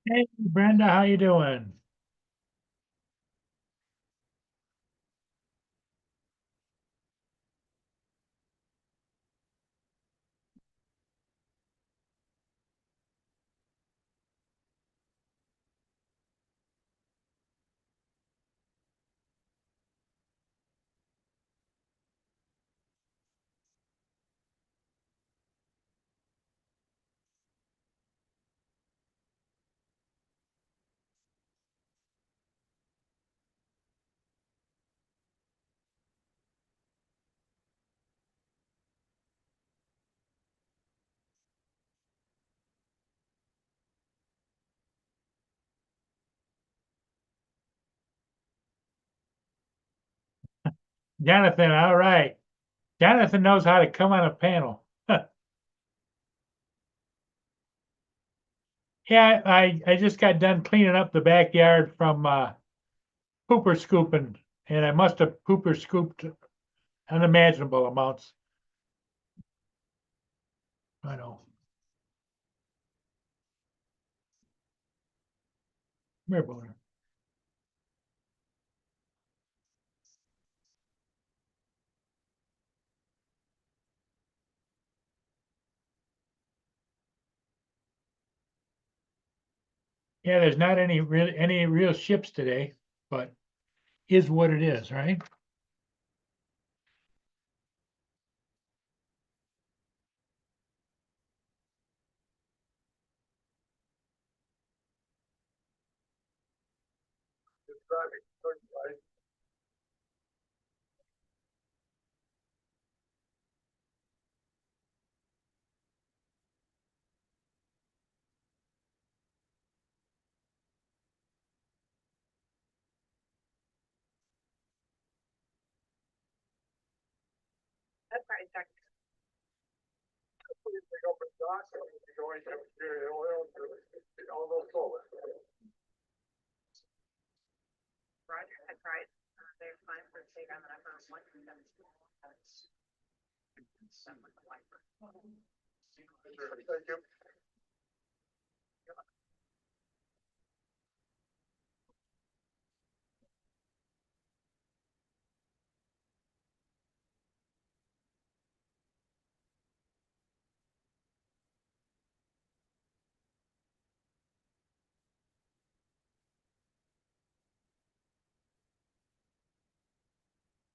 Hey Brenda, how you doing? Jonathan, all right. Jonathan knows how to come on a panel. Yeah, I just got done cleaning up the backyard from pooper scooping, and I must have pooper scooped unimaginable amounts. I know. Come. Yeah, there's not any real ships today, but is what it is, right?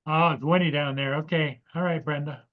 Oh, it's windy down there. Okay. All right, Brenda.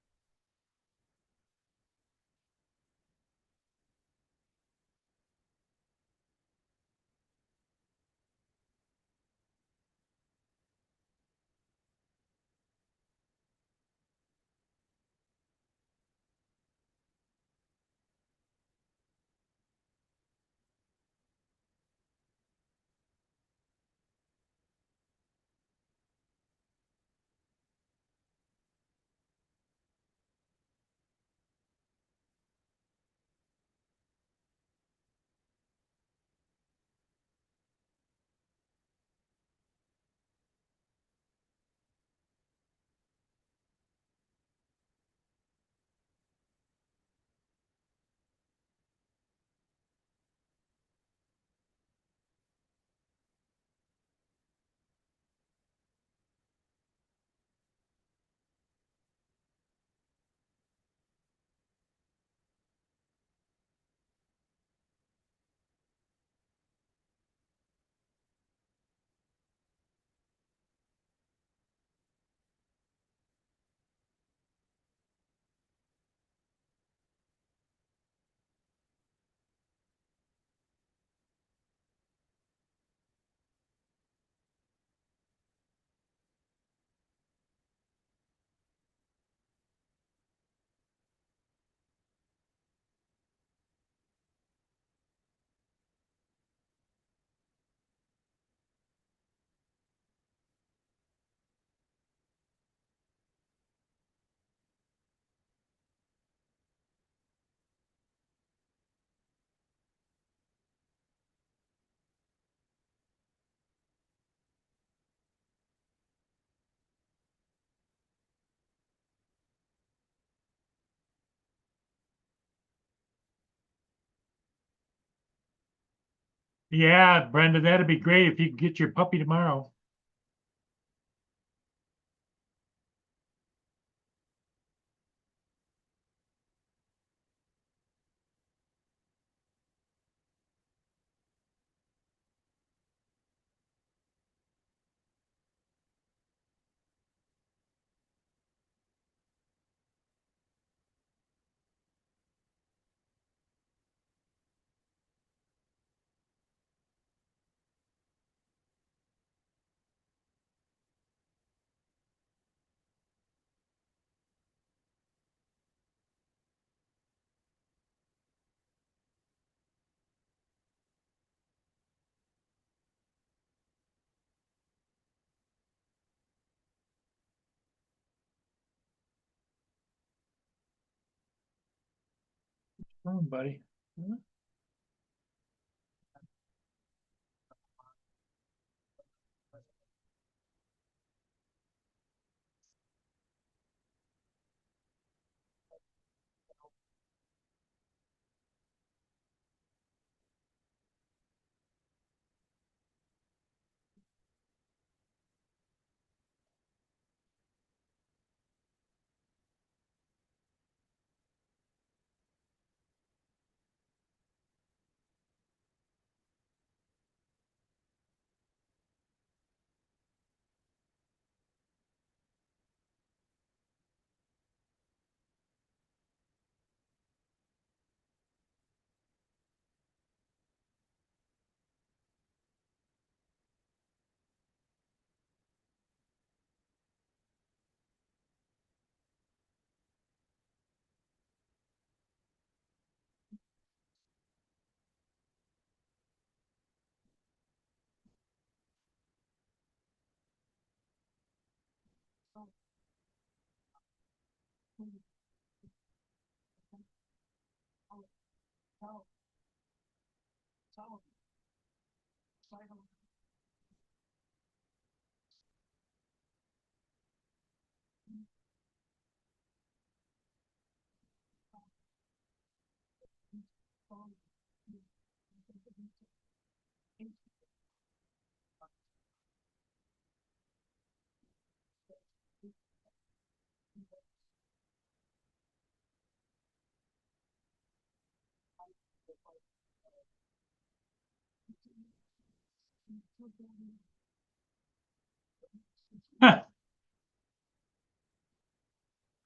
Yeah, Brenda, that'd be great if you could get your puppy tomorrow. Oh, buddy.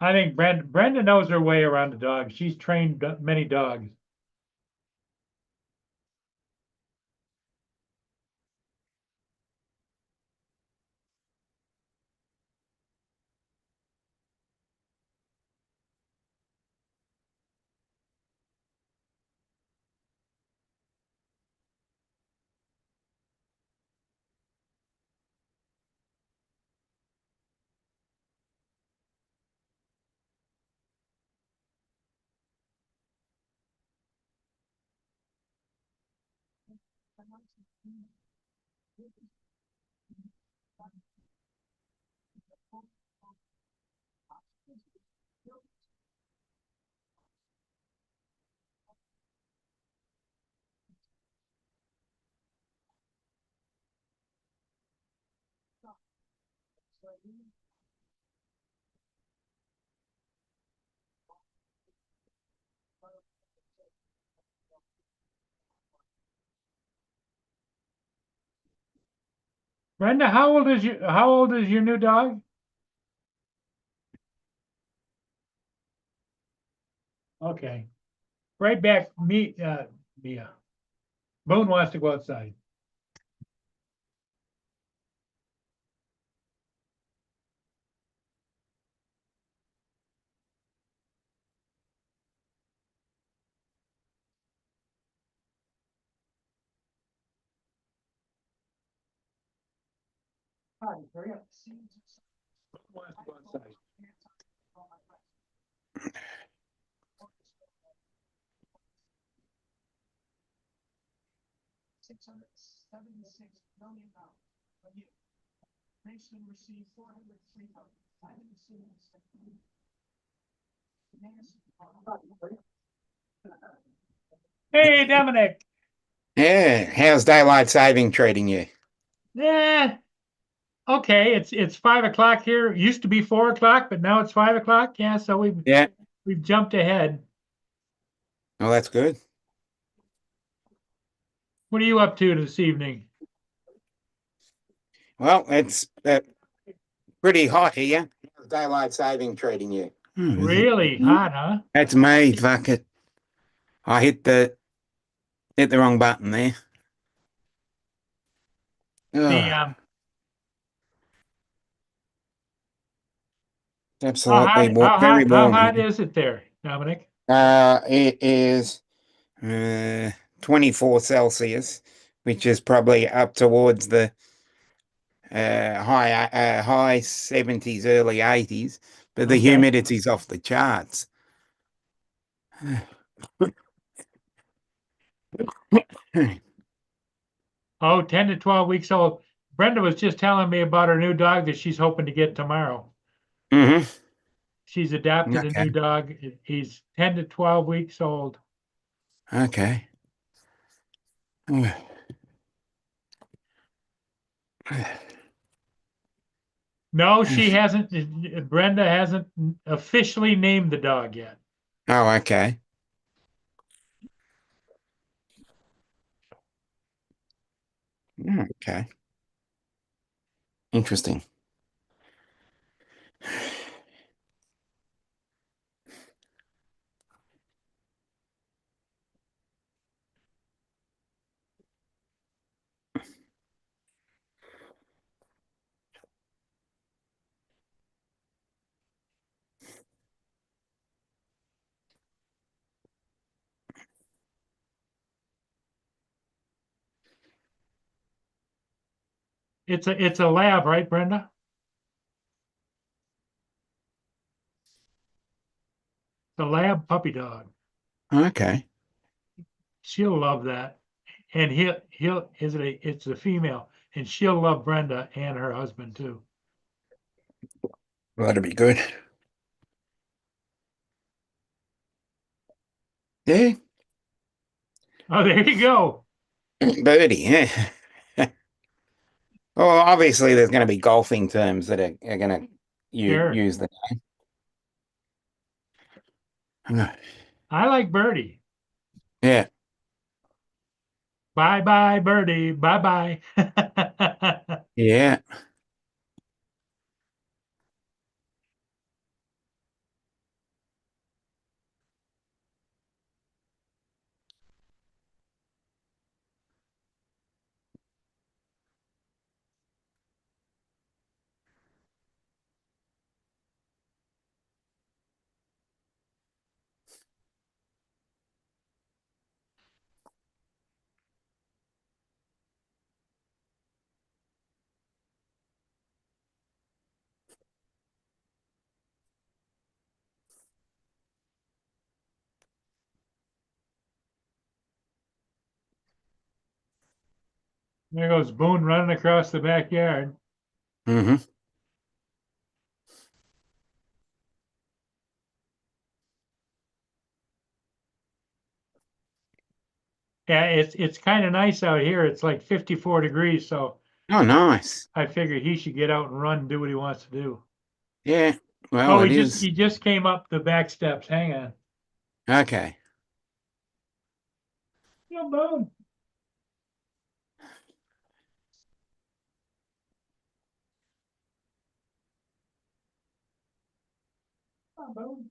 I think Brenda knows her way around the dog. She's trained many dogs. Brenda, how old is your new dog? Okay. Right back, Mia. Boone wants to go outside. Wants to go outside. Hey, Dominic. Yeah. How's daylight saving treating you? Yeah, okay. It's 5 o'clock here. It used to be 4 o'clock, but now it's 5 o'clock. Yeah, so Yeah. we've jumped ahead. Well, that's good. What are you up to this evening? Well, it's pretty hot here. How's daylight saving treating you? Is it? Really hot, huh? That's me. Fuck it. I hit the wrong button there. The Oh, it's how absolutely hot how very hot how warm hot here. is it there, Dominic? It is 24 Celsius, which is probably up towards the high 70s, early 80s, but the Okay. humidity's off the charts. Oh, 10 to 12 weeks old. Brenda was just telling me about her new dog that she's hoping to get tomorrow. Hmm. She's adopted a new Okay. dog. He's 10 to 12 weeks old. Okay. No, she hasn't. Brenda hasn't officially named the dog yet. Oh, okay. Okay. Interesting. It's a lab, right, Brenda? The lab puppy dog. Okay. She'll love that. And he'll is it a it's a female, and she'll love Brenda and her husband too. Well, that'd be good. Yeah. Oh, there you go. Birdie, yeah. Well, obviously, there's going to be golfing terms that are going to Sure. use the. I like Birdie. Yeah. Bye bye, Birdie. Bye bye. Yeah. There goes Boone running across the backyard. Hmm. Yeah, it's kind of nice out here. It's like 54 degrees, so Oh, nice. I figure he should get out and run and do what he wants to do. Yeah. Well, Oh, it he just is. he just came up the back steps. Hang on. Okay. Yeah, Boone. Oh, Boone.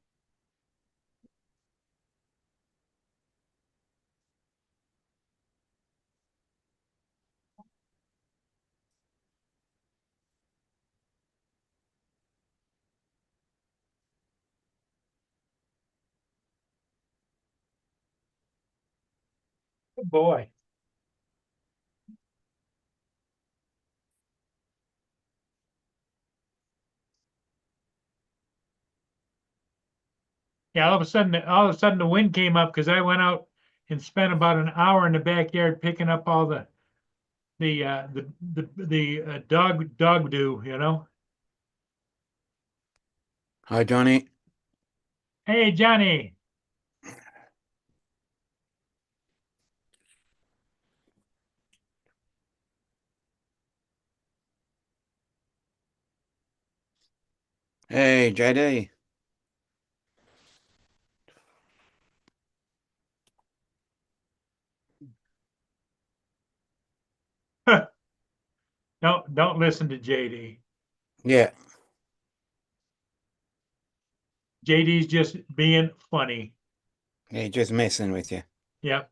Good boy. Yeah, all of a sudden the wind came up because I went out and spent about an hour in the backyard picking up all the dog do, you know. Hi, Johnny. Hey, Johnny. Hey, JD. Don't listen to JD. Yeah, JD's just being funny. yeah, just messing with you. Yep.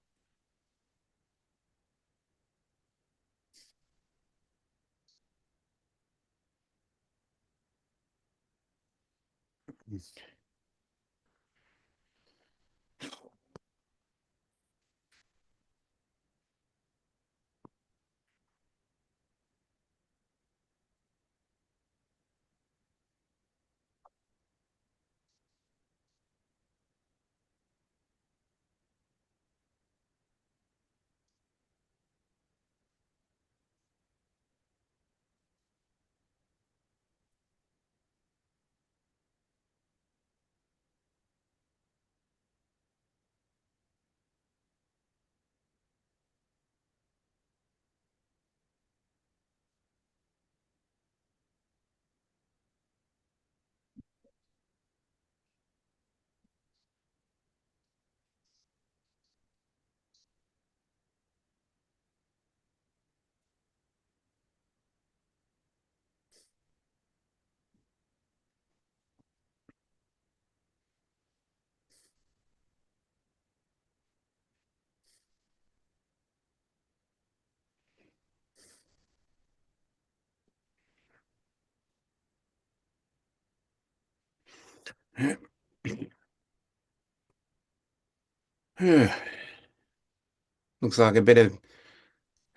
Looks like a bit of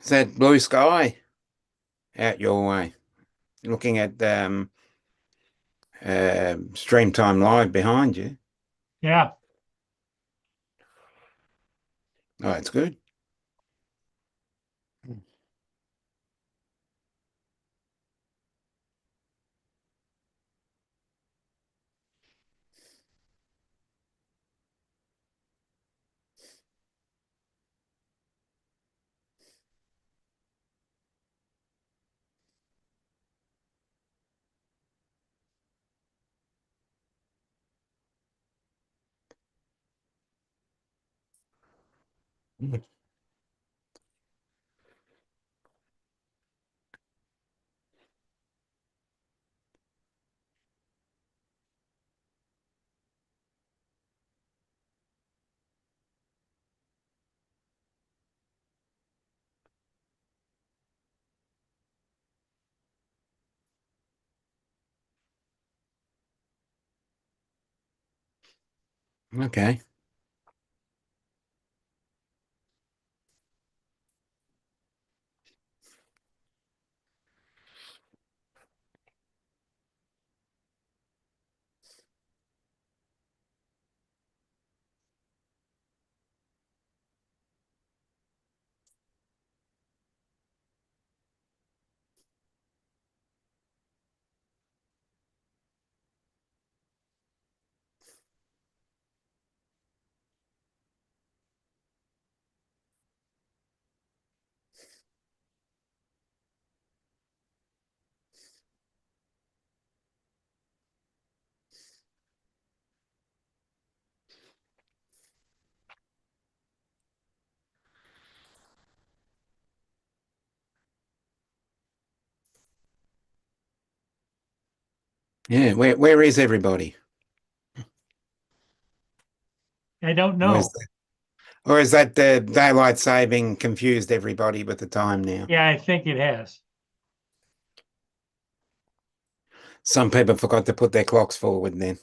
is that blue sky out your way. Looking at Stream Time Live behind you. Yeah. Oh, it's good. Okay. Yeah, where is everybody? I don't Or is know. that, or is that the daylight saving confused everybody with the time now? Yeah, I think it has. Some people forgot to put their clocks forward then.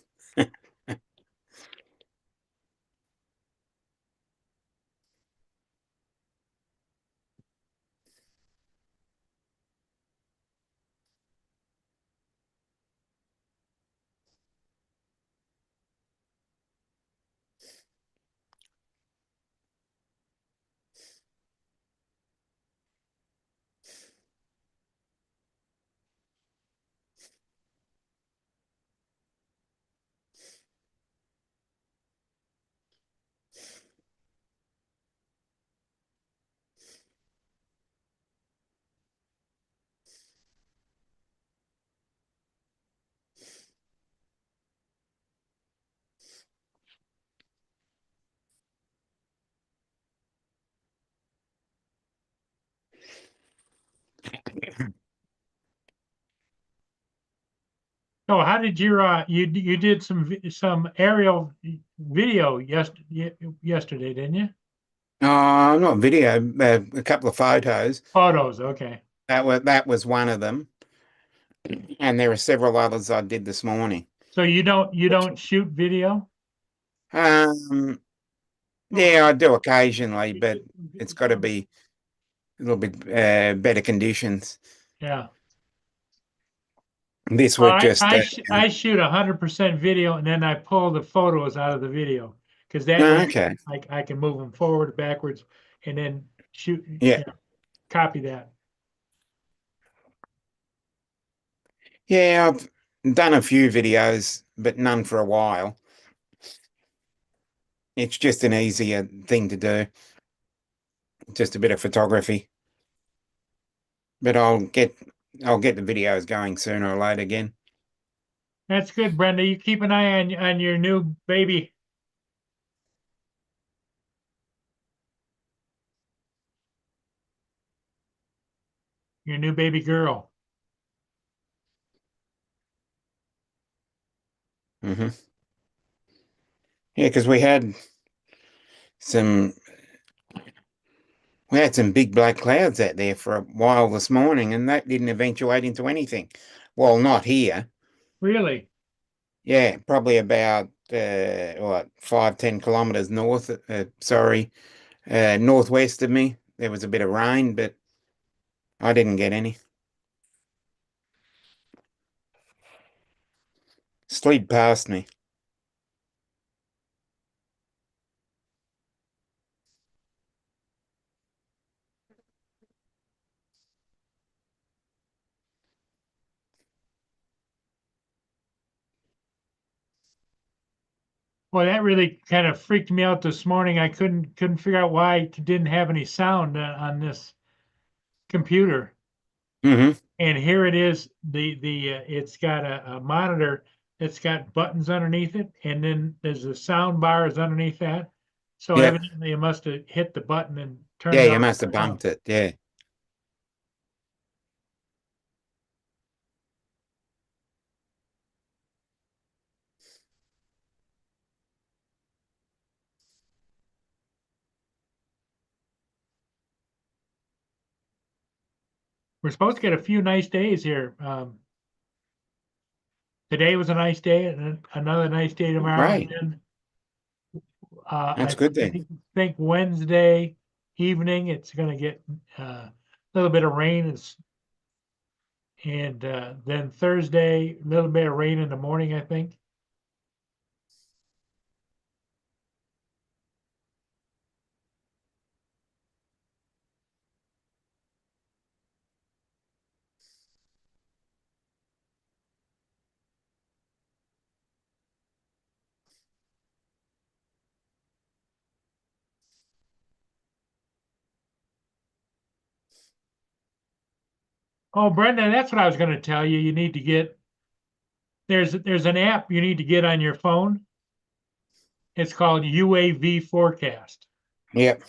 So how did your you did some aerial video yesterday, didn't you? Not video, a couple of photos. Photos, okay. That was one of them, and there are several others I did this morning. So you don't shoot video? Um, yeah, I do occasionally, but it's got to be a little bit better conditions. Yeah. This Well, was just I shoot 100% video and then I pull the photos out of the video because that way okay. I can move them forward, backwards, and then shoot, Yeah, copy that. yeah, I've done a few videos, but none for a while. It's just an easier thing to do, just a bit of photography. But I'll get the videos going sooner or later again. That's good, Brenda. You keep an eye on your new baby. Your new baby girl. Hmm. Yeah, because some we had some big black clouds out there for a while this morning, and that didn't eventuate into anything. Well, not here. Really? Yeah, probably about 5-10 kilometers north. Sorry, northwest of me. There was a bit of rain, but I didn't get any. Slid past me. Well, that really kind of freaked me out this morning. I couldn't figure out why it didn't have any sound on this computer. Hmm. And here it is. The it's got a monitor that's got buttons underneath it, and then there's a sound bar is underneath that. So Yeah, evidently, it must have hit the button and turned yeah, it you off. must have bumped it. Yeah. We're supposed to get a few nice days here. Today was a nice day, and then another nice day tomorrow. And Great. then That's I good then. think Wednesday evening it's going to get a little bit of rain. And then Thursday, a little bit of rain in the morning, I think. Oh, Brenda, that's what I was going to tell you. You need to get there's an app you need to get on your phone. It's called UAV Forecast, Yep.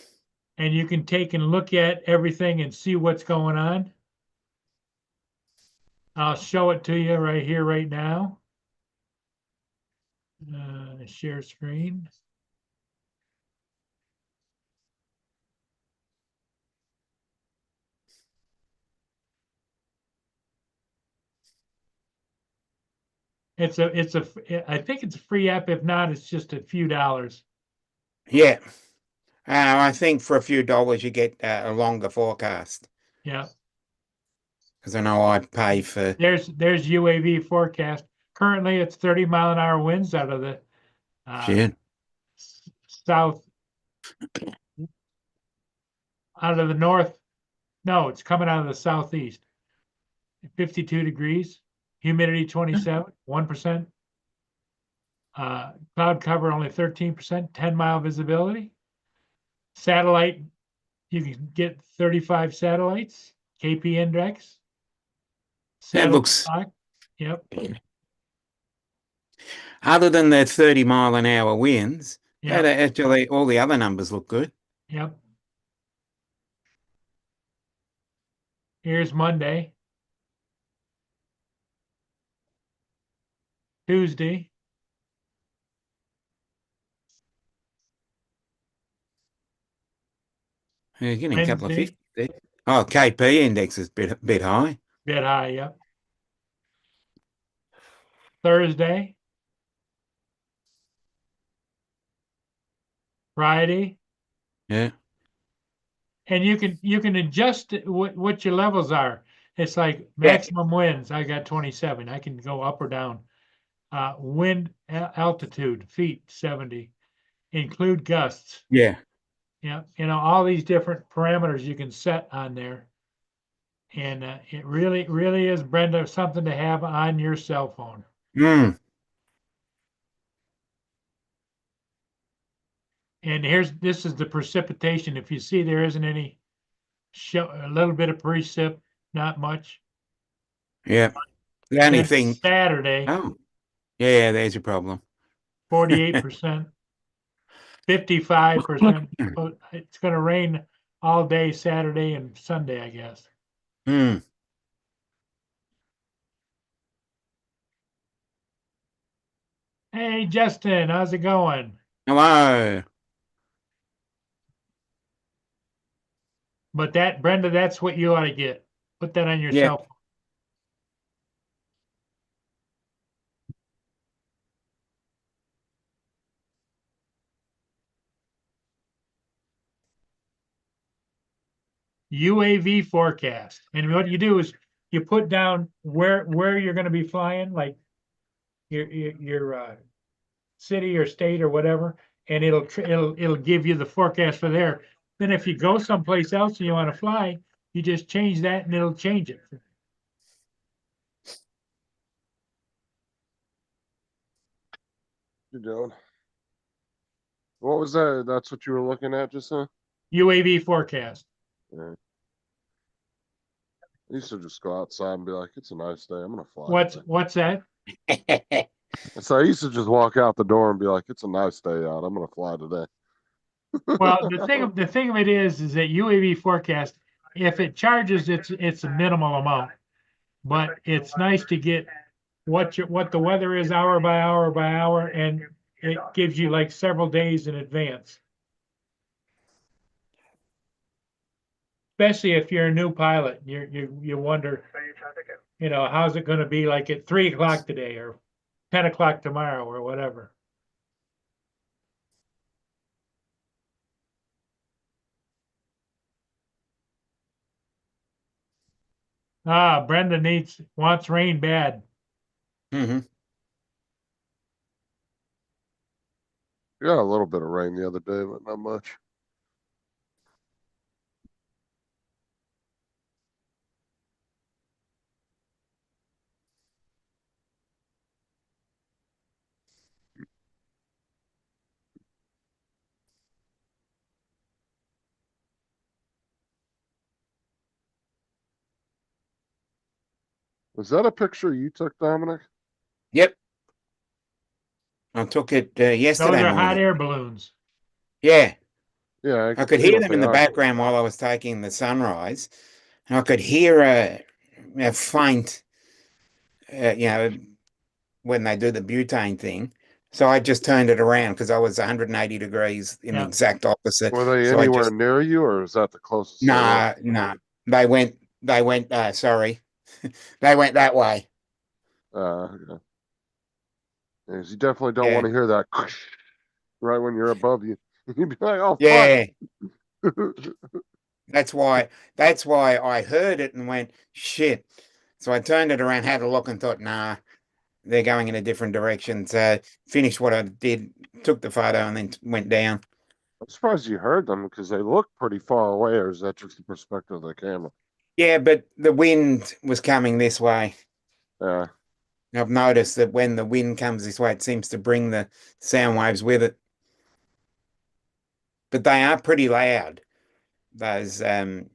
and you can take and look at everything and see what's going on. I'll show it to you right here, right now. Share screen. I think it's a free app. If not, it's just a few dollars. Yeah. I think for a few dollars you get a longer forecast Yeah. because I know I pay for. There's UAV forecast. Currently, it's 30-mile-an-hour winds out of the uh, Shit. south, out of the north. No, it's coming out of the southeast. 52 degrees, humidity 27, 1%. Cloud cover only 13%, 10-mile visibility. Satellite, you can get 35 satellites, KP index, That satellite looks, clock. Yep, other than the 30-mile-an-hour winds, that yep, actually all the other numbers look good. yep. Here's Monday. Tuesday. You're getting a couple of Wednesday, 50 there. Oh, KP index is bit high. bit high, yep. Thursday, Friday, Yeah. and you can adjust what your levels are. It's like Yeah. maximum winds. I got 27. I can go up or down. Wind altitude, feet 70. Include gusts. Yeah. Yeah, all these different parameters you can set on there. And it really is, Brenda, something to have on your cell phone. Mm. And this is the precipitation. If you see there isn't any a little bit of precip, not much. Yeah. The only Then thing. Saturday, Oh, yeah, there's your problem. 48%, 55%. It's going to rain all day Saturday and Sunday, I guess. Mm. Hey, Justin, how's it going? Hello. But Brenda, that's what you ought to get. Put that on your Yeah. cell phone. UAV forecast. And what you do is you put down where you're going to be flying, like your city or state or whatever, and it'll give you the forecast for there. Then if you go someplace else and you want to fly, you just change that and it'll change it. You doing? What was that? That's what you were looking at just now? UAV forecast. Yeah. I used to just go outside and be like, it's a nice day. I'm gonna fly. What's that? So I used to just walk out the door and be like, it's a nice day out. I'm gonna fly today. Well, the thing of it is that UAV forecast, if it charges, it's a minimal amount, but it's nice to get what the weather is hour by hour by hour, and it gives you like several days in advance. Especially if you're a new pilot, you wonder, how's it going to be like at 3 o'clock today or 10 o'clock tomorrow or whatever. Brenda wants rain bad. Mm-hmm. We got a little bit of rain the other day, but not much. Was that a picture you took, Dominic? Yep. I took it Those yesterday are hot morning. air balloons. Yeah. Yeah, I could see hear what them they in the are. background while I was taking the sunrise. And I could hear a faint, when they do the butane thing. So I just turned it around because I was 180 degrees in the Yeah. exact opposite. Were they So I anywhere just, near you, or is that the closest? they were? nah. They went, sorry. They went that way. Okay. Yes, you definitely don't Yeah. want to hear that right when you're above you. You'd be like, oh, Yeah. fuck. That's why I heard it and went, shit. So I turned it around, had a look and thought, nah, they're going in a different direction. So finished what I did, took the photo and then went down. I'm surprised you heard them because they look pretty far away, or is that just the perspective of the camera? Yeah, but the wind was coming this way. Yeah. I've noticed that when the wind comes this way, it seems to bring the sound waves with it. But they are pretty loud. Those, the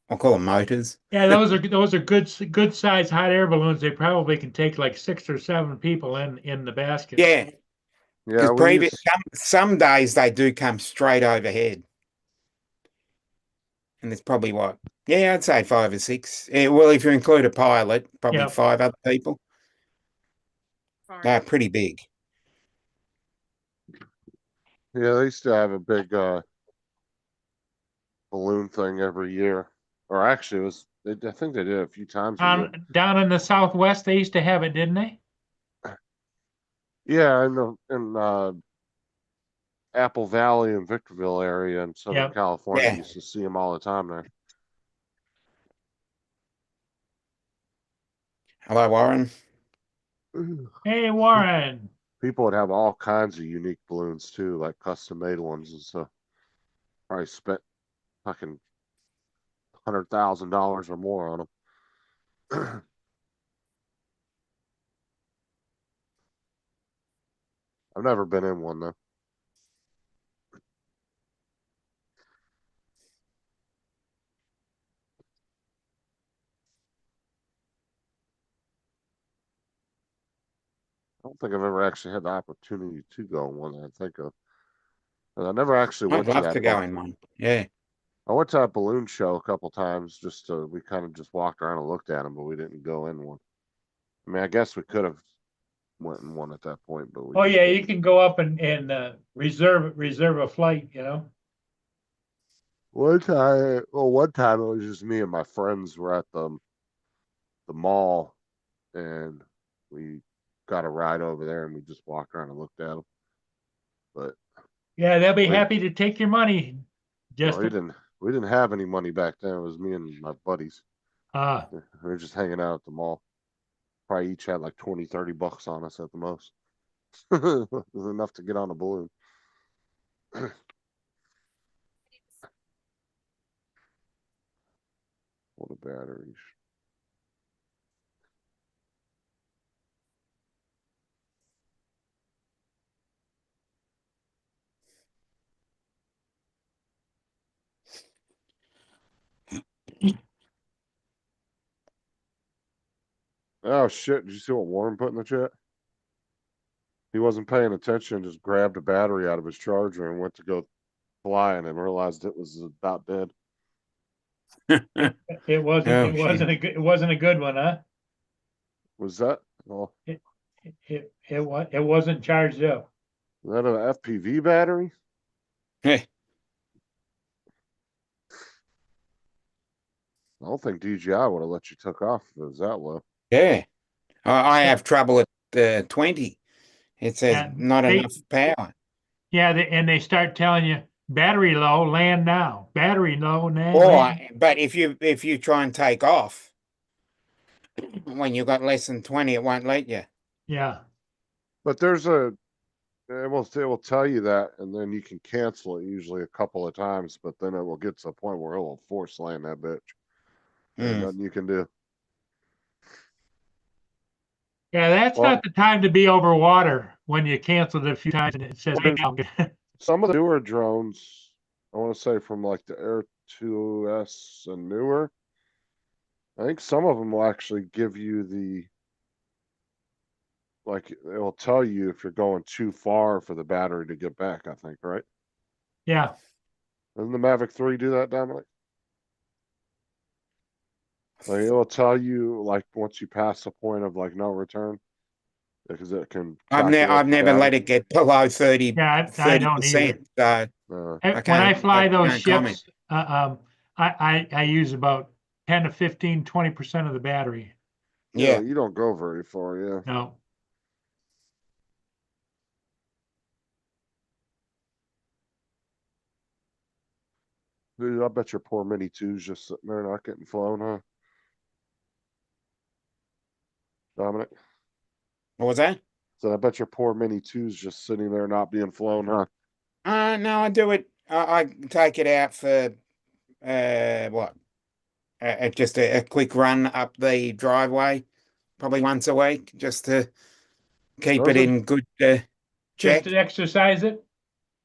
I'll call them motors. Yeah, those are good size hot air balloons. They probably can take like 6 or 7 people in the basket. Yeah, Yeah. because some days they do come straight overhead, and it's probably what Yeah, I'd say 5 or 6. Well, if you include a pilot, probably Yeah. 5 other people. They're pretty big. Yeah, they used to have a big balloon thing every year. Or actually, it was I think they did it a few times a year. Down in the Southwest, they used to have it, didn't they? Yeah, in Apple Valley and Victorville area in Southern Yep. California, Yeah. you used to see them all the time there. Hello, Warren. Hey, Warren. People would have all kinds of unique balloons too, like custom made ones and stuff. Probably spent fucking $100,000 or more on them. I've never been in one though. I don't think I've ever actually had the opportunity to go on one that I think of. But I never actually I'd went to love that. to go in one. Yeah. I went to that balloon show a couple times. We kind of just walked around and looked at them, but we didn't go in one. I mean, I guess we could have went in one at that point, but we Oh, just yeah, didn't. you can go up and reserve a flight, you know? One time it was just me and my friends were at the mall, and we got a ride over there, and we just walked around and looked at them. But Yeah, they'll be we, happy to take your money. no, Just, we didn't have any money back then. It was me and my buddies. uh, We were just hanging out at the mall. Probably each had like 20, 30 bucks on us at the most. It was enough to get on a balloon. What a batteries. Oh shit, did you see what Warren put in the chat? He wasn't paying attention, just grabbed a battery out of his charger and went to go flying and realized it was about dead. it wasn't, Oh, it wasn't a good, it wasn't a good one, huh? Was that? Well, It wasn't charged up. is that an FPV battery? yeah. I don't think DJI would have let you took off if it was that low. Yeah. I Yeah. have trouble at 20. It says And not they- enough power. Yeah, and they start telling you, battery low, land now. Battery low, But if you try and take off when you've got less than 20, it won't let you. Yeah, But it will tell you that, and then you can cancel it usually a couple of times, but then it will get to a point where it will force land that bitch. There's Mm. nothing you can do. yeah, that's Well- not the time to be over water when you canceled it a few times and it says, Well, hey, Some of the newer drones, I want to say from like the Air 2S and newer, I think some of them will actually give you like it'll tell you if you're going too far for the battery to get back, I think, right? yeah, Doesn't the Mavic 3 do that, Dominic? Like it'll tell you like once you pass the point of like no return, because it can. I've calculate the never battery. let it get below 30, yeah, I don't either. 30%. So Uh, When I fly I those can't comment. ships, I use about 10 to 15, 20% of the battery. yeah, Yeah. you don't go very far, yeah. No, Dude, I bet your poor Mini 2's just sitting there not getting flown, huh? Dominic? What was that? So I bet your poor Mini 2's just sitting there not being flown, huh? No, I do it. I take it out for what? Just a quick run up the driveway, probably once a week, just to keep Does it it- in good just check. to exercise it.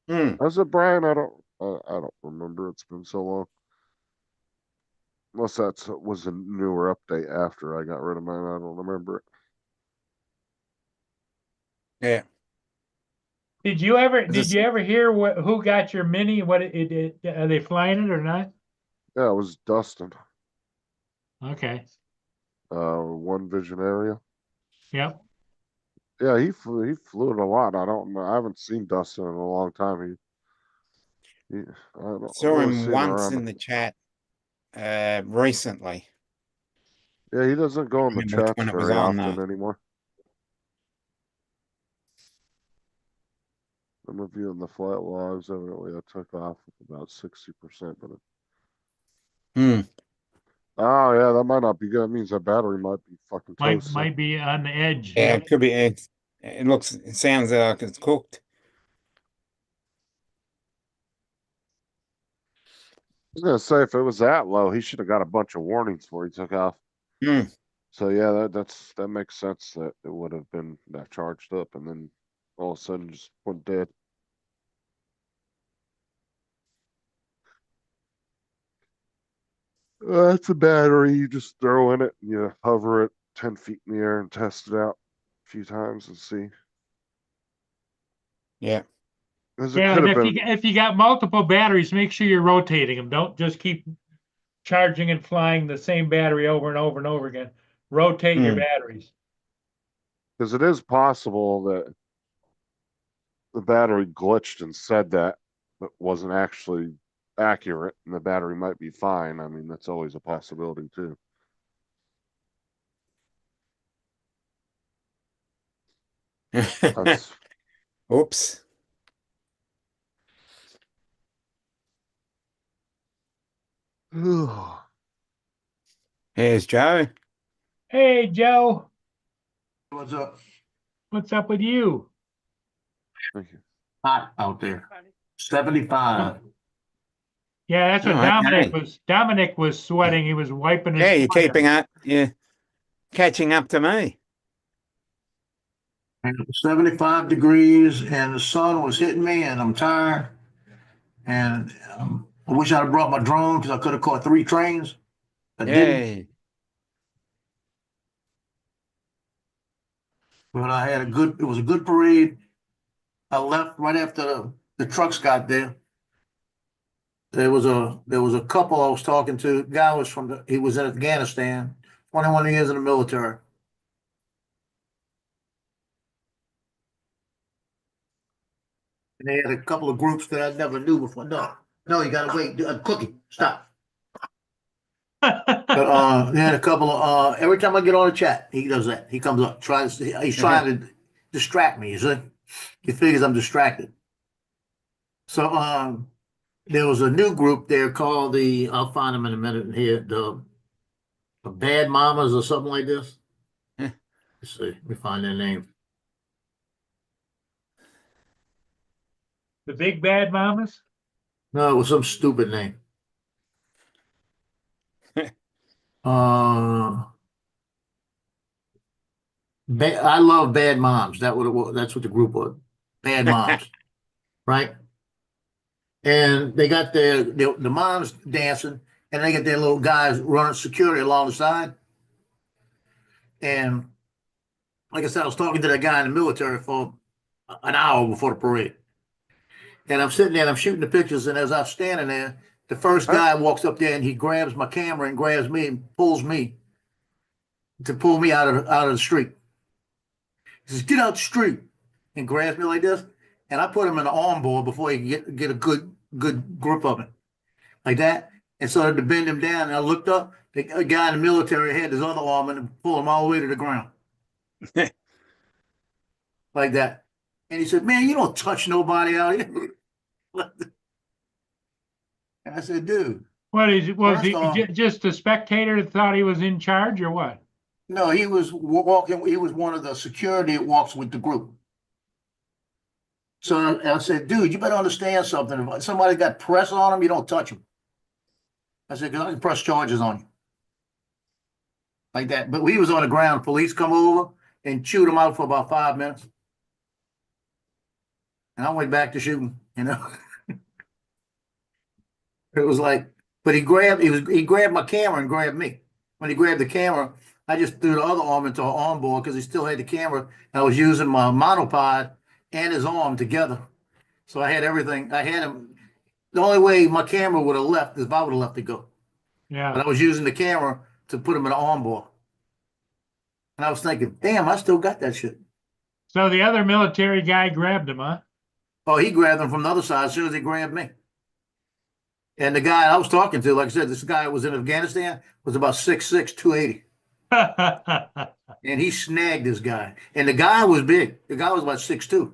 Mm. How's it, Brian? I don't remember. It's been so long. Unless was a newer update after I got rid of mine. I don't remember it. Yeah. Did you ever Is hear who got your Mini? What are they flying it or not? Yeah, it was Dustin. Okay, One Vision area. yep. Yeah, he flew it a lot. I don't know. I haven't seen Dustin in a long time. I've Saw only him seen him once around. in the chat recently. Yeah, he doesn't go in the Remember which chats one it was very on often though. anymore. I'm reviewing the flight logs. Evidently, I took off with about 60%, but Hmm. oh yeah, that might not be good. That means that battery might be fucking toasted. Might be on the edge. Yeah, Yep. it could be. It sounds like it's cooked. I was gonna say if it was that low, he should have got a bunch of warnings before he took off. Hmm. So yeah, that makes sense that it would have been that charged up and then all of a sudden just went dead. That's a battery. You just throw in it and you hover it 10 feet in the air and test it out a few times and see. Yeah. Because it Yeah, could and have been. if you got multiple batteries, make sure you're rotating them. Don't just keep charging and flying the same battery over and over and over again. Rotate your Hmm. batteries. Because it is possible that the battery glitched and said that, but wasn't actually accurate, and the battery might be fine. I mean, that's always a possibility too. That's Oops. Here's Joe. Hey, Joe, What's up? what's up with you? thank you. Hot out there. 75. Yeah, that's what Oh, okay. Dominic was sweating. He was wiping his Yeah, you're sweat. keeping up. You're catching up to me. And it was 75 degrees and the sun was hitting me and I'm tired. And I wish I'd have brought my drone because I could have caught 3 trains. I didn't. Yay. But it was a good parade. I left right after the trucks got there. There was a couple I was talking to. The guy he was in Afghanistan, 21 years in the military. And they had a couple of groups that I never knew before. No, you gotta wait. Cookie, stop. But they had a couple of every time I get on the chat, he does that. He comes up, he's trying to distract me, you see? He figures I'm distracted. So there was a new group there called I'll find them in a minute here, the Bad Mamas or something like this. Yeah. Let's see, let me find their name. The big bad mamas? No, it was some stupid name. I love Bad Moms. That's what the group was. Bad Moms, right? And they got the moms dancing, and they get their little guys running security along the side. And like I said, I was talking to that guy in the military for an hour before the parade. And I'm sitting there and I'm shooting the pictures. And as I'm standing there, the first guy walks up there and he grabs my camera and grabs me and pulls me to pull me out of the street. He says, "Get out the street," and grabs me like this. And I put him in the arm board before he could get a good grip of it, like that. And started to bend him down. And I looked up. The guy in the military had his other arm and pulled him all the way to the ground, like that. And he said, "Man, you don't touch nobody out here." And I said, "Dude, Was first he off, just a spectator that thought he was in charge or what? no, he was walking. He was one of the security that walks with the group." So I said, "Dude, you better understand something. If somebody got press on him, you don't touch him." I said, "Because I can press charges on you." Like that. But we was on the ground. Police come over and chewed him out for about 5 minutes. And I went back to shooting, you know. It was like, but he grabbed my camera and grabbed me. When he grabbed the camera, I just threw the other arm into an arm board because he still had the camera. And I was using my monopod and his arm together. So I had everything. I had him. The only way my camera would have left is if I would have left it go. But Yeah. I was using the camera to put him in an armbar. And I was thinking, damn, I still got that shit. So the other military guy grabbed him, huh? Oh, he grabbed him from the other side as soon as he grabbed me. And the guy I was talking to, like I said, this guy was in Afghanistan, was about 6'6", 280. And he snagged this guy. And the guy was big. The guy was about 6'2".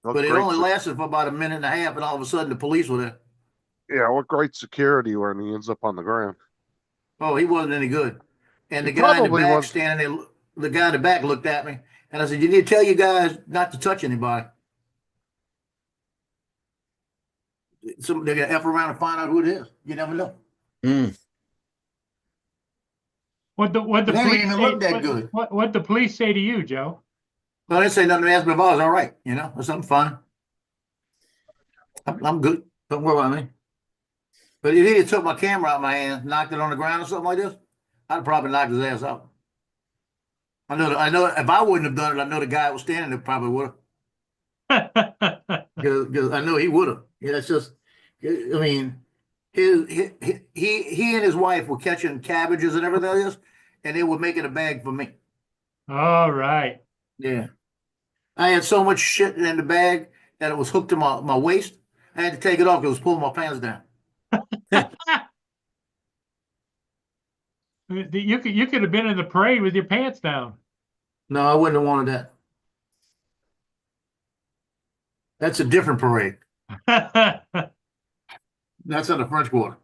What But it great only se- lasted for about a minute and a half, and all of a sudden the police were there. Yeah, what great security when he ends up on the ground. Oh, he wasn't any good. And He the guy in the probably back was. standing there, the guy in the back looked at me, and I said, "You need to tell you guys not to touch anybody. They're gonna F around and find out who it is. You never know." Mm. What the They didn't police even say, look that good. what the police say to you, Joe? Well, they didn't say nothing to ask me if I was all right. You know, or something fun. I'm good. Don't worry about me. But if he had took my camera out of my hand, knocked it on the ground or something like this, I'd probably knocked his ass out. I know. If I wouldn't have done it, I know the guy that was standing there probably would have. Because I know he would have. Yeah, it's just, I mean, he and his wife were catching cabbages and everything else, and they were making a bag for me. All right. Yeah. I had so much shit in the bag that it was hooked to my waist. I had to take it off because it was pulling my pants down. You could have been in the parade with your pants down. No, I wouldn't have wanted that. That's a different parade. That's on the French Quarter.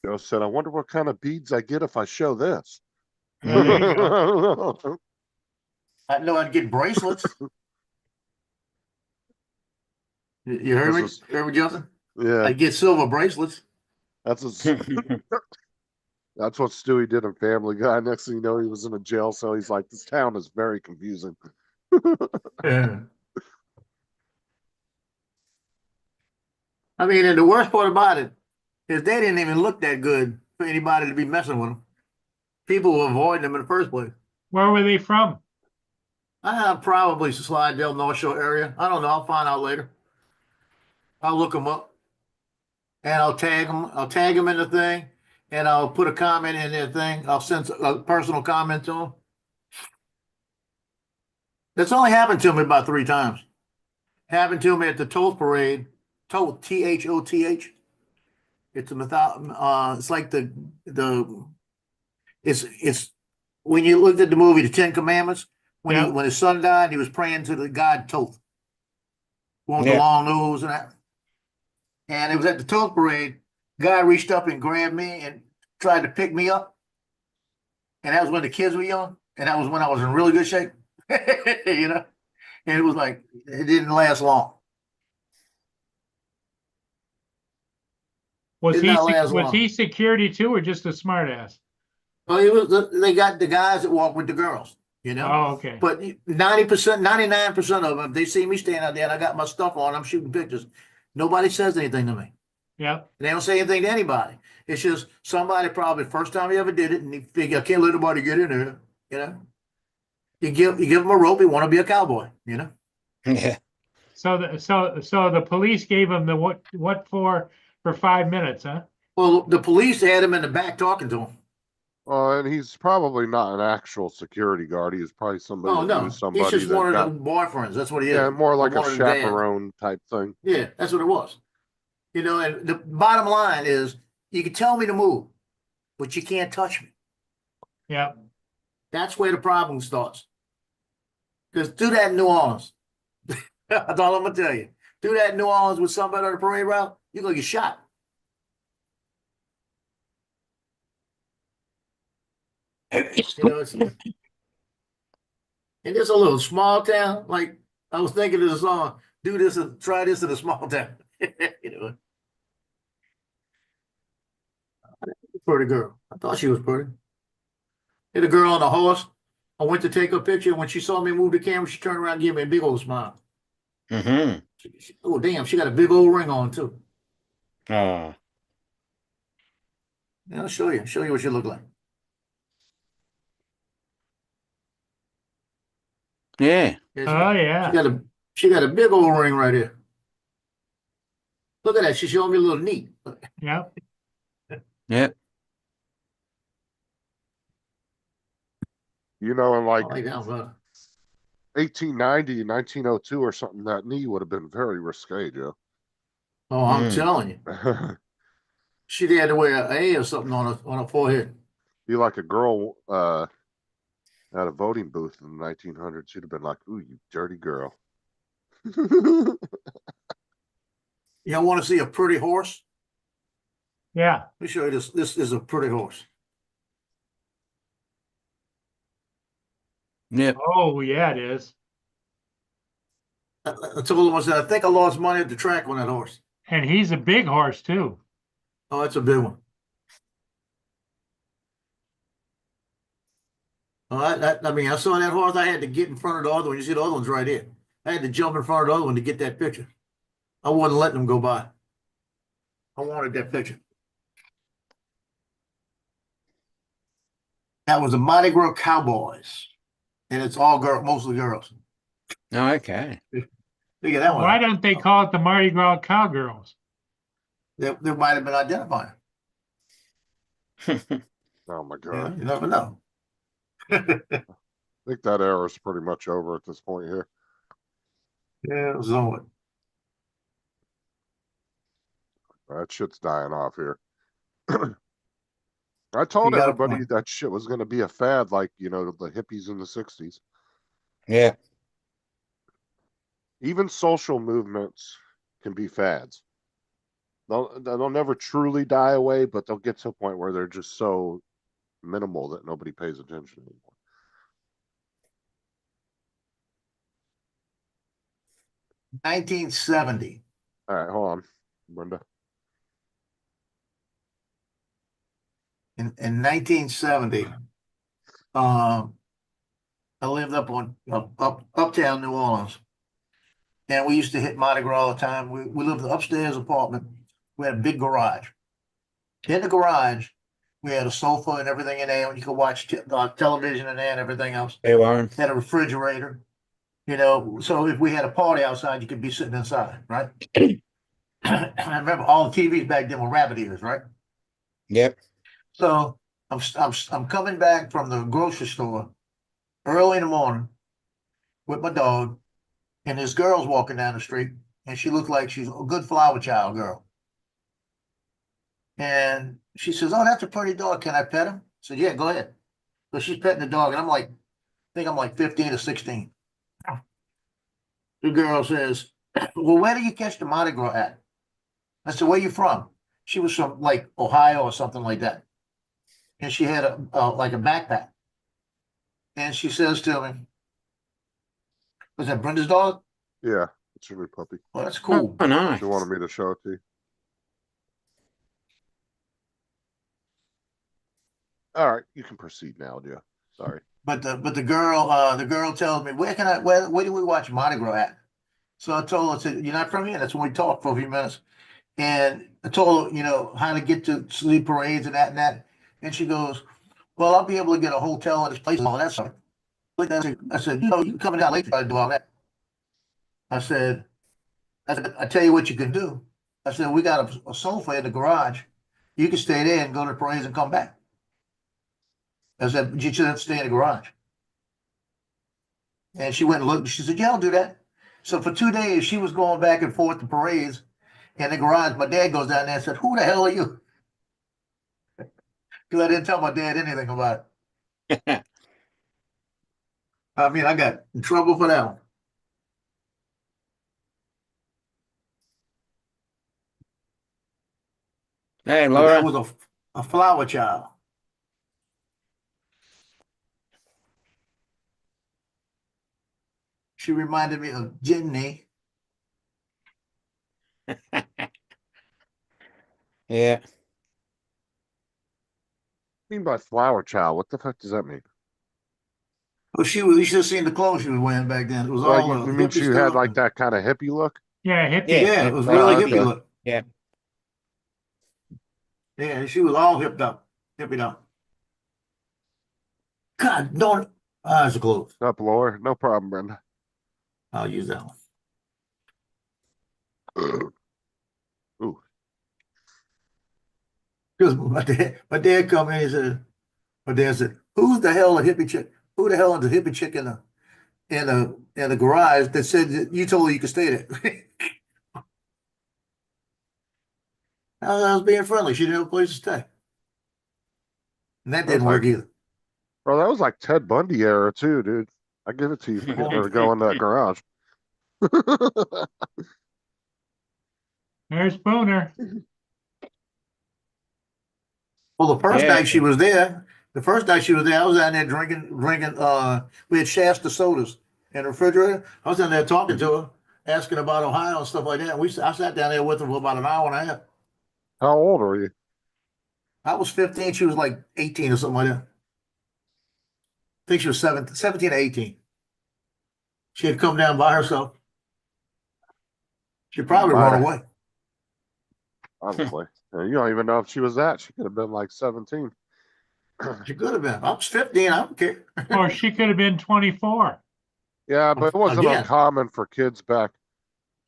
Joe said, I wonder what kind of beads I get if I show this. There you go. I know I'd get bracelets. You heard me? This is- Heard me, Justin? Yeah, I'd get silver bracelets. that's that's what Stewie did in Family Guy. Next thing you know, he was in a jail cell. He's like, this town is very confusing. Yeah. I mean, and the worst part about it is they didn't even look that good for anybody to be messing with them. People were avoiding them in the first place. Where were they from? Probably Slidell, North Shore area. I don't know. I'll find out later. I'll look them up, and I'll tag them. I'll tag them in the thing, and I'll put a comment in their thing. I'll send a personal comment to them. That's only happened to me about 3 times. Happened to me at the Toth Parade. Toth, Thoth. It's it's like it's when you looked at the movie The Ten Commandments, Yeah. when his son died, he was praying to the god Toth. One with the Yeah. long nose and that. And it was at the Toth Parade. Guy reached up and grabbed me and tried to pick me up. And that was when the kids were young. And that was when I was in really good shape. You know? And it was like, it didn't last long. Was Did he not last was long. he security too, or just a smartass? Well, they got the guys that walk with the girls, you know? Oh, okay. But 90%, 99% of them, if they see me standing out there and I got my stuff on, I'm shooting pictures. Nobody says anything to me. Yep. They don't say anything to anybody. It's just somebody probably first time he ever did it, and he figure I can't let nobody get in there. You know, you give him a rope. He want to be a cowboy. You know. Yeah. So the police gave him the what for 5 minutes, huh? Well, the police had him in the back talking to him. And he's probably not an actual security guard. He's probably somebody Oh that no, knew he's somebody just that one got, of the boyfriends. That's what he is. yeah, more like One a of the dads. chaperone type thing. Yeah, that's what it was. You know, and the bottom line is, you can tell me to move, but you can't touch me. Yep. That's where the problem starts. Because do that in New Orleans. That's all I'm gonna tell you. Do that in New Orleans with somebody on the parade route, you're gonna get shot. You know, and it's a little small town. Like I was thinking of the song, do this and try this in a small town. You know. Pretty girl. I thought she was pretty. Hit a girl on a horse. I went to take a picture, and when she saw me move the camera, she turned around and gave me a big old smile. Mm-hmm. Oh, damn, she got a big old ring on, too. Oh. Yeah, I'll show you what she look like. Yeah. Yeah, Oh yeah. she got a big old ring right here. Look at that. She's showing me a little neat. Yeah, Yep. You know, in I like like that one. 1890, 1902 or something, that knee would have been very risque, Joe. Oh, I'm Mm. telling you. She had to wear an A or something on her forehead. Be like a girl at a voting booth in the 1900s. She'd have been like, "Ooh, you dirty girl." Y'all want to see a pretty horse? yeah. Let me show you this. This is a pretty horse. Yep. Oh, yeah, it is. I told him, I said, I think I lost money at the track on that horse. And he's a big horse too. Oh, that's a big one. Oh, I mean, I saw that horse. I had to get in front of the other one. You see the other one's right here. I had to jump in front of the other one to get that picture. I wasn't letting them go by. I wanted that picture. That was the Mardi Gras Cowboys. And it's all girl, mostly girls. Oh, okay. Look at that one. Why don't they call it the Mardi Gras Cowgirls? There might have been identifying. Oh my Yeah, god! you never know. I think that era is pretty much over at this point here. Yeah, it was on. That shit's dying off here. I told You got a everybody point. that shit was going to be a fad, like, you know, the hippies in the 60s. Yeah. Even social movements can be fads. They'll never truly die away, but they'll get to a point where they're just so minimal that nobody pays attention anymore. – 1970. All right, hold on, Brenda. In 1970, I lived uptown New Orleans, and we used to hit Mardi Gras all the time. We lived in the upstairs apartment. We had a big garage. In the garage, we had a sofa and everything in there. You could watch television in there and everything else. Hey, Warren. Had a refrigerator, you know. So if we had a party outside, you could be sitting inside, right? I remember all the TVs back then were rabbit ears, right? Yep. So I'm coming back from the grocery store early in the morning with my dog, and this girl's walking down the street, and she looked like she's a good flower child girl. And she says, "Oh, that's a pretty dog. Can I pet him?" I said, "Yeah, go ahead." So she's petting the dog, and I think I'm like 15 or 16. The girl says, "Well, where do you catch the Mardi Gras at?" I said, "Where you from?" She was from like Ohio or something like that. And she had like a backpack. And she says to me, "Was that Brenda's dog?" Yeah, it's a new puppy. Well, that's cool. Oh, nice. She wanted me to show it to you. All right, you can proceed now, Joe. Sorry. But the girl tells me, where do we watch Mardi Gras at? So I told her, I said, "You're not from here?" That's when we talked for a few minutes. And I told her, you know, how to get to sleep parades and that and that. And she goes, "Well, I'll be able to get a hotel at this place and all that stuff." I said, "You know, you coming down late to try to do all that." I said, I tell you what you can do. I said, "We got a sofa in the garage. You can stay there and go to the parades and come back." I said, "But you should have to stay in the garage." And she went and looked. She said, "Yeah, I'll do that." So for 2 days, she was going back and forth to parades in the garage. My dad goes down there and said, "Who the hell are you?" Because I didn't tell my dad anything about it. I mean, I got in trouble for that one. Hey, But that Laura. was a flower child. She reminded me of Jenny. Yeah. What do you mean by flower child? What the fuck does that mean? Well, you should have seen the clothes she was wearing back then. It was Like, all you mean hippie she had stuff. like that kind of hippie look? Yeah, hippie. Yeah, it was like really Oh, hippie okay. look. Yeah. Yeah, she was all hipped up. God, don't. Ah, it's close. Up, Laura. No problem, Brenda. I'll use that one. Ooh, Because my dad come in and said, my dad said, "Who's the hell a hippie chick? Who the hell is the hippie chick in the garage that said that you told her you could stay there?" I was being friendly. She didn't have a place to stay, and that That was didn't work like, either. bro, that was like Ted Bundy era too, dude. I give it to you for getting her to go in that garage. There's Spooner. Well, the first Yeah. night she was there, I was down there drinking. We had Shasta sodas in the refrigerator. I was down there talking to her, asking about Ohio and stuff like that. I sat down there with her for about an hour and a half. How old are you? I was 15. She was like 18 or something like that. I think she was 17 or 18. She had come down by herself. She probably Might run have, away. honestly. You don't even know if she was that. She could have been like 17. She could have been. I was 15. I don't care. Or she could have been 24. Yeah, but it wasn't Again. uncommon for kids back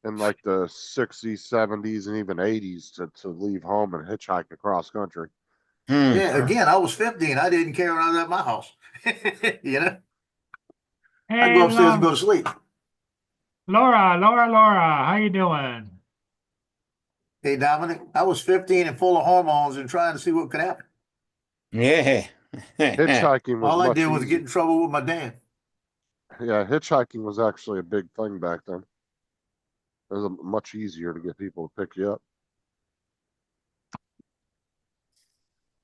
in like the 60s, 70s, and even 80s to leave home and hitchhike across country. Yeah, again, I was 15. I didn't care when I was at my house. You know, I Hey, go upstairs and go to sleep. Laura, how you doing? Hey, Dominic, I was 15 and full of hormones and trying to see what could happen. Yeah. Hitchhiking was All I much did was easier. get in trouble with my dad. Yeah, hitchhiking was actually a big thing back then. It was much easier to get people to pick you up.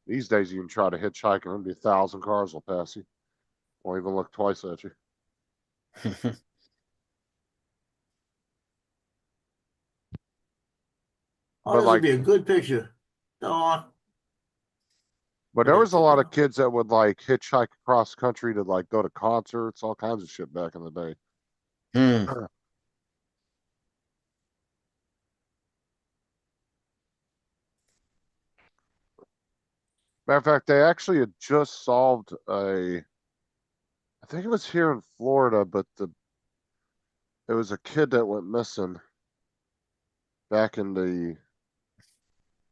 These days, you can try to hitchhike and maybe 1,000 cars will pass you. Won't even look twice at you. Oh, But this would like, be a good picture. Dawn. but there was a lot of kids that would like hitchhike across country to like go to concerts, all kinds of shit back in the day. Hmm. Matter of fact, they actually had just solved I think it was here in Florida, but it was a kid that went missing back in the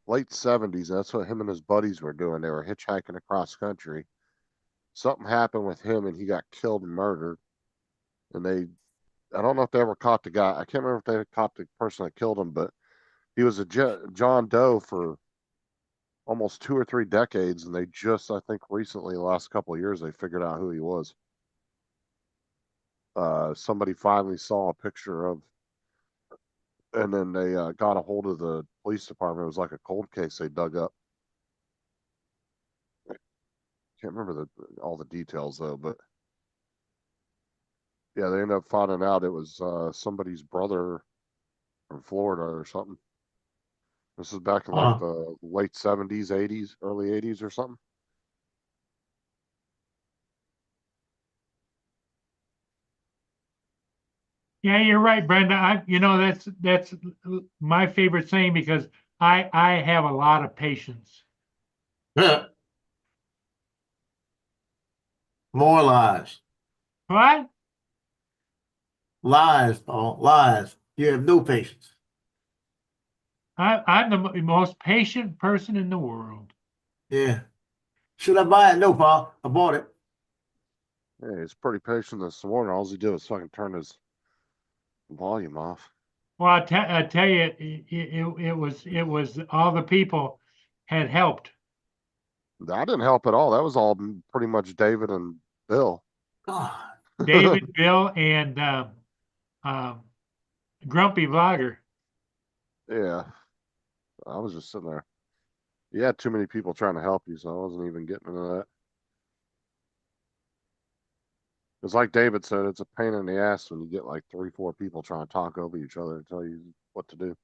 late 70s. That's what him and his buddies were doing. They were hitchhiking across country. Something happened with him and he got killed and murdered. And I don't know if they ever caught the guy. I can't remember if they caught the person that killed him, but he was a John Doe for almost 2 or 3 decades. And they just, I think recently, the last couple of years, they figured out who he was. Somebody finally saw a picture of, and then they got a hold of the police department. It was like a cold case they dug up. Can't remember all the details though, but yeah, they ended up finding out it was somebody's brother from Florida or something. This is back in like the late 70s, 80s, early 80s or something. Yeah, you're right, Brenda. That's my favorite saying because I have a lot of patience. More lies. What? Lies, Paul. Lies. You have no patience. I'm the most patient person in the world. Yeah. Should I buy it? No, Paul. I bought it. Yeah, he's pretty patient this morning. All he did was fucking turn his volume off. Well, I tell you, it was all the people had helped. That didn't help at all. That was all pretty much David and Bill. God. David, Bill, and Grumpy Vlogger. Yeah, I was just sitting there. You had too many people trying to help you, so I wasn't even getting into that. It's like David said, it's a pain in the ass when you get like 3, 4 people trying to talk over each other and tell you what to do.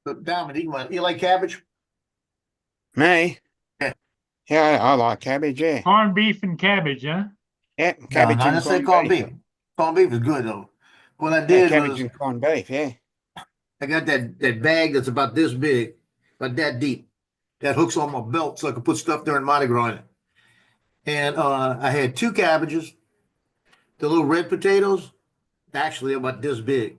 But Dominic, you like cabbage? Me? Yeah. Yeah, I like cabbage, yeah. Corned beef and cabbage, huh? Yeah, No, cabbage I and didn't say corned corned beef. beef. Corned beef is good though. What I Yeah, did cabbage was and corned beef. Yeah. I got that bag that's about this big, about that deep, that hooks on my belt so I can put stuff there in Mardi Gras in it. And I had 2 cabbages, the little red potatoes, actually about this big.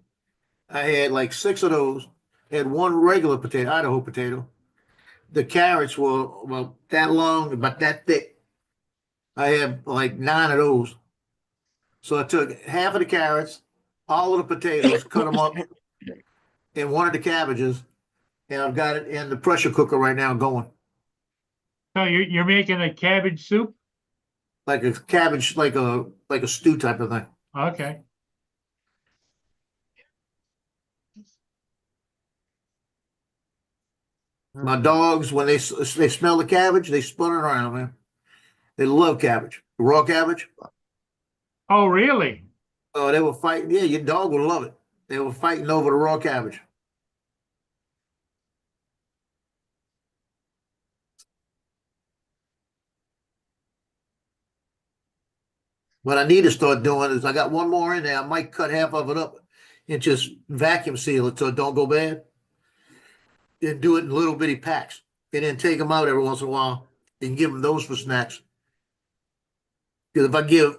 I had like 6 of those. Had 1 regular potato, Idaho potato. The carrots were about that long, about that thick. I had like 9 of those. So I took half of the carrots, all of the potatoes, cut them up, and 1 of the cabbages, and I've got it in the pressure cooker right now going. So you're making a cabbage soup? Like a cabbage, like a stew type of thing. Okay. My dogs, when they smell the cabbage, they spun it around, man. They love cabbage, raw cabbage. Oh, really? Oh, they were fighting. Yeah, your dog would love it. They were fighting over the raw cabbage. What I need to start doing is I got 1 more in there. I might cut half of it up and just vacuum seal it so it don't go bad. And do it in little bitty packs, and then take them out every once in a while and give them those for snacks. Because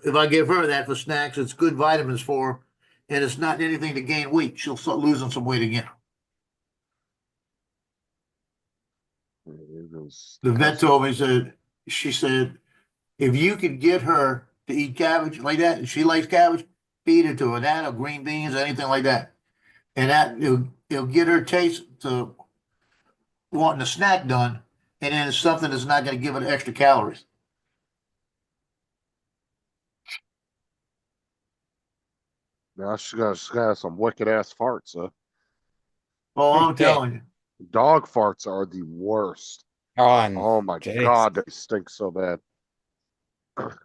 if I give her that for snacks, it's good vitamins for her, and it's not anything to gain weight. She'll start losing some weight again. The vet told me, she said, if you could get her to eat cabbage like that, and she likes cabbage, feed it to her, that or green beans or anything like that. And that it'll get her taste to wanting a snack done, and then it's something that's not going to give it extra calories. Now she got some wicked ass farts, huh? Oh, I'm telling you. Dog farts are the worst. Oh my jeez. God, they stink so bad. I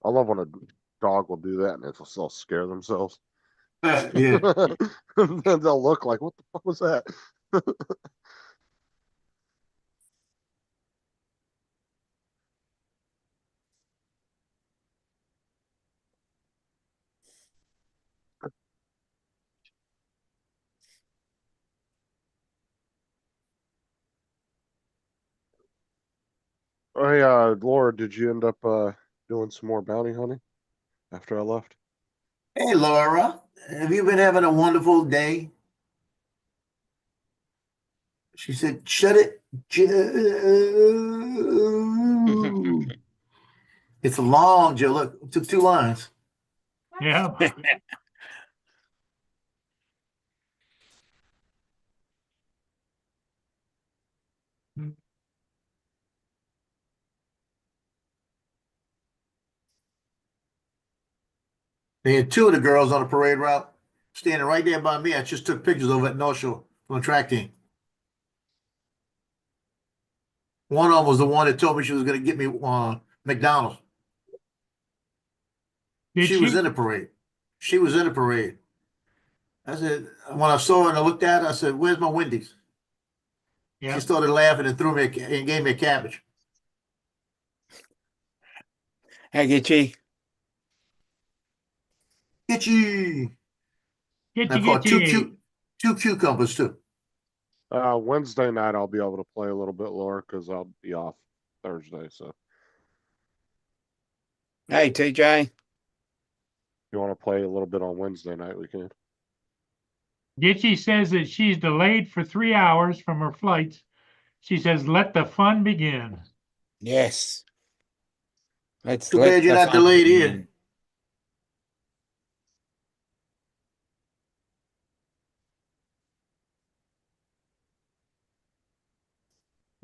love when a dog will do that and it'll still scare themselves. Yeah. And then they'll look like, what the fuck was that? Oh, hey, Laura, did you end up doing some more bounty hunting after I left? Hey, Laura, have you been having a wonderful day? She said, shut it, Joe. It's a long, Joe. Look, it took 2 lines. Yeah. They had 2 of the girls on the parade route standing right there by me. I just took pictures over at North Shore from the track team. One of them was the one that told me she was going to get me McDonald's. Did She was in the parade. She was in the parade. I said, when I saw her and I looked at her, I said, where's my Wendy's? Yeah. She started laughing and threw me and gave me a cabbage. Hey, Gitchy. Itchy. Get I you, caught get you. 2 cucumbers too. Wednesday night I'll be able to play a little bit, Laura, because I'll be off Thursday. So Hey, TJ. if you want to play a little bit on Wednesday night, we can. Gitchy says that she's delayed for 3 hours from her flights. She says, let the fun begin. Yes. Let's Too let bad you're the not fun delayed begin. here.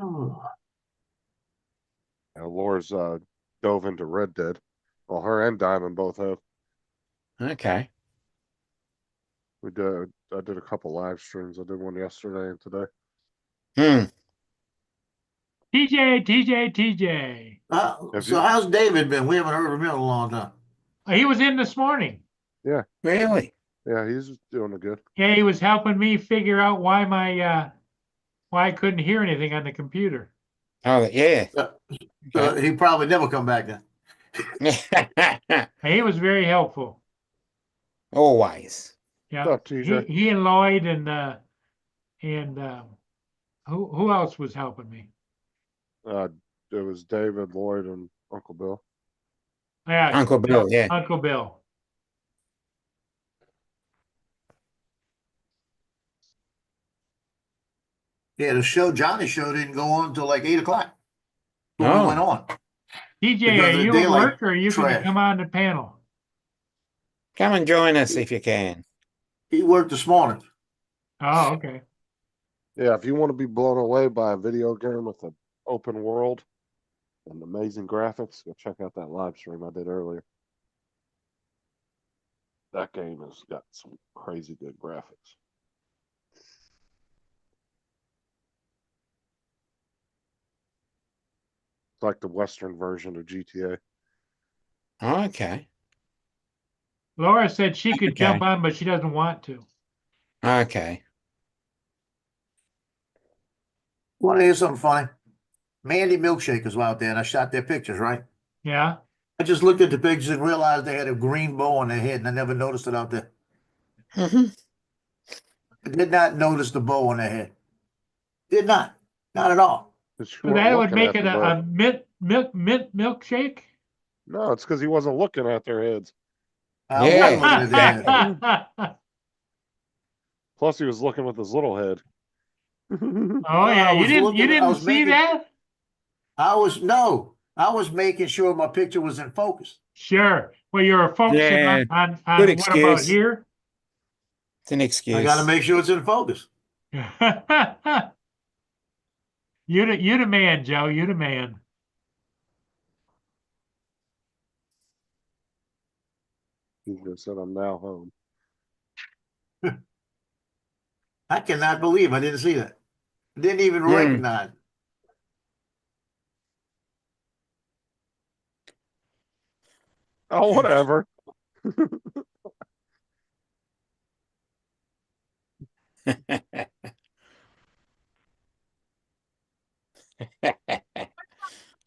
Oh. Laura's dove into Red Dead. Well, her and Diamond both have. Okay. I did a couple live streams. I did one yesterday and today. TJ. So how's David been? We haven't heard from him in a long time. He was in this morning. Really? Yeah, he's doing good. Yeah, he was helping me figure out why why I couldn't hear anything on the computer. Oh, yeah. He probably never come back then. And he was very helpful. Always. Yeah. What's up, TJ? He and Lloyd and who else was helping me? It was David, Lloyd, and Uncle Bill. Yeah, Uncle Bill, yeah. Uncle Bill. Yeah, Johnny's show didn't go on until like 8 o'clock. When Oh. we went on. TJ, Because are of the you at daylight work or are you going to trash. come on the panel? Come and join us if you can. He worked this morning. Oh, okay. Yeah, if you want to be blown away by a video game with an open world and amazing graphics, go check out that live stream I did earlier. That game has got some crazy good graphics. It's like the Western version of GTA. Okay. Laura said she could Okay. jump on, but she doesn't want to. Okay. Want to hear something funny? Mandy Milkshake was out there and I shot their pictures, right? Yeah. I just looked at the pictures and realized they had a green bow on their head and I never noticed it out there. Mhm. I did not notice the bow on their head. Did not. Not at all. 'Cause you So weren't that would looking make at it them, a milkshake. No, it's because he wasn't looking at their heads. I Yeah, was looking at their head. exactly. Plus, he was looking with his little head. Oh yeah, I you was didn't looking- I didn't was see making- that? I was making sure my picture was in focus. Sure. Well, you're focusing Yeah, on good what about excuse. here? It's an excuse. I got to make sure it's in focus. You the man, Joe. You the man. He just said, "I'm now home." I cannot believe I didn't see that. Didn't even Hmm. recognize. Oh, whatever.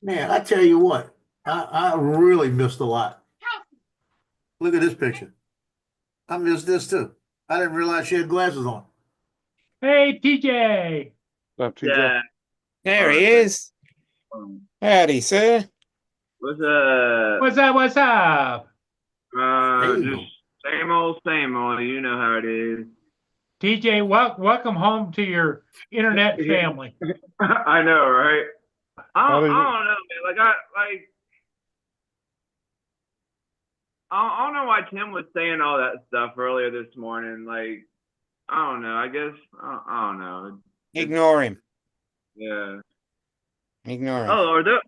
Man, I tell you what, I really missed a lot. Look at this picture. I missed this too. I didn't realize she had glasses on. Hey, TJ. What's up, TJ? Yeah. There he is. Howdy, sir. What's What's up? What's up? Hey. just same old, you know how it is. TJ, welcome home to your internet family. I know, right? I How don't did you- know, man. I don't know why Tim was saying all that stuff earlier this morning. Like, I don't know. I guess I don't know. Ignore him. Yeah. Ignore him. Oh, or the,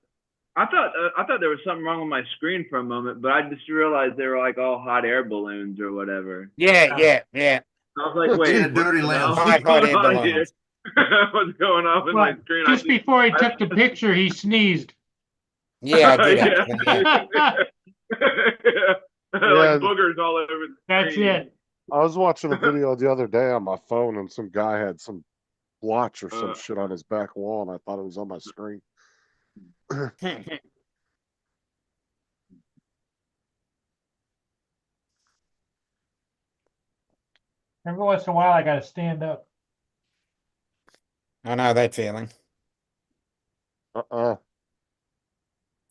I thought there was something wrong with my screen for a moment, but I just realized they were like all hot air balloons or whatever. Yeah. I was like, wait, Yeah, dirty what the hell? lamps. Hot What's air going on here? balloons. What's going on with Well, my screen? just before he took the picture, he sneezed. Yeah, I did. Yeah. Actually, yeah. Like boogers all over the That's screen. it. I was watching a video the other day on my phone, and some guy had some blotch or some shit on his back wall, and I thought it was on my screen. Every once in a while, I got to stand up. I know that feeling. Uh-uh.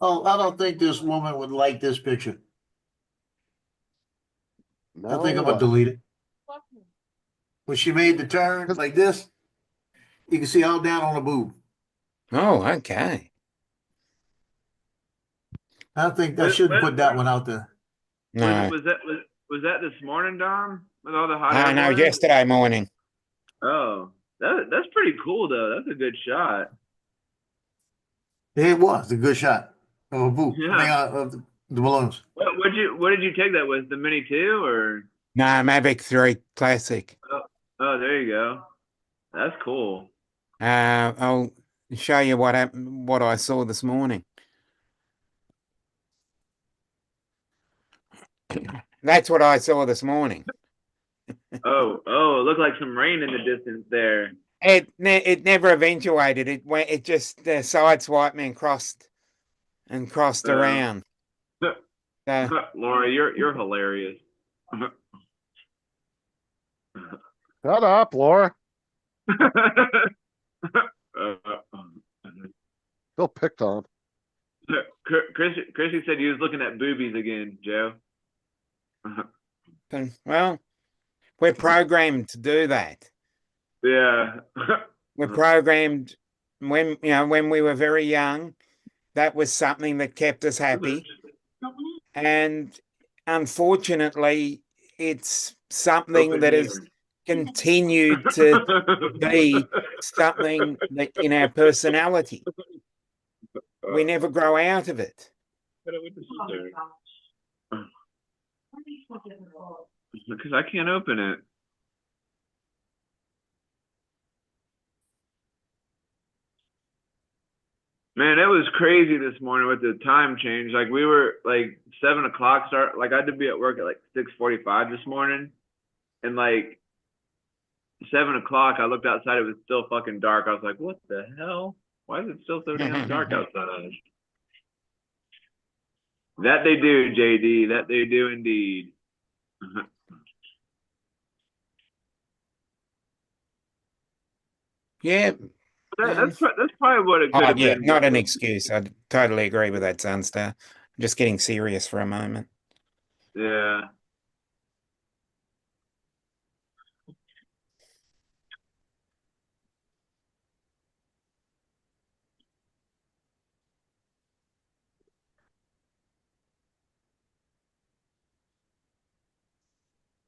Oh, I don't think this woman would like this picture. No, I think I'm gonna delete it. When she made the turn like this, you can see all down on the boob. Oh, okay. I think I shouldn't put that one out there. No. Was that this morning, Dom? With all the hot I air know. balloons? Yesterday morning. Oh, that's pretty cool though. That's a good shot. It was a good shot of a boob. Yeah. I mean, of the balloons. What did you take that with? The Mini 2 or? No, Mavic 3 Classic. Oh, there you go. That's cool. I'll show you what happened. What I saw this morning. That's what I saw this morning. Oh, oh, it looked like some rain in the distance there. It never eventuated. It went. It just sideswiped me and crossed around. Laura, you're hilarious. Shut up, Laura. Still picked on. Chrissy said he was looking at boobies again, Joe. Well, we're programmed to do that. Yeah. We're programmed when we were very young. That was something that kept us happy, and unfortunately, it's something that has continued to be something that in our personality. We never grow out of it. Because I can't open it. Man, it was crazy this morning with the time change. Like we were like 7 o'clock start. Like I had to be at work at like 6:45 this morning, and like 7 o'clock, I looked outside. It was still fucking dark. I was like, "What the hell? Why is it still so damn dark outside?" That they do, JD. That they do indeed. Yeah. That's probably what it could have Yeah, been. not an excuse. I totally agree with that, Sunstar. I'm just getting serious for a moment. Yeah.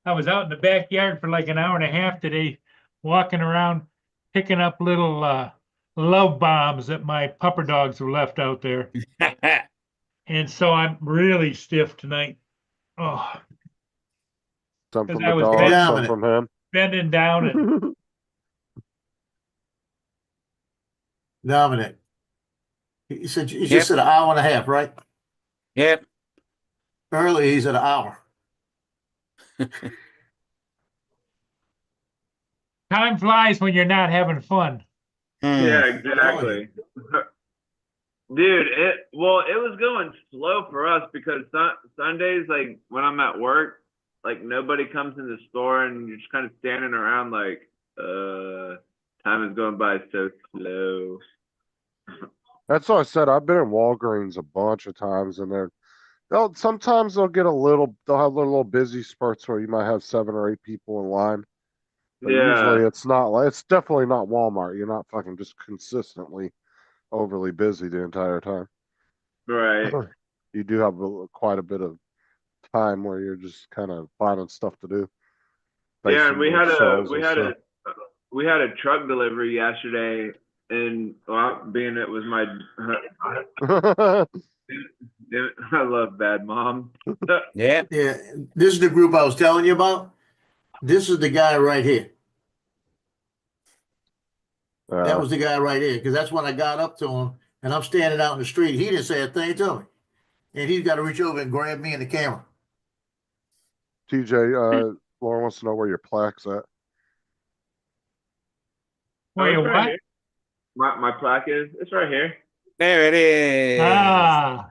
I was out in the backyard for like an hour and a half today, walking around, picking up little love bombs that my pupper dogs have left out there. And so I'm really stiff tonight. Oh, Some 'cause from I the was dog, bending- some from him. bending down and Dominic. You said you Yep. just said an hour and a half, right? Yep. Earlier he said an hour. time flies when you're not having fun. Yeah, exactly. Dude, it was going slow for us because Sundays, like when I'm at work, like nobody comes in the store and you're just kind of standing around like, time is going by so slow. That's what I said. I've been in Walgreens a bunch of times, and sometimes they'll have little busy spurts where you might have 7 or 8 people in line. But usually Yeah, it's definitely not Walmart. You're not fucking just consistently overly busy the entire time. right. You do have quite a bit of time where you're just kind of finding stuff to do. Yeah, and facing the shelves and stuff. we had a truck delivery yesterday, and being it was my I love Bad Mom. Yeah. Yeah, this is the group I was telling you about. This is the guy right here. That was the guy right here, because that's when I got up to him, and I'm standing out in the street. He didn't say a thing to me, and he's got to reach over and grab me and the camera. TJ, Lauren wants to know where your plaque's at. Wait, it's right what? here. My plaque is it's right here. There it is. Ah,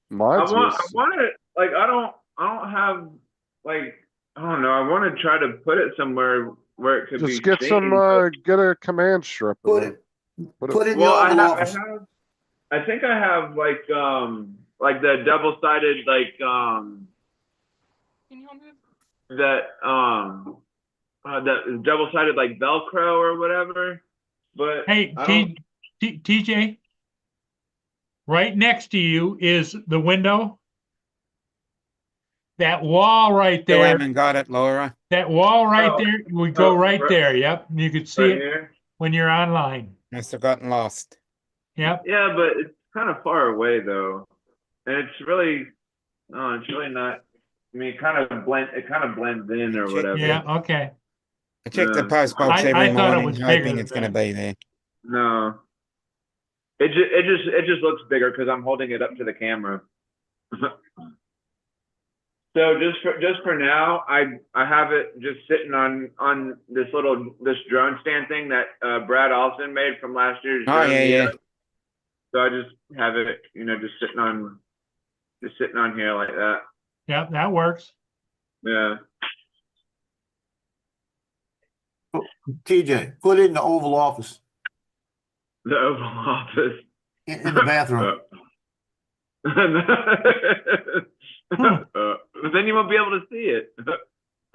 Mine's I just, want it like I don't have like I don't know. I want to try to put it somewhere where it could be just get seen, but- get a command strip. Put and it Put in Well, your I Oval have, Office. I think I have like the double-sided that double-sided like Velcro or whatever. But hey, I don't. TJ, right next to you is the window. That wall right Still there, haven't got it, Laura. that wall right Oh. there, we go Oh, right right- there. Yep. You could see Right it here. when you're online. Must have gotten lost. Yep. Yeah, but it's kind of far away though, and it's really not. I mean, it kind of blends in or Check- whatever. Yeah. Okay. I check the Yeah. post box I every thought it morning, was bigger hoping than it's going to that. be there. No. It just looks bigger because I'm holding it up to the camera. So just for now, I have it just sitting on this drone stand thing that Brad Olson made from last year's Oh, drone yeah, meetup. So I just have it, just sitting on here like that. Yeah, that works. Yeah. TJ, put it in the Oval Office, The Oval Office. in the bathroom. But then you won't be able to see it.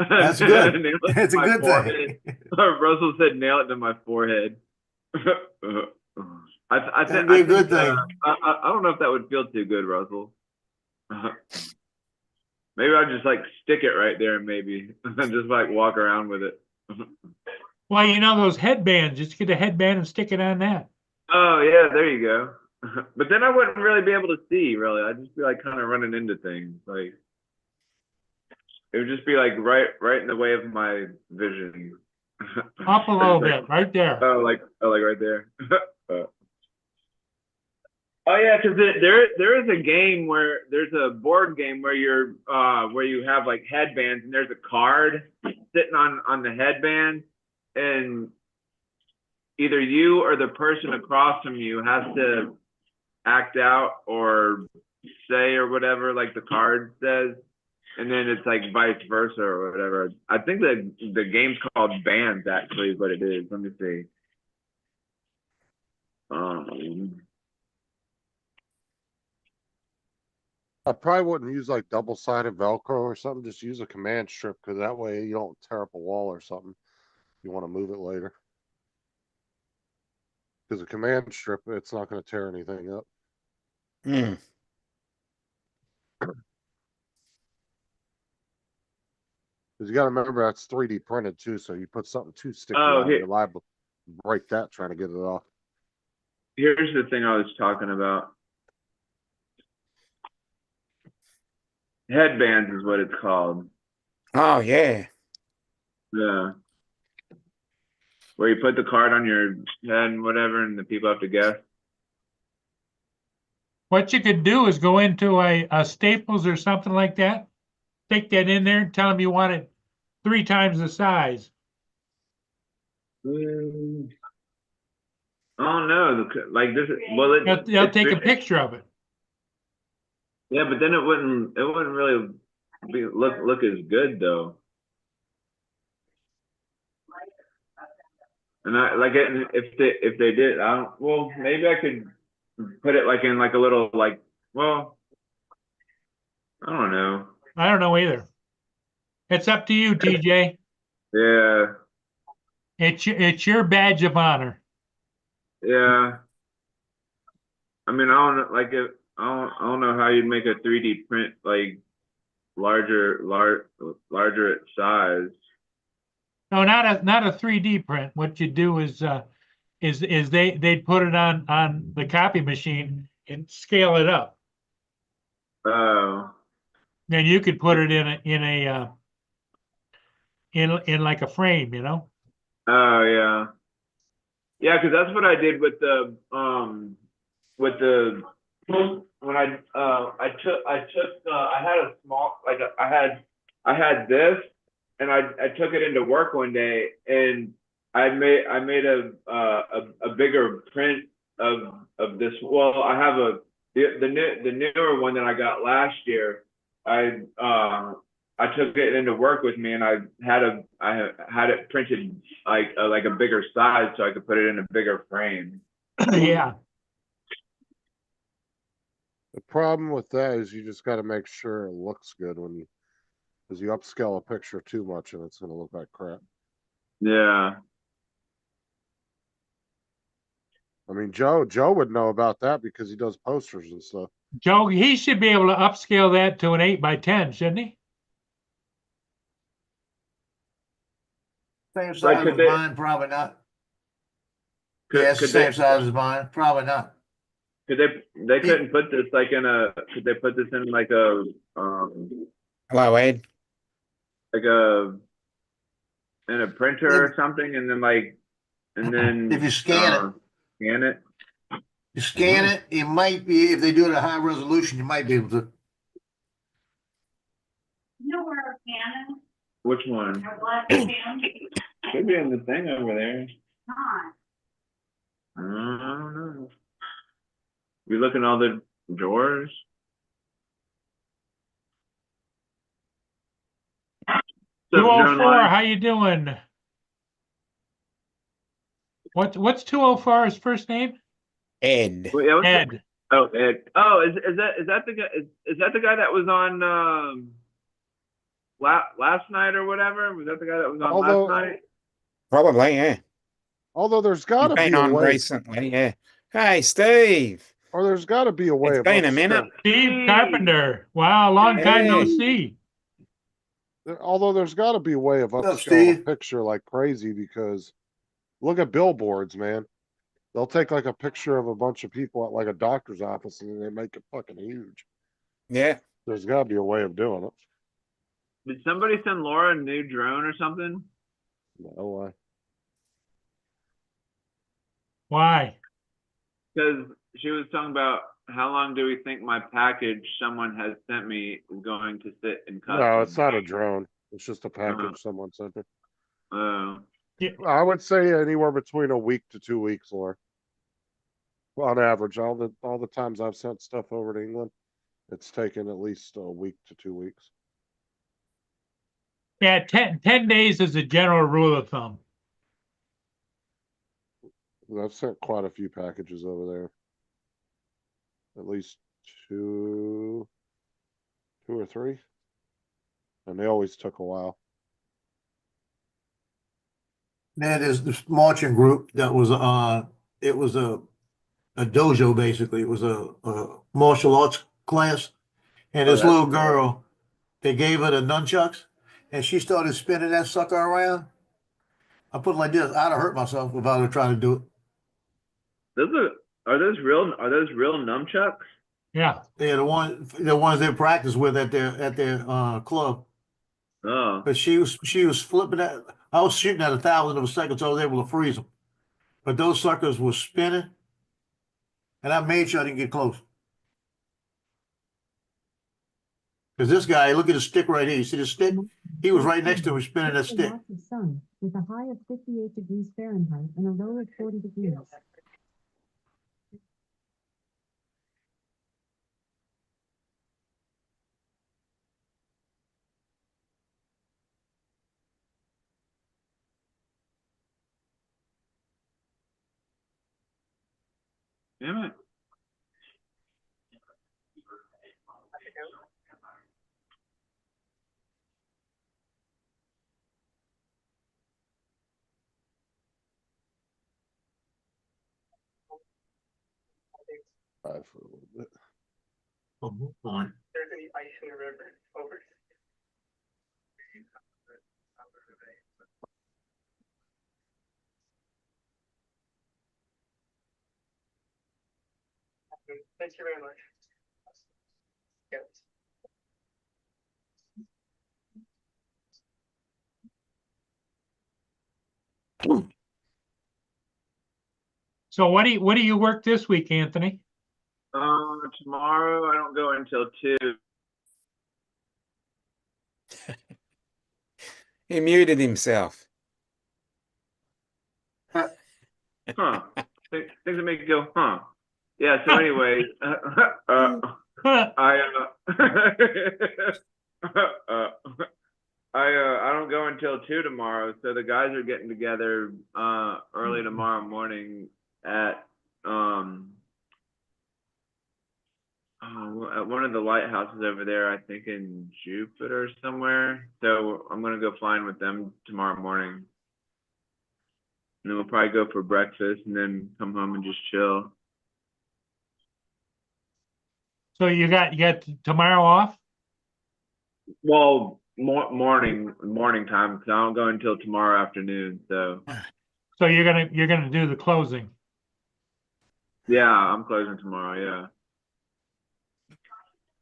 That's good. Nail it to That's a my good forehead. thing. Russell said, "Nail it to my forehead." I That'd think be a good thing. I don't know if that would feel too good, Russell. Maybe I'll just like stick it right there, maybe just like walk around with it. Well, those headbands, just get a headband and stick it on that. Oh yeah, there you go. But then I wouldn't really be able to see. Really, I'd just be like kind of running into things. Like it would just be like right in the way of my vision. Up a little bit, right there. Oh, like right there. Oh yeah, because there is a game where there's a board game where where you have like headbands and there's a card sitting on the headband, and either you or the person across from you has to act out or say or whatever like the card says, and then it's like vice versa or whatever. I think the game's called Bands actually is what it is. Let me see. I probably wouldn't use like double-sided Velcro or something. Just use a command strip, because that way you don't tear up a wall or something. You want to move it later. Because a command strip, it's not going to tear anything up. Hmm. Because you got to remember that's 3D printed too. So you put something too sticky Oh, on it, you're liable to break that trying to get it off. Here's the thing I was talking about. Headbands is what it's called. Oh, yeah. Yeah. Where you put the card on your head and whatever, and the people have to guess. What you could do is go into a Staples or something like that, stick that in there and tell them you want it 3 times the size. I don't know. Like this, well, They'll take a picture of it. Yeah, but then it wouldn't really look as good though. And I like it if they did. I don't. Well, maybe I could put it like in like a little like. Well, I don't know. I don't know either. It's up to you, TJ. Yeah. It's your badge of honor. Yeah. I mean, I don't know, like it. I don't know how you'd make a 3D print like larger at size. No, not a 3D print. What you do is they'd put it on the copy machine and scale it up. Oh. Then you could put it in like a frame, Oh yeah. Yeah, because that's what I did with the when I had a small like I had this, and I took it into work one day, and I made a bigger print of this. Well, I have the newer one that I got last year. I took it into work with me, and I had it printed like a bigger size so I could put it in a bigger frame. Yeah. The problem with that is you just got to make sure it looks good because you upscale a picture too much and it's going to look like crap. Yeah. I mean, Joe would know about that because he does posters and stuff. Joe, he should be able to upscale that to an 8x10, shouldn't he? Same size as mine, probably not. Yeah, it's the same size as mine, probably not. Could they couldn't put this like could they put this in like a Hello, Ed. like in a printer or something, and then If you scan it. You scan it, you might be, if they do it at high resolution, you might be able to. Which one? Should be in the thing over there. I don't know. You look in all the drawers? What's up, 204, Joan Lyon? how you doing? What's 204's first name? Ed. Wait, yeah, what's the- Ed. Oh, Ed. Oh, is that the guy? Is that the guy that was on last night or whatever? Was that the guy that was on Although- last night? Probably, yeah. Although there's He's gotta been be a on way, recently, yeah. Hey, Steve. or there's gotta be a way It's of been a us minute. Steve Carpenter. Wow, long time no Hey. see. although there's gotta be a way of What's up, upscaling a Steve? picture like crazy, because look at billboards, man. They'll take like a picture of a bunch of people at like a doctor's office and then they make it fucking huge. Yeah. There's gotta be a way of doing it. Did somebody send Laura a new drone or something? No way. Why? Because she was talking about how long do we think my package someone has sent me is going to sit in customs? No, it's not a drone. It's just a package someone sent me. Oh. I would say anywhere between a week to 2 weeks, or on average, all the times I've sent stuff over to England, it's taken at least a week to 2 weeks. Yeah, 10 days is a general rule of thumb. I've sent quite a few packages over there. At least two or three. And they always took a while. Then there's this marching group that was it was a dojo basically. It was a martial arts class, and Oh, this that's little cool. girl, they gave her the nunchucks, and she started spinning that sucker around. I put it like this: I'd have hurt myself if I were trying to do it. Are those real nunchucks? Yeah. They're the ones they practice with at their club. Oh. But she was flipping that. I was shooting at 1,000 of a second, so I was able to freeze them. But those suckers were spinning, and I made sure I didn't get close. Because this guy, look at the stick right here. You see the stick? He was right next to me spinning that stick. Lots of sun with a high of 58 degrees Fahrenheit and a low of 40 degrees. Damn it. For a little bit. Oh, fine. There's any ice in the river. Over. Thank you very much. Yes. So what do you work this week, Anthony? Tomorrow I don't go until 2. He muted himself. Huh. Things that make you go, huh? Yeah, so anyway, I don't go until 2 tomorrow, so the guys are getting together early tomorrow morning at one of the lighthouses over there, I think in Jupiter somewhere. So I'm gonna go flying with them tomorrow morning. And then we'll probably go for breakfast and then come home and just chill. So you got tomorrow off? Well, morning time, because I don't go until tomorrow afternoon. So So you're gonna do the closing. yeah, I'm closing tomorrow. Yeah.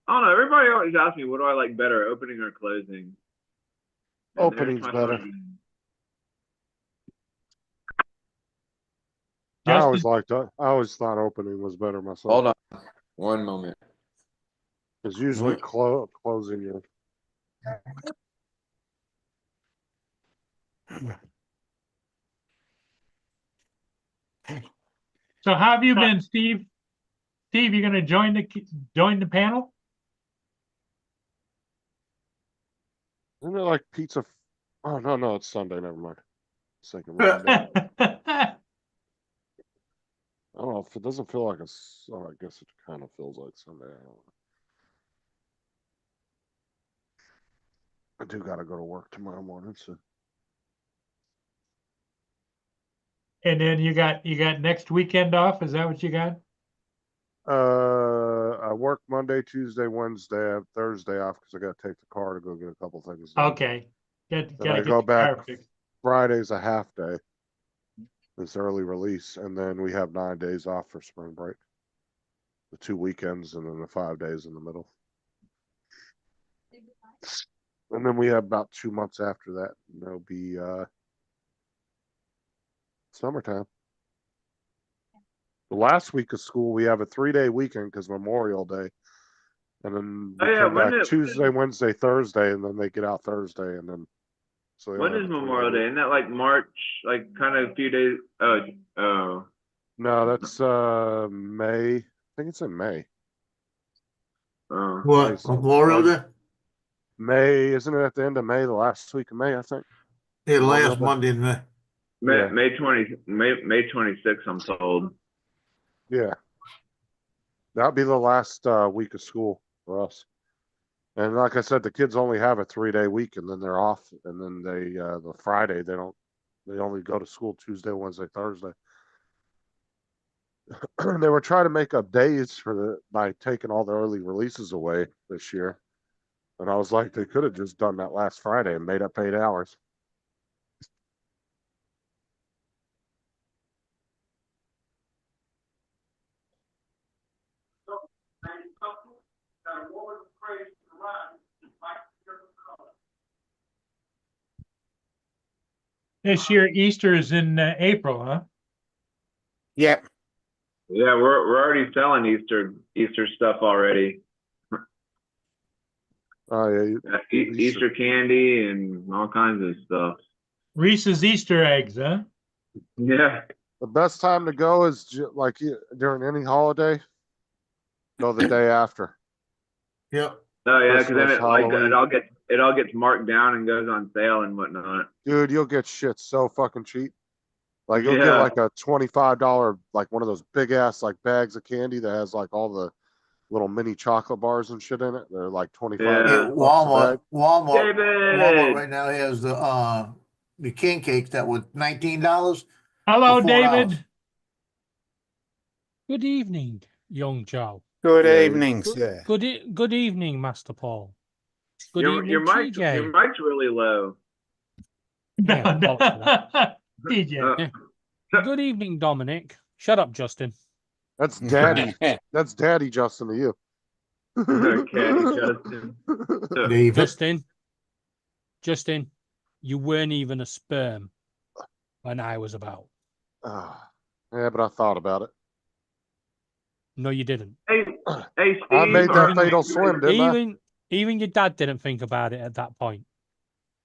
I don't know. Everybody always asks me, what do I like better, opening or closing? And there's Opening's my better. question. I always Justin, I always thought opening was better myself. Hold on one moment. It's usually closing you. So how have you been, Steve? Steve, you gonna join the panel? Isn't it like pizza? Oh, no, it's Sunday. Never mind. It's like a Monday. I don't know if it doesn't feel like oh, I guess it kind of feels like Sunday. I don't know. I do gotta go to work tomorrow morning, so And then you got next weekend off. Is that what you got? I work Monday, Tuesday, Wednesday. I have Thursday off because I gotta take the car to go get a couple things done. Okay. Then Gotta I get go your car back fixed. Friday's a half day. It's early release, and then we have 9 days off for spring break. The 2 weekends and then the 5 days in the middle. And then we have about 2 months after that, and there'll be summertime. The last week of school, we have a 3-day weekend because Memorial Day. And then we Oh, yeah, come when back is- Tuesday, Wednesday, Thursday, and then they get out Thursday, and then so they When only is have a 3-day Memorial Day? week. Isn't that like March? Like kind of a few days. Oh. No, that's May. I think it's in May. Oh. What, Memorial Day? May, isn't it at the end of May, the last week of May, I think? Yeah, Memorial last Day. Monday in May. May, Yeah. May 26th, I'm told. Yeah. That'll be the last week of school for us. And like I said, the kids only have a 3-day week and then they're off. And then the Friday, they only go to school Tuesday, Wednesday, Thursday. They were trying to make up days by taking all the early releases away this year. And I was like, they could have just done that last Friday and made up 8 hours. This year Easter is in April, huh? Yep. Yeah, we're already selling Easter stuff already. Oh yeah, Easter candy and all kinds of stuff. Reese's Easter eggs, huh? Yeah. the best time to go is during any holiday. Go the day after. Yep. Oh yeah, because then Christmas, it Halloween. it all gets marked down and goes on sale and whatnot. Dude, you'll get shit so fucking cheap. Like you'll get Yeah. like a $25, like one of those big ass like bags of candy that has like all the little mini chocolate bars and shit in it. They're like 25 Yeah. Yeah, bucks a bag. Walmart David. right now has the king cakes that was $19. Hello, For $4. David. Good evening, young Joe. Good Yeah, evening, sir. Good evening, Master Paul. Good your evening, mic's TJ. really low. Yeah, No, apologies TJ. Good evening, Dominic. Shut up, Justin. That's daddy. That's daddy Justin to you. Okay, Justin. David. Justin, you weren't even a sperm when I was about. Yeah, but I thought about it. No, you didn't. Hey, Steve. I made that are- fatal swim, didn't I? Even your dad didn't think about it at that point.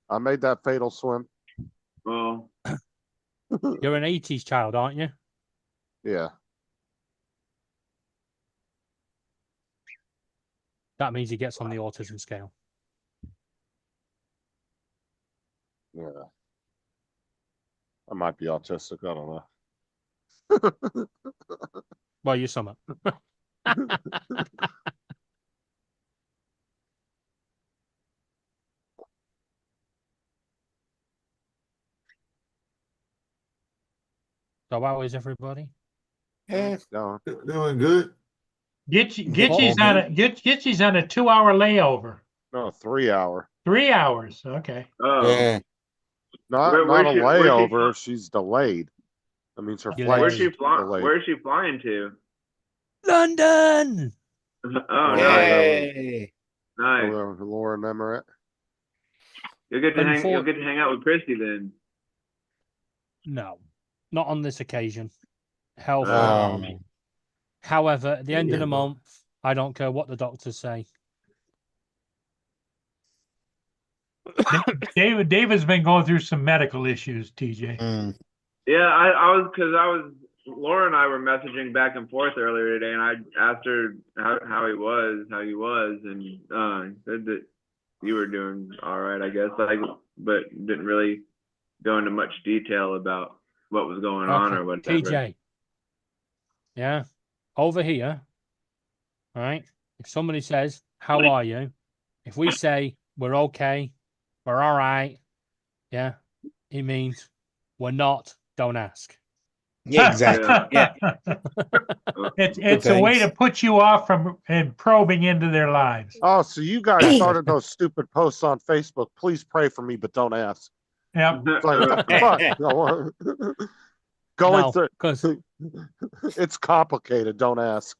I made that fatal swim. Well, You're an 80s child, aren't you? Yeah. That means he gets on the autism scale. Yeah. I might be autistic. I don't know. Well, you're summer. So how is everybody? Yeah. No. Doing good. Gitchy's on a 2-hour layover. No, 3 hour. 3 hours. Okay. oh, Yeah. Not Where's not a she- where's she layover. from? She's delayed. That means her Yeah, flight where's is she flying? delayed. Where's she flying to? London! Oh, Yeah. nice, Yay. nice. Over Lauren Emirate. You'll get to hang out with Christy then. No, not on this occasion. Health. Oh. However, at the end of Yeah, the but- month, I don't care what the doctors say. David's been going through some medical issues, TJ. Mm. Yeah, Laura and I were messaging back and forth earlier today, and I asked her how he was, and he said that you were doing all right, I guess, like, but didn't really go into much detail about what was going on Okay, or whatever. TJ. Yeah, over here, right? If somebody says, "How are you?" If we say we're okay, we're all right, yeah, it means we're not. Don't ask. Yeah, exactly. Yeah. It's a way to Thanks. put you off from and probing into their lives. Oh, so you guys started those stupid posts on Facebook. Please pray for me, but don't ask. Yep. It's like, what the fuck? Going No, through because it's complicated. Don't ask.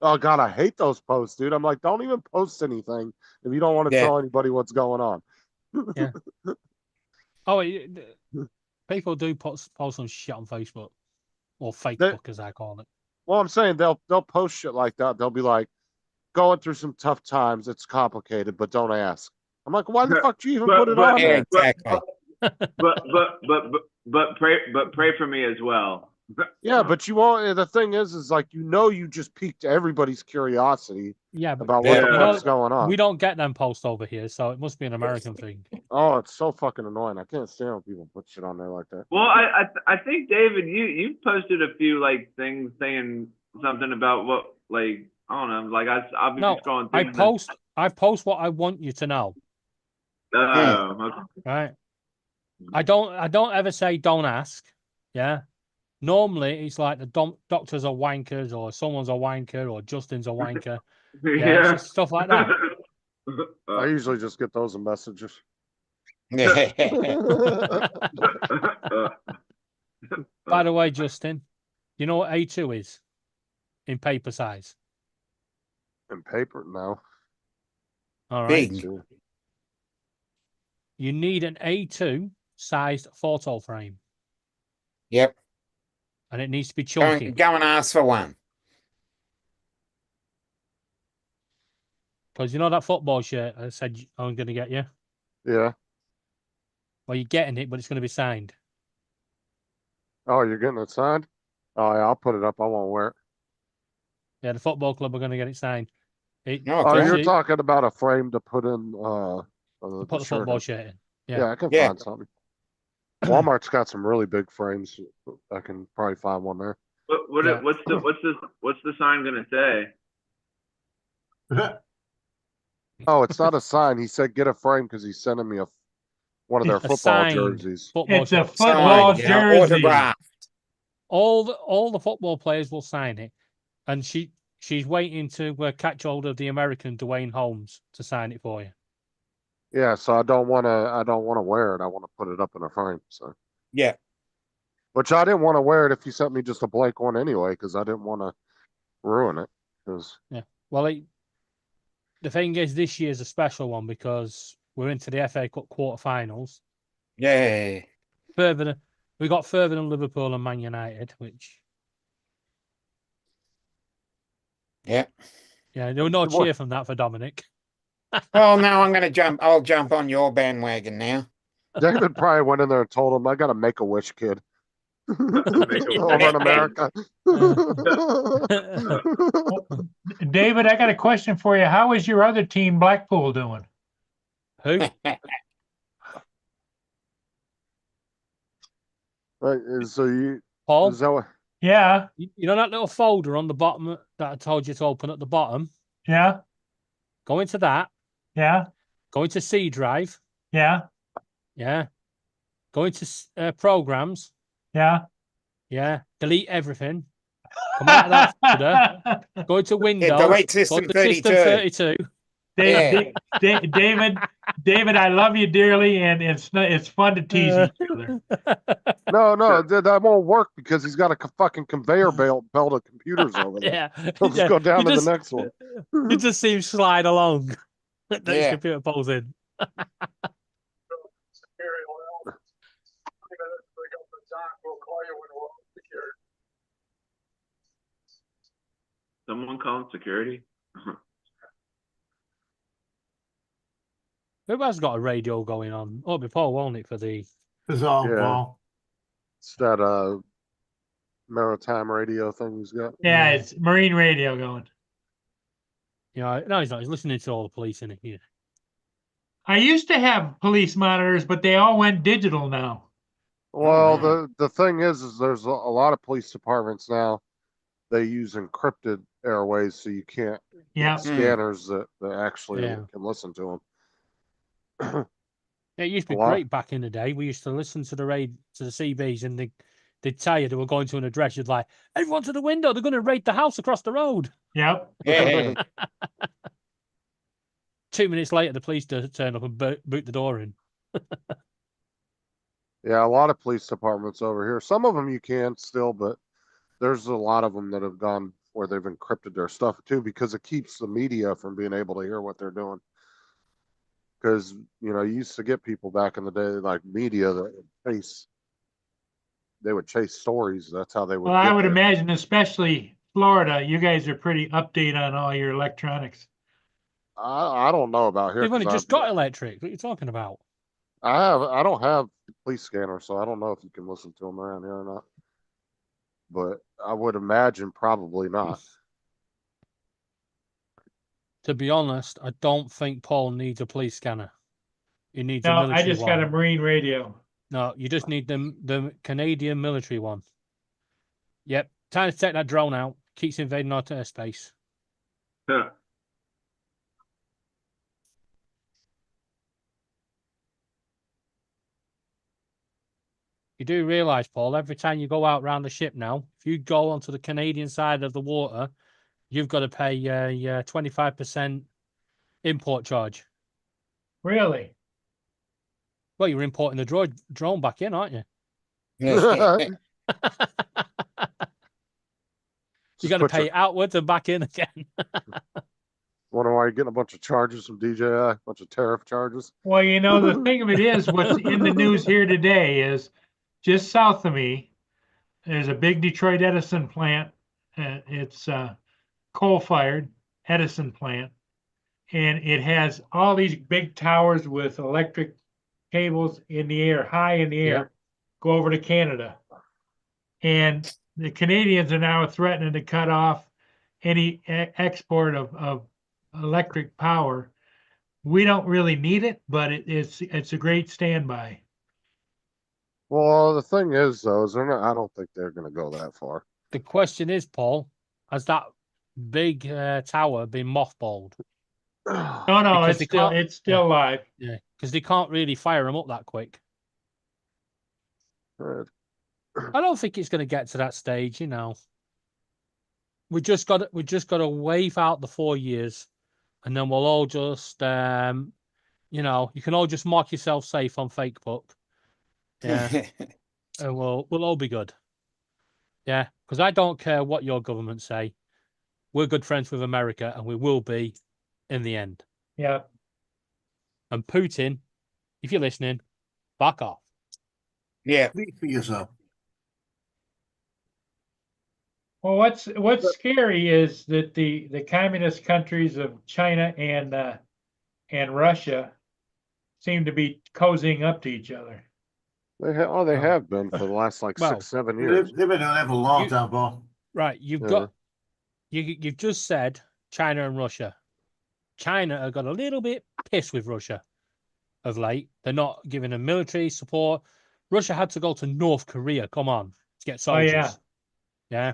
Oh God, I hate those posts, dude. I'm like, don't even post anything if you don't want to Yeah. tell anybody what's going on. people do post some shit on Facebook or They- Facebook, as I call it. Well, I'm saying they'll post shit like that. They'll be like, going through some tough times. It's complicated, but don't ask. I'm like, why the fuck do you even put it on Yeah, there? exactly. But pray for me as well. Yeah, but you won't. The thing is like, you just piqued everybody's curiosity Yeah, but about Yeah. what the you fuck's know, going on. we don't get them posts over here, so it must be an American thing. Oh, it's so fucking annoying. I can't stand when people put shit on there like that. Well, I think David, you posted a few like things saying something about what, like, I don't know, like I'll be No, scrolling through. I post what I want you to know, Okay. right? I don't ever say don't ask. Yeah. Normally it's like the doctors are wankers, or someone's a wanker, or Justin's a wanker. Yeah, it's just stuff like that. I usually just get those in messages. Yeah. By the way, Justin, you know what A2 is in paper size? In paper, no. All right. Big. Too. You need an A2 sized photo frame, Yep. and it needs to be Go chunky. and ask for one. Because you know that football shirt I said I'm going to get you? Yeah. Well, you're getting it, but it's going to be signed. Oh, you're getting it signed? Oh, yeah, I'll put it up. I won't wear it. Yeah, the football club are going to get it signed. Okay. Oh, you're See, talking about a frame to put in to put the shirt football in. shirt in. Yeah, Yeah. I can Yeah. find something. Walmart's got some really big frames. I can probably find one there. Yeah. What's the sign gonna say? Oh, it's not a sign. He said get a frame because he's sending me one of their A football signed jerseys. football It's a shirt. football Signed, yeah, jersey. autograph. All the football players will sign it, and she's waiting to catch hold of the American Dwayne Holmes to sign it for you. Yeah, so I don't want to wear it. I want to put it up in a frame. So, Yeah. which I didn't want to wear it if you sent me just a blank one anyway, because I didn't want to ruin it. Because Well, the thing is, this year's a special one because we're into the FA Cup quarterfinals. Yeah. We got further than Liverpool and Man United, which Yeah. yeah, there was no cheer from that for Dominic. Well, now I'll jump on your bandwagon now. David probably went in there and told him, "I got a Make-A-Wish kid over in America." David, I got a question for you. How is your other team, Blackpool, doing? Who? Right, so Paul? is that what? Yeah, You know that little folder on the bottom that I told you to open at the bottom? yeah, Go into that. yeah, Go into C drive. yeah, Yeah. Go into programs. yeah. Yeah. Delete everything. Come out of that folder. Go into Windows. delete Go System to 32. System 32. David, I love you dearly, and it's fun to tease each other. No, that won't work because he's got a fucking conveyor belt of computers over there. Yeah. He'll just go down to the next one. You just see him slide along. That his Yeah. computer pulls in. Security will help. 20 minutes to pick up the dock. We'll call you when we're on security. Someone calling security? Who has got a radio going on? Oh, it'll be Paul, won't it, for the It's all Yeah. Paul. It's that maritime radio thing he's got. Yeah, Yeah. it's marine radio going. no, he's not. He's listening to all the police in it. Yeah. I used to have police monitors, but they all went digital now. Well, man. the thing is there's a lot of police departments now. They use encrypted airways, so you can't Yeah. scanners that actually Yeah. can listen to It used to A be lot. great back in the day. We used to listen to the CBs, and they'd tell you they were going to an address. You'd like, everyone to the window. They're going to raid the house across the road. Yep. Yeah. 2 minutes later, the police turn up and boot the door in. Yeah, a lot of police departments over here. Some of them you can still, but there's a lot of them that have gone where they've encrypted their stuff too, because it keeps the media from being able to hear what they're doing. Because you used to get people back in the day, like media, that would chase stories. That's how they would. Well, I get would there. imagine, especially Florida, you guys are pretty update on all your electronics. I don't know about here. They've only 'cause just got electric. What are you talking about? I don't have police scanner, so I don't know if you can listen to them around here or not. But I would imagine probably not. To be honest, I don't think Paul needs a police scanner. He needs a No, military I just one. got a marine radio. No, you just need the Canadian military one. Yep. Time to take that drone out. Keeps invading our airspace. Huh. You do realise, Paul, every time you go out around the ship now, if you go onto the Canadian side of the water, you've got to pay your 25% import charge. Really? Well, you're importing the drone back in, aren't you? Just You got to put pay your- it outwards and back in again. Wonder why you're getting a bunch of charges from DJI, a bunch of tariff charges. Well, the thing of it is, what's in the news here today is just south of me, there's a big Detroit Edison plant. It's coal-fired Edison plant, and it has all these big towers with electric cables in the air, high in the air, Yeah. go over to Canada. And the Canadians are now threatening to cut off any export of electric power. We don't really need it, but it's a great standby. Well, the thing is, though, is I don't think they're going to go that far. The question is, Paul, has that big tower been mothballed? No, Because they can't- it's still live. Yeah, because they can't really fire them up that quick. I don't think it's going to get to that stage. We just got to wave out the 4 years, and then we'll all just, you can all just mark yourself safe on Facebook. Yeah, and we'll all be good. Yeah, because I don't care what your government say. We're good friends with America, and we will be in the end. Yeah. And Putin, if you're listening, back off. Yeah. Speak for yourself. Well, what's scary is that the communist countries of China and Russia seem to be cozying up to each other. They have been for the last like Well, 6-7 They've years. been doing that for a long You- time, Paul. Right, you've Yeah. got you've just said China and Russia. China have got a little bit pissed with Russia of late. They're not giving them military support. Russia had to go to North Korea, come on, to get Oh, soldiers. yeah. Yeah.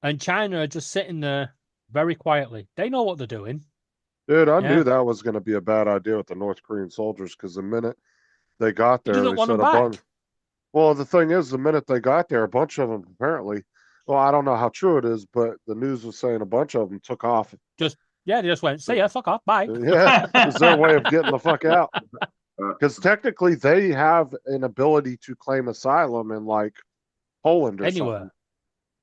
And China are just sitting there very quietly. They know what they're doing. Dude, I Yeah. knew that was going to be a bad idea with the North Korean soldiers, because the minute they got They there, didn't they want said them a bunch. back. Well, the thing is, the minute they got there, a bunch of them apparently. Well, I don't know how true it is, but the news was saying a bunch of them took off. Yeah, they just went, see ya, fuck off, bye. Yeah, it's their way of getting the fuck out. Because technically, they have an ability to claim asylum in like Poland or Anywhere. something.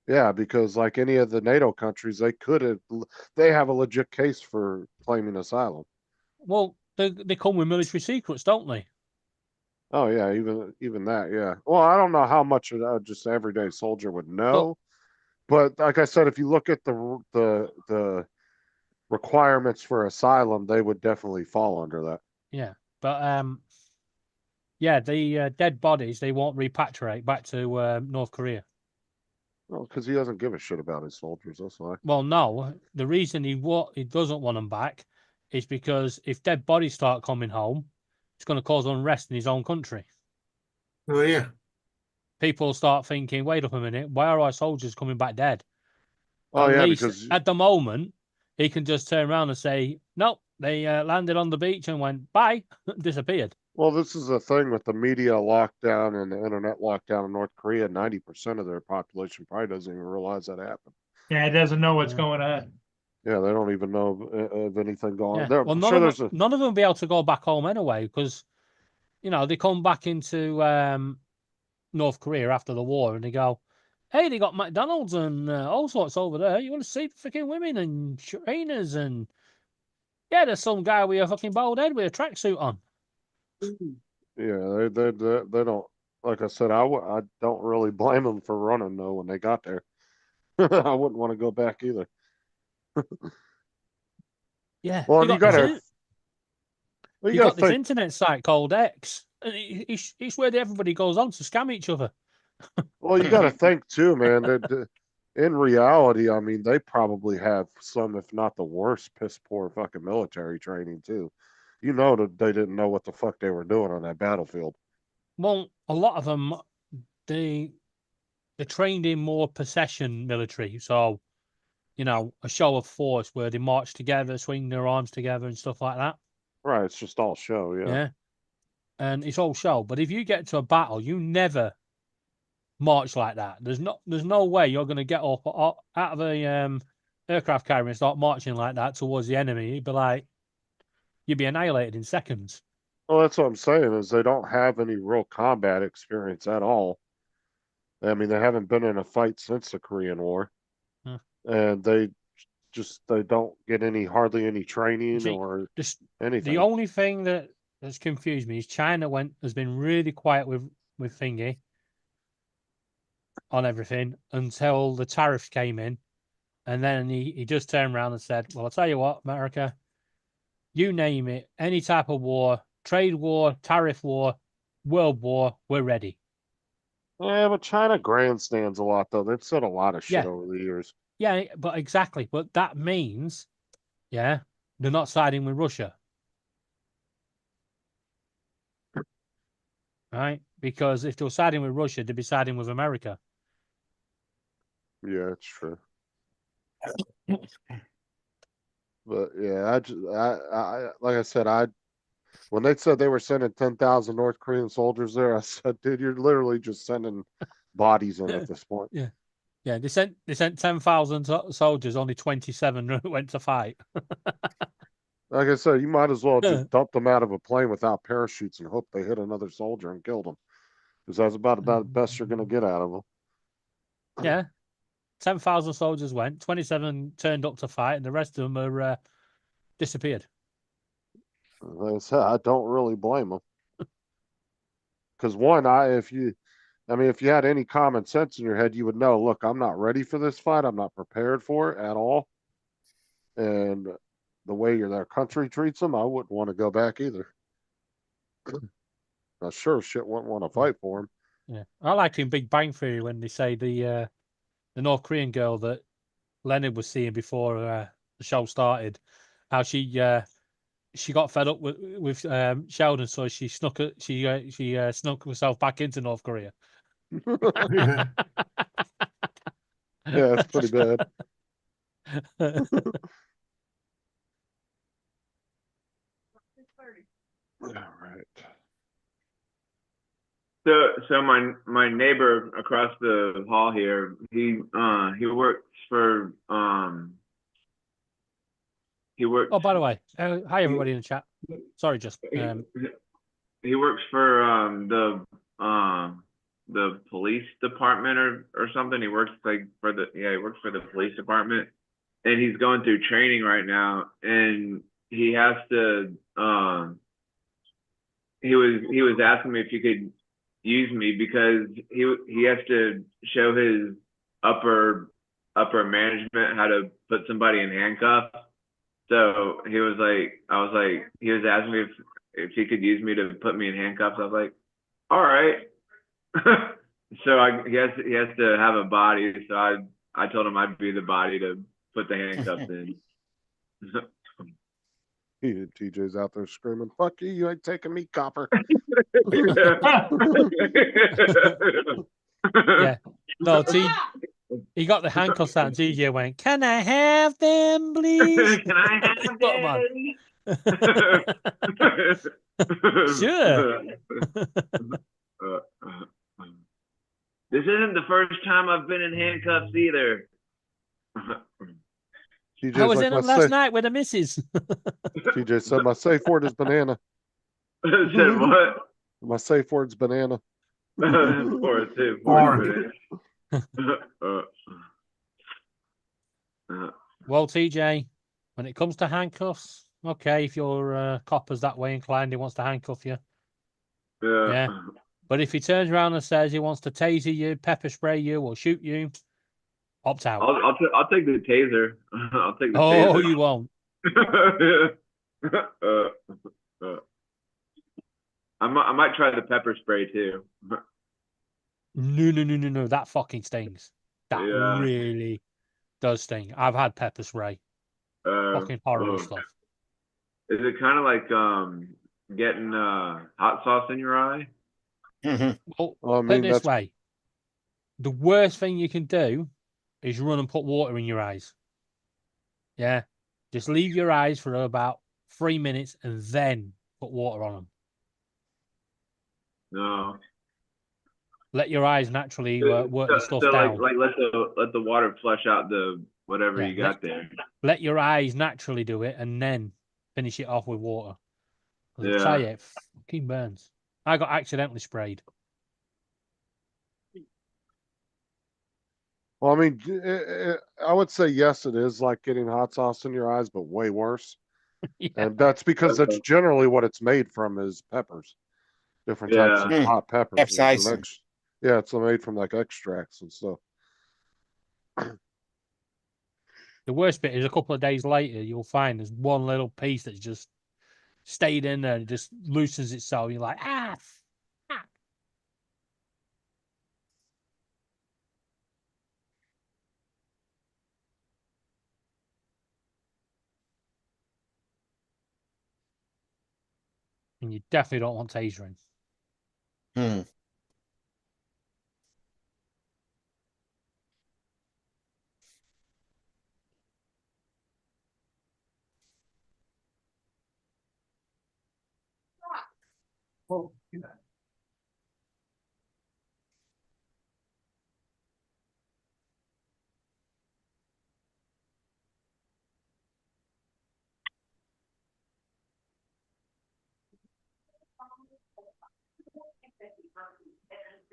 Yeah, because like any of the NATO countries, they have a legit case for claiming asylum. Well, they come with military secrets, don't they? Oh yeah, even that, yeah. Well, I don't know how much just an everyday soldier would know, but like I said, if you look at the requirements for asylum, they would definitely fall under that. Yeah, but yeah, the dead bodies they won't repatriate back to North Korea. Well, because he doesn't give a shit about his soldiers. That's why. Well, no, the reason he doesn't want them back is because if dead bodies start coming home, it's going to cause unrest in his own country. Oh yeah. People start thinking, wait up a minute, why are our soldiers coming back dead? Oh At yeah, least because at the moment, he can just turn around and say, nope, they landed on the beach and went, bye, disappeared. well, this is the thing with the media lockdown and the internet lockdown in North Korea. 90% of their population probably doesn't even realize that happened. Yeah, it doesn't know what's Yeah. going on. Yeah, they don't even know of anything going Yeah. on. There, Well, I'm none sure of there's them, none of them will be able to go back home anyway because, you know, they come back into North Korea after the war and they go, hey, they got McDonald's and all sorts over there. You want to see freaking women and trainers and yeah, there's some guy with a fucking bald head with a tracksuit on. Yeah, they don't. Like I said, I don't really blame them for running though when they got there. I wouldn't want to go back either. Yeah, Well, they and you got this gotta, well, you you got gotta this think. internet site called X, and it's where everybody goes on to scam each other. Well, you gotta think too, man. That in reality, I mean, they probably have some, if not the worst, piss poor fucking military training too. You know that they didn't know what the fuck they were doing on that battlefield. Well, a lot of them they they're trained in more possession military, so you know, a show of force where they march together, swing their arms together, and stuff like that. Right, it's just all show, yeah. Yeah, and it's all show. But if you get to a battle, you never march like that. There's no way you're going to get up out of a aircraft carrier and start marching like that towards the enemy. You'd be like, you'd be annihilated in seconds. Well, that's what I'm saying is they don't have any real combat experience at all. I mean, they haven't been in a fight since the Korean War, and they don't get hardly any training See, or Just anything. the only thing that's confused me is China has been really quiet with thingy on everything until the tariffs came in, and then he just turned around and said, "Well, I'll tell you what, America, you name it, any type of war, trade war, tariff war, world war, we're ready." Yeah, but China grandstands a lot though. They've said a lot of shit Yeah. over the years. Yeah, but exactly. But that means, yeah, they're not siding with Russia. Right? Because if they were siding with Russia, they'd be siding with America. Yeah, it's true. But yeah, I like I said, when they said they were sending 10,000 North Korean soldiers there, I said, dude, you're literally just sending bodies in at this point. Yeah. Yeah, they sent 10,000 soldiers, only 27 went to fight. Like I said, you might as well Yeah. just dump them out of a plane without parachutes and hope they hit another soldier and killed them. Because that's about the best you're going to get out of them. Yeah. 10,000 soldiers went, 27 turned up to fight, and the rest of them are disappeared. Like I said, I don't really blame them. Because if you had any common sense in your head, you would know, look, I'm not ready for this fight. I'm not prepared for it at all. And the way their country treats them, I wouldn't want to go back either. I sure shit wouldn't want to fight for them. Yeah. I like in Big Bang Theory when they say the North Korean girl that Leonard was seeing before the show started, how she got fed up with Sheldon, so she snuck herself back into North Korea. Yeah, it's pretty bad. All right. So my neighbor across the hall here, he works for he works Oh, by the way, hi everybody in the chat. Sorry, just he works for the police department or something. He works he works for the police department, and he's going through training right now, and he has to he was asking me if he could use me because he has to show his upper management how to put somebody in handcuffs. So he was like, he was asking me if he could use me to put me in handcuffs. I was like, all right. So he has to have a body. So I told him I'd be the body to put the handcuffs in. TJ's out there screaming, "Fuck you! You ain't taking me, copper." Yeah. No, he got the handcuffs out and TJ went, "Can I have them, please?" Can I have Put 'em on. it? Sure. This isn't the first time I've been in handcuffs either. TJ's I was like, in "My them last safe." night with the missus. TJ said, "My safe word is banana. Said what? My safe word's banana." Four, two, Orange. Well, TJ, when it comes to handcuffs, okay, if your copper's that way inclined, he wants to handcuff you. Yeah. But if he turns around and says he wants to taser you, pepper spray you, or shoot you, opt out. I'll take the taser. I'll take the Oh, taser. you won't. I might try the pepper spray too. No. That fucking stings. That Yeah. really does sting. I've had pepper spray. Fucking horrible stuff. Is it kind of like getting hot sauce in your eye? Well, Well, I put it mean, this that's way. The worst thing you can do is run and put water in your eyes. Yeah. Just leave your eyes for about 3 minutes and then put water on them. No. Let your eyes naturally work the stuff so down. like let the water flush out the whatever Yeah, you got there. Let your eyes naturally do it and then finish it off with water. Because Yeah. I tell you, it fucking burns. I got accidentally sprayed. well, I mean, I would say yes, it is like getting hot sauce in your eyes, but way worse. Yeah. And that's because that's generally what it's made from is peppers, different types of Yeah. hot peppers. It's an Capsaicin. Yeah, it's made from like extracts and stuff. The worst bit is a couple of days later, you'll find there's one little piece that's just stayed in there and it just loosens itself. You're like, fuck. And you definitely don't want tasering. Hmm.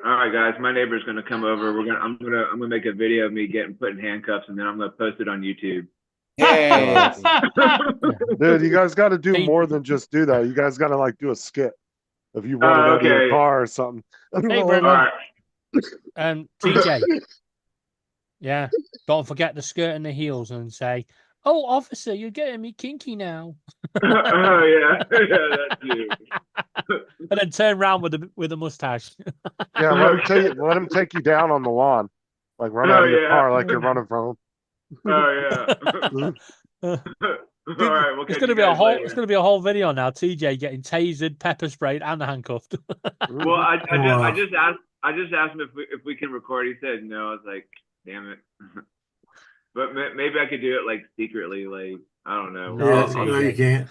All right, guys, my neighbor's gonna come over. I'm gonna make a video of me getting put in handcuffs, and then I'm gonna post it on YouTube. Yeah. Dude, you guys got to do Hey. more than just do that. You guys got to like do a skit if you run into your okay. car or something. Hey, All Brendan. right. TJ. Yeah. Don't forget the skirt and the heels and say, "Oh, officer, you're getting me kinky now." Oh yeah, that too. And then turn around with the mustache. Yeah, let him take you down on the lawn, like run out of your car like you're running from him. Oh yeah. All right, we'll It's catch gonna you be a guys whole. later. It's gonna be a whole video now. TJ getting tasered, pepper sprayed, and handcuffed. Well, I Wow. just asked him if we can record. He said no. I was like, damn it. But maybe I could do it like secretly, like I don't know. No, Yeah, TJ. no, you can't.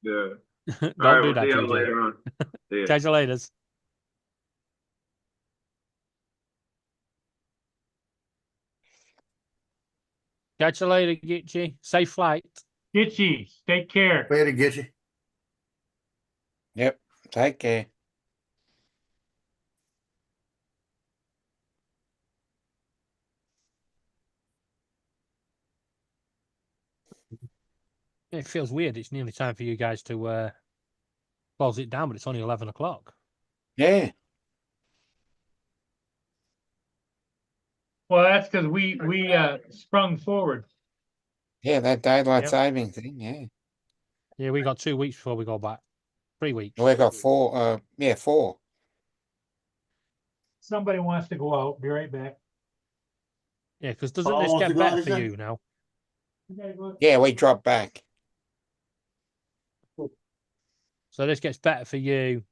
Yeah. Don't All right, do we'll that, see you TJ. later on. See ya. Catch you later. Catch you later, Gitchy. Safe flight. Itchy, take care. Way to get you. Yep. Take care. It feels weird. It's nearly time for you guys to close it down, but it's only 11 o'clock. Yeah. Well, that's because we sprung forward. Yeah, that daylight Yep. saving thing. Yeah, Yeah, we got 2 weeks before we go back. 3 weeks. we got 4. Yeah, 4. Somebody wants to go out, be right back. Yeah, because doesn't Paul this wants to get go out, better he for said? you now? Yeah, we dropped back. So this gets better for you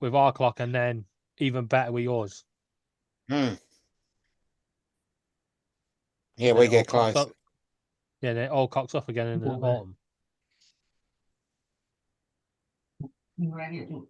with our clock, and then even better with yours. Hmm. Yeah, Then we it all get cocks close. up. Yeah, then it all cocks up again in the Go back. autumn. Right here, too.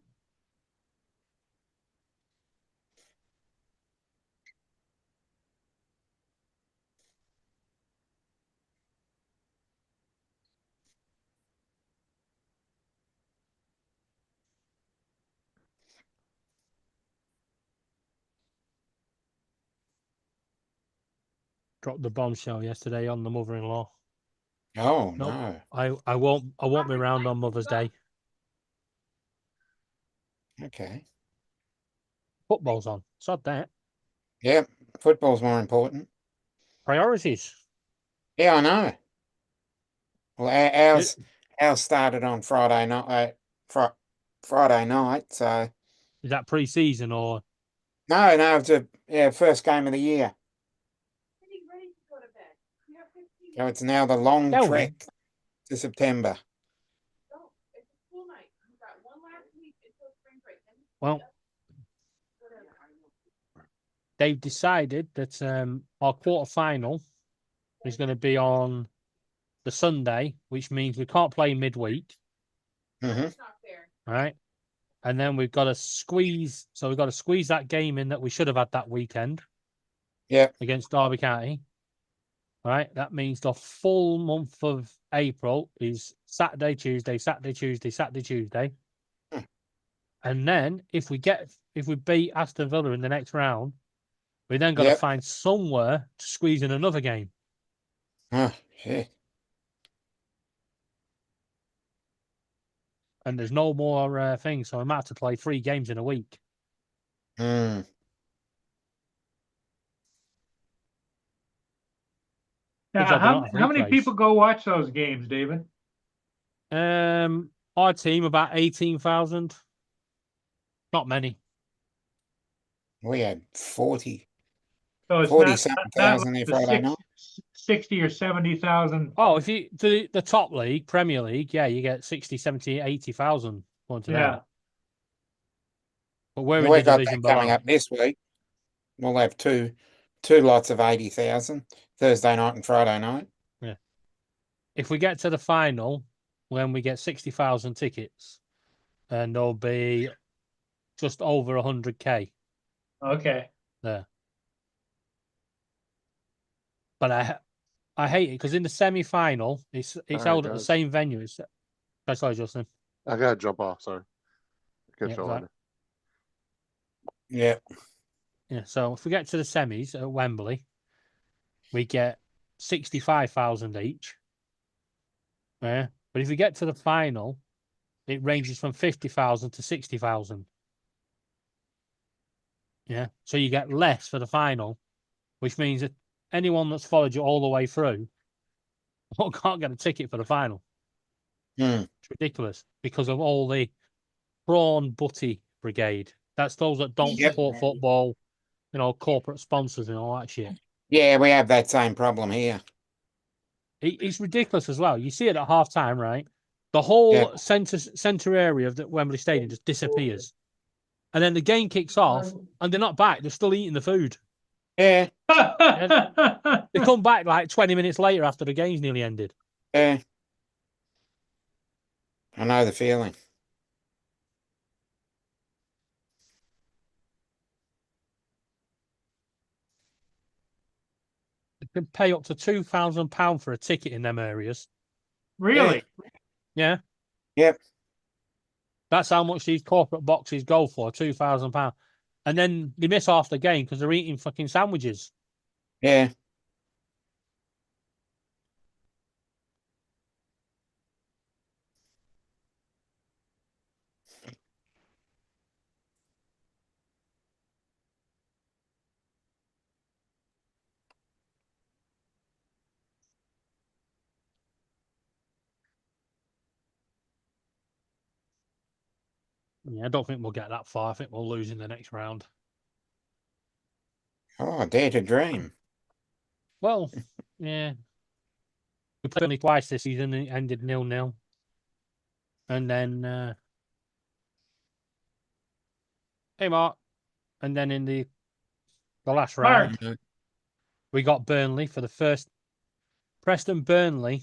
Dropped the bombshell yesterday on the mother-in-law. Oh Nope. no. I won't be around on Mother's Day. Okay. Football's on. Sod that. Yep. Football's more important. Priorities. Yeah, I know. Well, ours started on Friday night. Friday night. So Is that pre-season or no, it's a first game of the year. So it's now the long Going? trek to September. well? They've decided that our quarter final is going to be on the Sunday, which means we can't play midweek, Hmm. right? And then we've got to squeeze. So we've got to squeeze that game in that we should have had that weekend Yep. against Derby County. Right, that means the full month of April is Saturday, Tuesday, Saturday, Tuesday, Saturday, Tuesday. Hmm. And then if we beat Aston Villa in the next round, we then got to Yep. find somewhere to squeeze in another game. Oh, shit. And there's no more things, so I might have to play 3 games in a week. Hmm. Now, Good job we're not how many replays. people go watch those games, David? Our team about 18,000. Not many. We had 40. So it's 40 not something not thousand like there the Friday night. 60 or 70,000. Oh, if you the top league, Premier League, yeah, you get 60, 70, 80,000 going to Yeah. them. But we're in We the got division that coming below. up this week. We'll have two lots of 80,000 Thursday night and Friday night. If we get to the final, when we get 60,000 tickets, and there'll be just over 100K Okay. there. But I hate it because in the semi-final, it's Alright, held at the guys. same venue. Sorry, Justin. I gotta jump off. Sorry. Catch Yeah, you right. later. Yeah. Yeah, so if we get to the semis at Wembley, we get 65,000 each. Yeah, but if we get to the final, it ranges from 50,000 to 60,000. Yeah, so you get less for the final, which means that anyone that's followed you all the way through can't get a ticket for the final. Hmm. It's ridiculous because of all the prawn butty brigade. That's those that don't Yep. support football, corporate sponsors and all that shit. Yeah, we have that same problem here. It's ridiculous as well. You see it at half time, right? The whole Yep. centre area of the Wembley Stadium just disappears. And then the game kicks off and they're not back. They're still eating the food. Yeah. They come back like 20 minutes later after the game's nearly ended. Yeah. I know the feeling. They can pay up to £2,000 for a ticket in them areas. Really? Yeah. Yep. That's how much these corporate boxes go for, £2,000. And then they miss half the game because they're eating fucking sandwiches. Yeah. Yeah, I don't think we'll get that far. I think we'll lose in the next round. Oh, dare to dream. Well, yeah. We played only twice this season and it ended 0-0. And then hey Mark. And then in the last round, Mark, we got Burnley for the first. Preston Burnley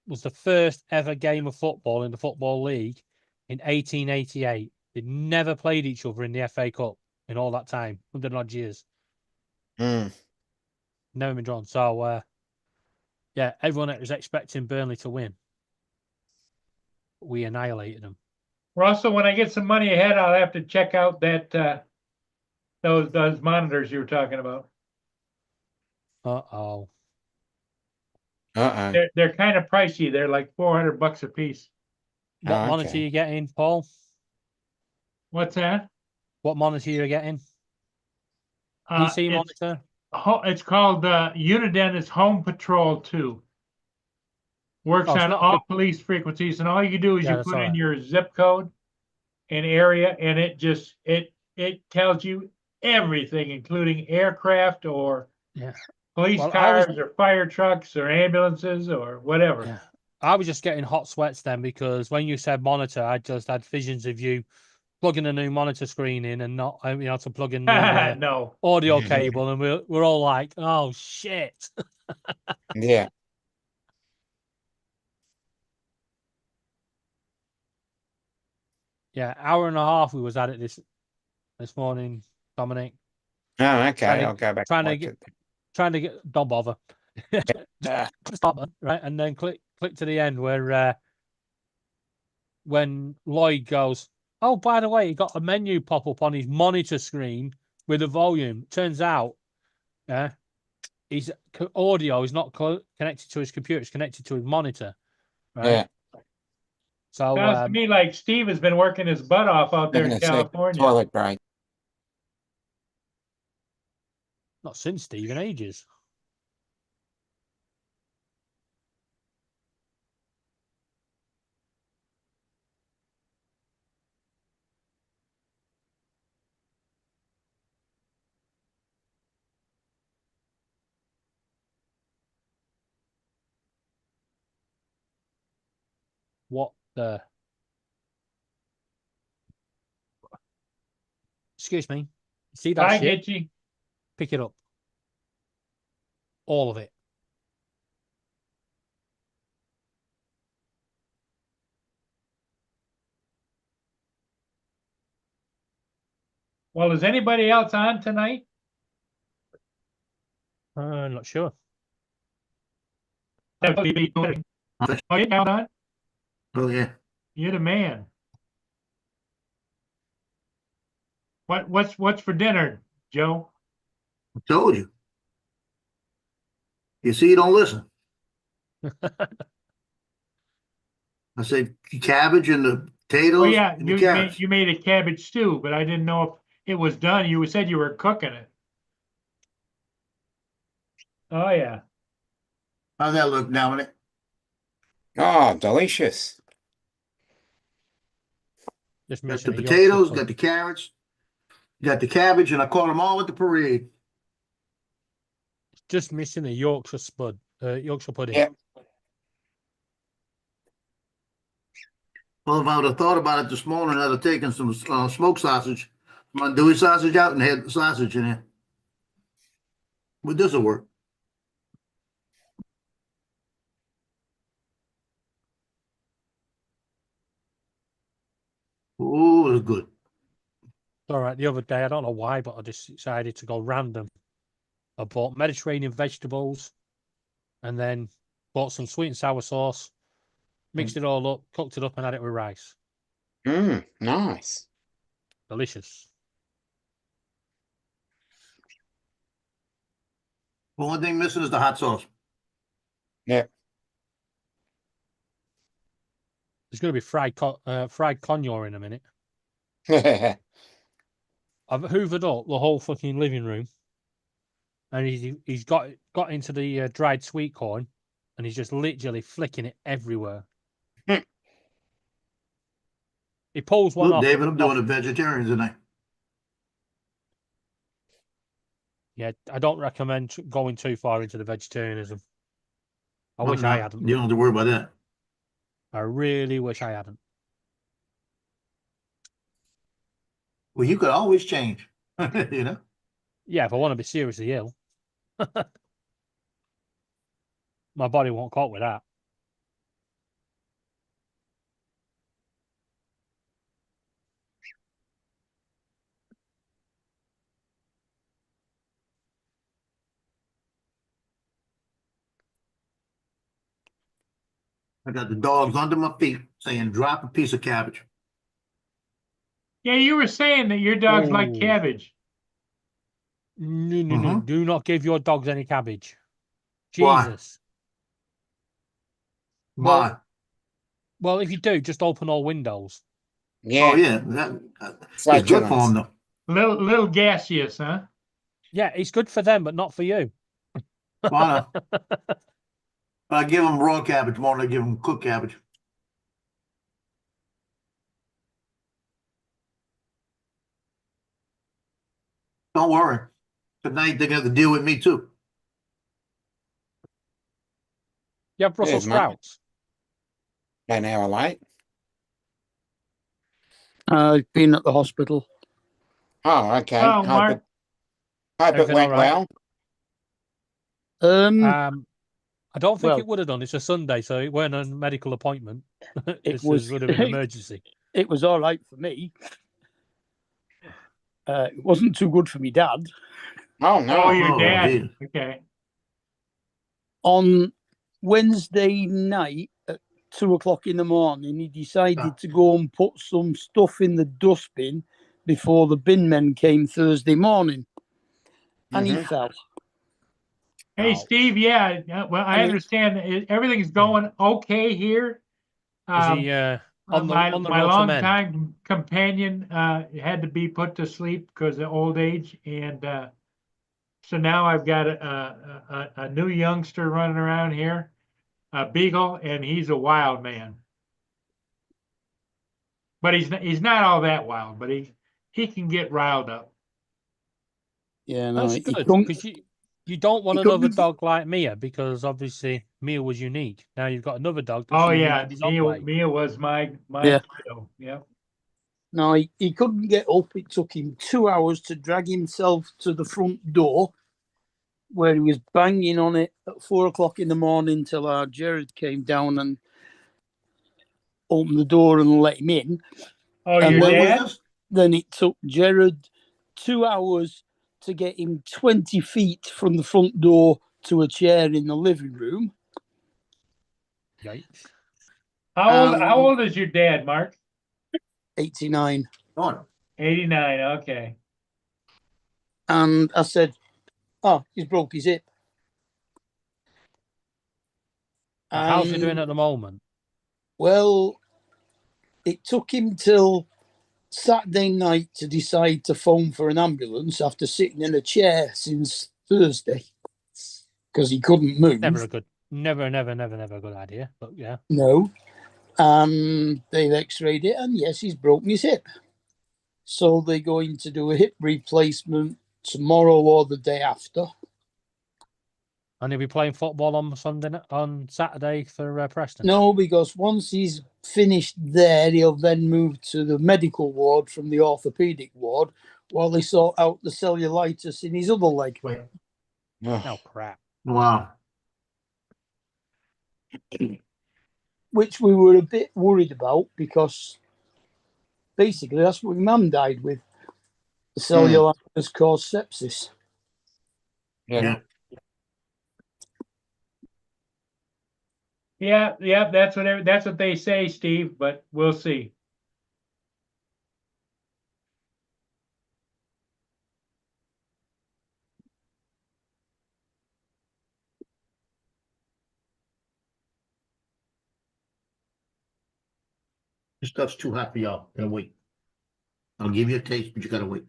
was the first ever game of football in the Football League in 1888. They'd never played each other in the FA Cup in all that time, 100 odd years. Mm. Never been drawn. So, yeah, everyone was expecting Burnley to win. We annihilated them. Russell, when I get some money ahead, I'll have to check out that those monitors you were talking about. Uh-oh. Uh-oh. They're kind of pricey. They're like $400 a piece. What Oh, monitor okay. you getting, Paul? What's that? What monitor you getting? PC monitor? It's called Uniden Home Patrol 2. Works Oh, it's on not all police frequencies, and all you do is Yeah, you that's put all in right. your zip code and area, and it tells you everything, including aircraft or Yeah. police Well, I was- cars or fire trucks or ambulances or whatever. Yeah. I was just getting hot sweats then because when you said monitor, I just had visions of you plugging a new monitor screen in and not, to plug in the No. audio cable, and we're all like, "Oh shit!" Yeah. Yeah, hour and a half we was at it this morning, Dominic. Oh, okay. Trying to- I'll go back trying and to watch Trying to get, don't bother. Stop it, right, and then click to the end where when Lloyd goes, "Oh, by the way, he got a menu pop up on his monitor screen with the volume." Turns out, his audio is not connected to his computer; it's connected to his monitor. Right. Yeah. So Sounds to me like Steve has been working his butt off out there in Gonna say California. toilet break. not since Steve in ages. What the? Excuse me. See that Bye, shit? Hitchy. Pick it up. All of it. Well, is anybody else on tonight? Not sure. Oh, you're on? Oh, yeah. You're the man. What's for dinner, Joe? I told you. You see, you don't listen. I said cabbage and the potatoes Oh yeah, and the carrots. you made a cabbage stew, but I didn't know if it was done. You said you were cooking it. Oh yeah. How's that look, Dominic? Oh, delicious. Just Got the missing a Yorkshire potatoes, pudding. got the carrots, got the cabbage, and I caught them all at the parade. Just missing a Yorkshire pudding. Yeah. Well, if I would have thought about it this morning, I'd have taken some smoked sausage, some andouille sausage out, and had the sausage in there. But this will work. Oh, it was good. All right. The other day, I don't know why, but I just decided to go random. I bought Mediterranean vegetables and then bought some sweet and sour sauce, mixed it all up, cooked it up, and had it with rice. Nice. Delicious. The only thing missing is the hot sauce. Yeah. There's going to be fried conure in a minute. Yeah. I've hoovered up the whole fucking living room, and he's got into the dried sweet corn, and he's just literally flicking it everywhere. He pulls one Look, off. David, I'm doing a vegetarian tonight. Yeah, I don't recommend going too far into the vegetarianism. I No, wish no, I hadn't. You don't have to worry about that. I really wish I hadn't. Well, you could always change. You know? Yeah, if I want to be seriously ill, my body won't cope with that. I got the dogs under my feet saying, drop a piece of cabbage. Yeah, you were saying that your dogs like Oh. cabbage. No, no, no. Mhm. Do not give your dogs any cabbage. Why? Jesus. Why? Well, if you do, just open all windows. Yeah, Oh, yeah. That, it's good for flatulence. them, though. Little gaseous, huh? Yeah, it's good for them, but not for you. Why not? I give them raw cabbage more than I give them cooked cabbage. Don't worry. Tonight they're going to deal with me too. You have Brussels Cheers, mate. sprouts. An hour late. I've been at the hospital. Oh, okay. Oh, Hope Mark. it Everything went all right? well. I don't think Well- it would have done. It's a Sunday, so it weren't a medical appointment. This was- would have been an emergency. It was all right for me. It wasn't too good for me dad. Oh no. Oh, your Oh, dad. geez. Okay. On Wednesday night at 2:00 in the morning, he decided to go and put some stuff in the dustbin before the bin men came Thursday morning, and he Mhm. fell. Hey, Ouch. Steve. Yeah. Well, I I mean- understand everything's going okay here. Is he on the my road to long men? time companion had to be put to sleep because of old age, and so now I've got a new youngster running around here, a beagle, and he's a wild man. But he's not all that wild, but he can get riled up. Yeah, no, That's he good couldn't- because you don't want he another couldn't- dog like Mia, because obviously Mia was unique. Now you've got another dog that's Oh unique yeah, in his own way. Mia was my Yeah. kiddo. Yeah. No, he couldn't get up. It took him 2 hours to drag himself to the front door, where he was banging on it at 4:00 in the morning till our Jared came down and opened the door and let him in. Oh, And your when When dad? was this? Then it took Jared 2 hours to get him 20 feet from the front door to a chair in the living room. Yikes. How old is your dad, Mark? 89. Oh, 89. Okay. And I said, "Oh, he's broke his hip." How's he doing And, at the moment? well, it took him till Saturday night to decide to phone for an ambulance after sitting in a chair since Thursday because he couldn't move. Never a good idea. But yeah. No. They've x-rayed it, and yes, he's broken his hip. So they're going to do a hip replacement tomorrow or the day after. And he'll be playing football on Saturday for Preston. No, because once he's finished there, he'll then move to the medical ward from the orthopedic ward while they sort out the cellulitis in his other leg. Ugh. Oh crap. wow. Which we were a bit worried about because basically that's what my mum died with. The cellulitis caused sepsis. Yeah. Yeah. That's what they say, Steve. But we'll see. This stuff's too hot for y'all. Gotta wait. I'll give you a taste, but you gotta wait.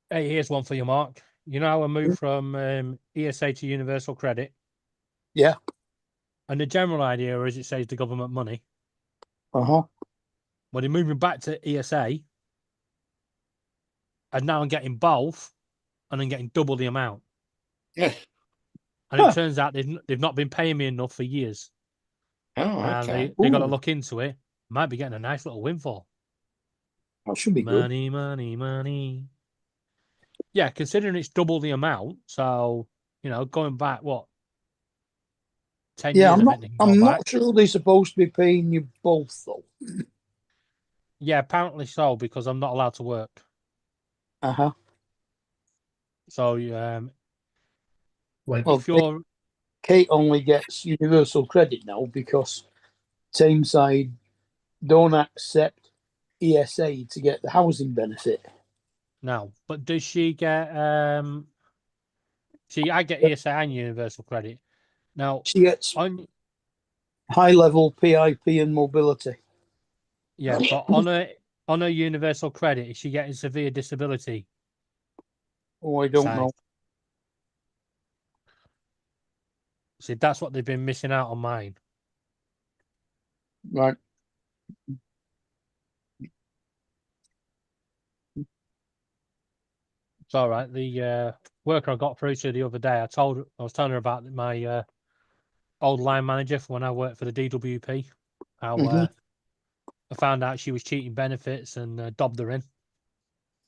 Hey, here's one for you, Mark. You know how I moved from ESA to Universal Credit? Yeah. And the general idea is it saves the government money. Uh-huh. When they're moving back to ESA, and now I'm getting both, and I'm getting double the amount. Yeah. And it turns out they've not been paying me enough for years. Oh, And okay. they got to Ooh. look into it. Might be getting a nice little windfall. That should be good. Money, money, money. Yeah, considering it's double the amount, so going back 10 Yeah, years, I'm I not. think they can go I'm back. not sure they're supposed to be paying you both though. Yeah, apparently so, because I'm not allowed to work. Uh-huh. So Like, Well, if you're Kate only gets universal credit now because Tameside don't accept ESA to get the housing benefit. no, but does she get see, I get ESA and universal credit. Now She gets on high level PIP and mobility. yeah, but on a universal credit, is she getting severe disability? Oh, I don't know. See, that's what they've been missing out on mine. Right. It's all right. The worker I got through to the other day, I was telling her about my old line manager for when I worked for the DWP. How Mhm. I found out she was cheating benefits and dobbed her in.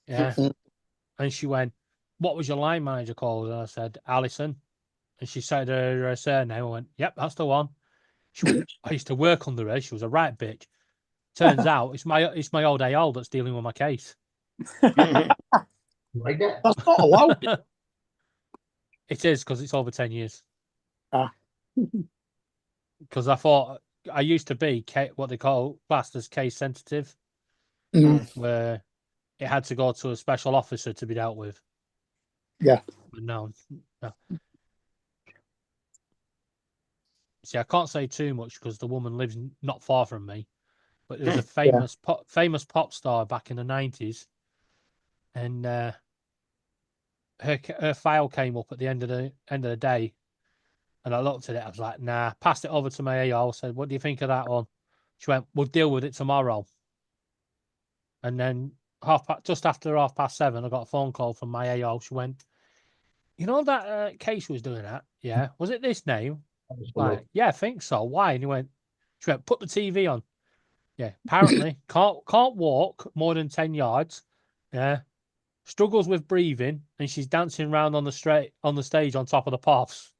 Yeah. Mhm. And she went, "What was your line manager called?" And I said, "Alison." And she said her surname. I went, "Yep, that's the one." She went, "I used to work under her. She was a right bitch." Turns out it's my old AL that's dealing with my case. like that. That's not allowed. It is, because it's over 10 years. Ah. Because I thought I used to be what they call classed as case sensitive, Mhm. where it had to go to a special officer to be dealt with. Yeah. But no. See, I can't say too much because the woman lives not far from me. But there was a famous pop star back in the 90s, and her file came up at the end of the day, and I looked at it. I was like, "Nah." Passed it over to my AO. Said, "What do you think of that one?" She went, "We'll deal with it tomorrow." And then just after 7:30, I got a phone call from my AO. She went, "You know that case was doing that? Yeah. Was it this name?" Like, "Yeah, I think so. Why?" And she went, "Put the TV on." Yeah. Apparently, can't walk more than 10 yards. Yeah. Struggles with breathing, and she's dancing around on the stage on top of the pops.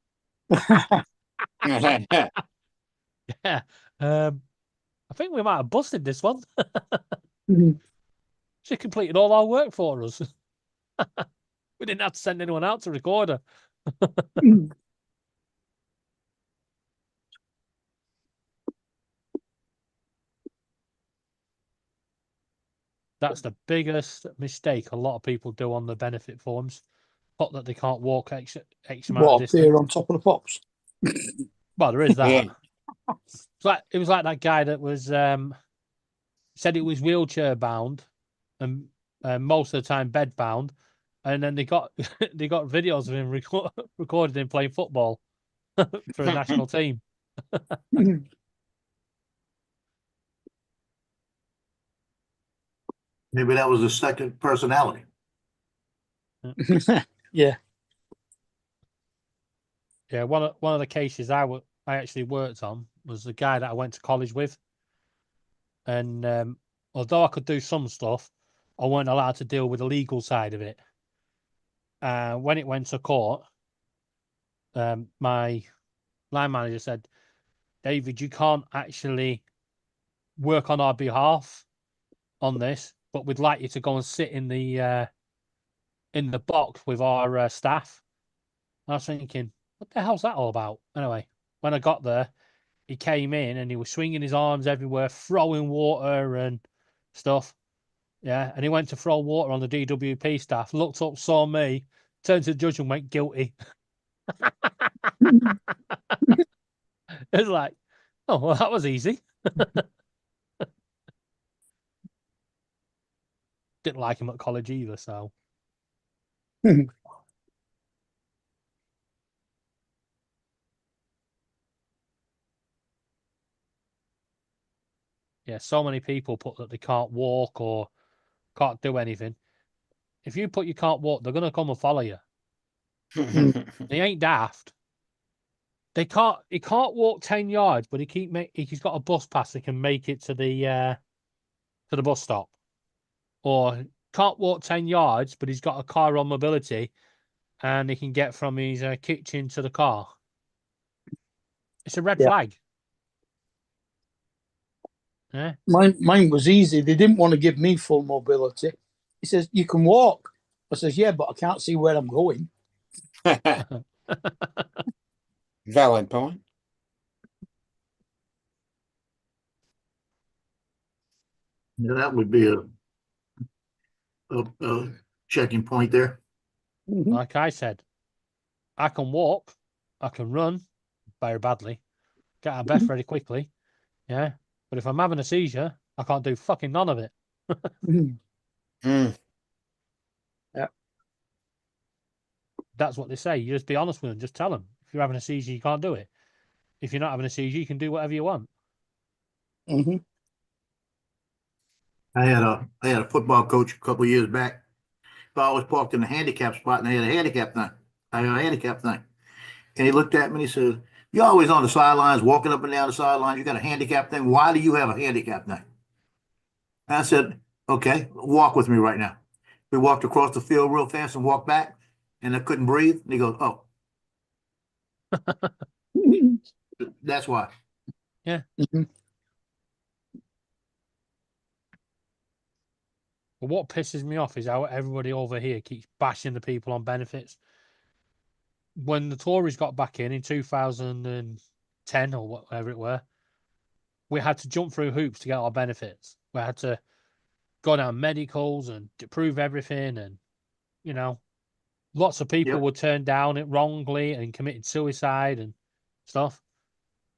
Yeah. I think we might have busted this one. Mhm. She completed all our work for us. We didn't have to send anyone out to record her. That's the biggest mistake a lot of people do on the benefit forms. Put that they can't walk X amount of What distance. appear on top of the pops? Well, there is that. Yeah. It was like that guy that was said it was wheelchair bound and most of the time bed bound, and then they got they got videos of him recorded him playing football for a national team. Maybe that was a second personality. Yeah. Yeah, one of the cases I actually worked on was the guy that I went to college with, and although I could do some stuff, I weren't allowed to deal with the legal side of it. When it went to court, my line manager said, "David, you can't actually work on our behalf on this, but we'd like you to go and sit in the box with our staff." And I was thinking, what the hell's that all about? Anyway, when I got there, he came in and he was swinging his arms everywhere, throwing water and stuff. Yeah, and he went to throw water on the DWP staff, looked up, saw me, turned to the judge and went guilty. It's like, oh, well, that was easy. Didn't like him at college either, so. Yeah, so many people put that they can't walk or can't do anything. If you put you can't walk, they're gonna come and follow you. They ain't daft. They can't. He can't walk 10 yards, but he's got a bus pass that can make it to the bus stop. Or can't walk 10 yards, but he's got a car on mobility, and he can get from his kitchen to the car. It's a red Yeah. flag. Yeah. Mine was easy. They didn't want to give me full mobility. He says, you can walk. I says, yeah, but I can't see where I'm going. Valid point. Yeah, that would be a checking point there. Like I said, I can walk, I can run very badly, get out of bed very quickly. Yeah. But if I'm having a seizure, I can't do fucking none of it. Mm. That's what they say. You just be honest with them. Just tell them. If you're having a seizure, you can't do it. If you're not having a seizure, you can do whatever you want. Mm-hmm. I had a football coach a couple of years back. I always parked in the handicap spot, and they had a handicap thing. I had a handicap thing, and he looked at me and he said, "You're always on the sidelines, walking up and down the sidelines. You got a handicap thing. Why do you have a handicap thing?" And I said, "Okay, walk with me right now." We walked across the field real fast and walked back, and I couldn't breathe. And he goes, "Oh, that's why." Yeah. Mm-hmm. But what pisses me off is how everybody over here keeps bashing the people on benefits. When the Tories got back in 2010 or whatever it were, we had to jump through hoops to get our benefits. We had to go down medicals and to prove everything. And, you know, lots of people Yep. were turned down it wrongly and committed suicide and stuff.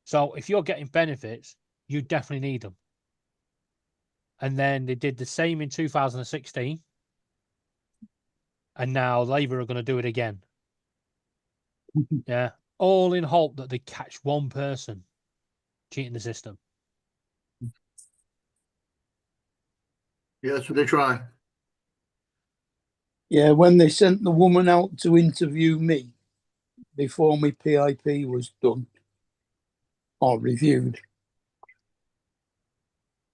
So if you're getting benefits, you definitely need them. And then they did the same in 2016. And now Labour are going to do it again. Yeah. All in hope that they catch one person cheating the system. Yeah, that's what they try. Yeah, when they sent the woman out to interview me before my PIP was done or reviewed,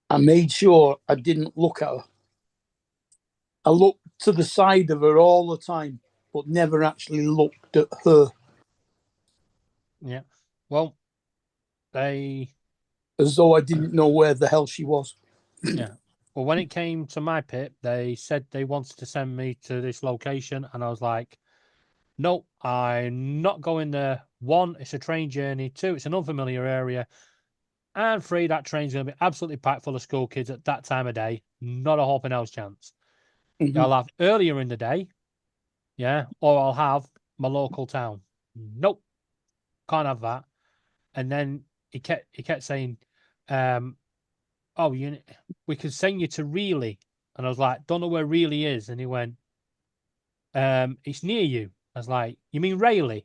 I made sure I didn't look at her. I looked to the side of her all the time, but never actually looked at her. Yeah. Well, they... As though I didn't know where the hell she was. Yeah. Well, when it came to my PIP, they said they wanted to send me to this location, and I was like, no, I'm not going there. 1, it's a train journey. 2, it's an unfamiliar area. And 3, that train's going to be absolutely packed full of school kids at that time of day. Not a hope in hell's chance. Mhm. I'll have earlier in the day, yeah, or I'll have my local town. Nope, can't have that. And then he kept saying, "Oh, we could send you to Reilly," and I was like, "Don't know where Reilly is." And he went, "It's near you." I was like, "You mean Rayleigh?"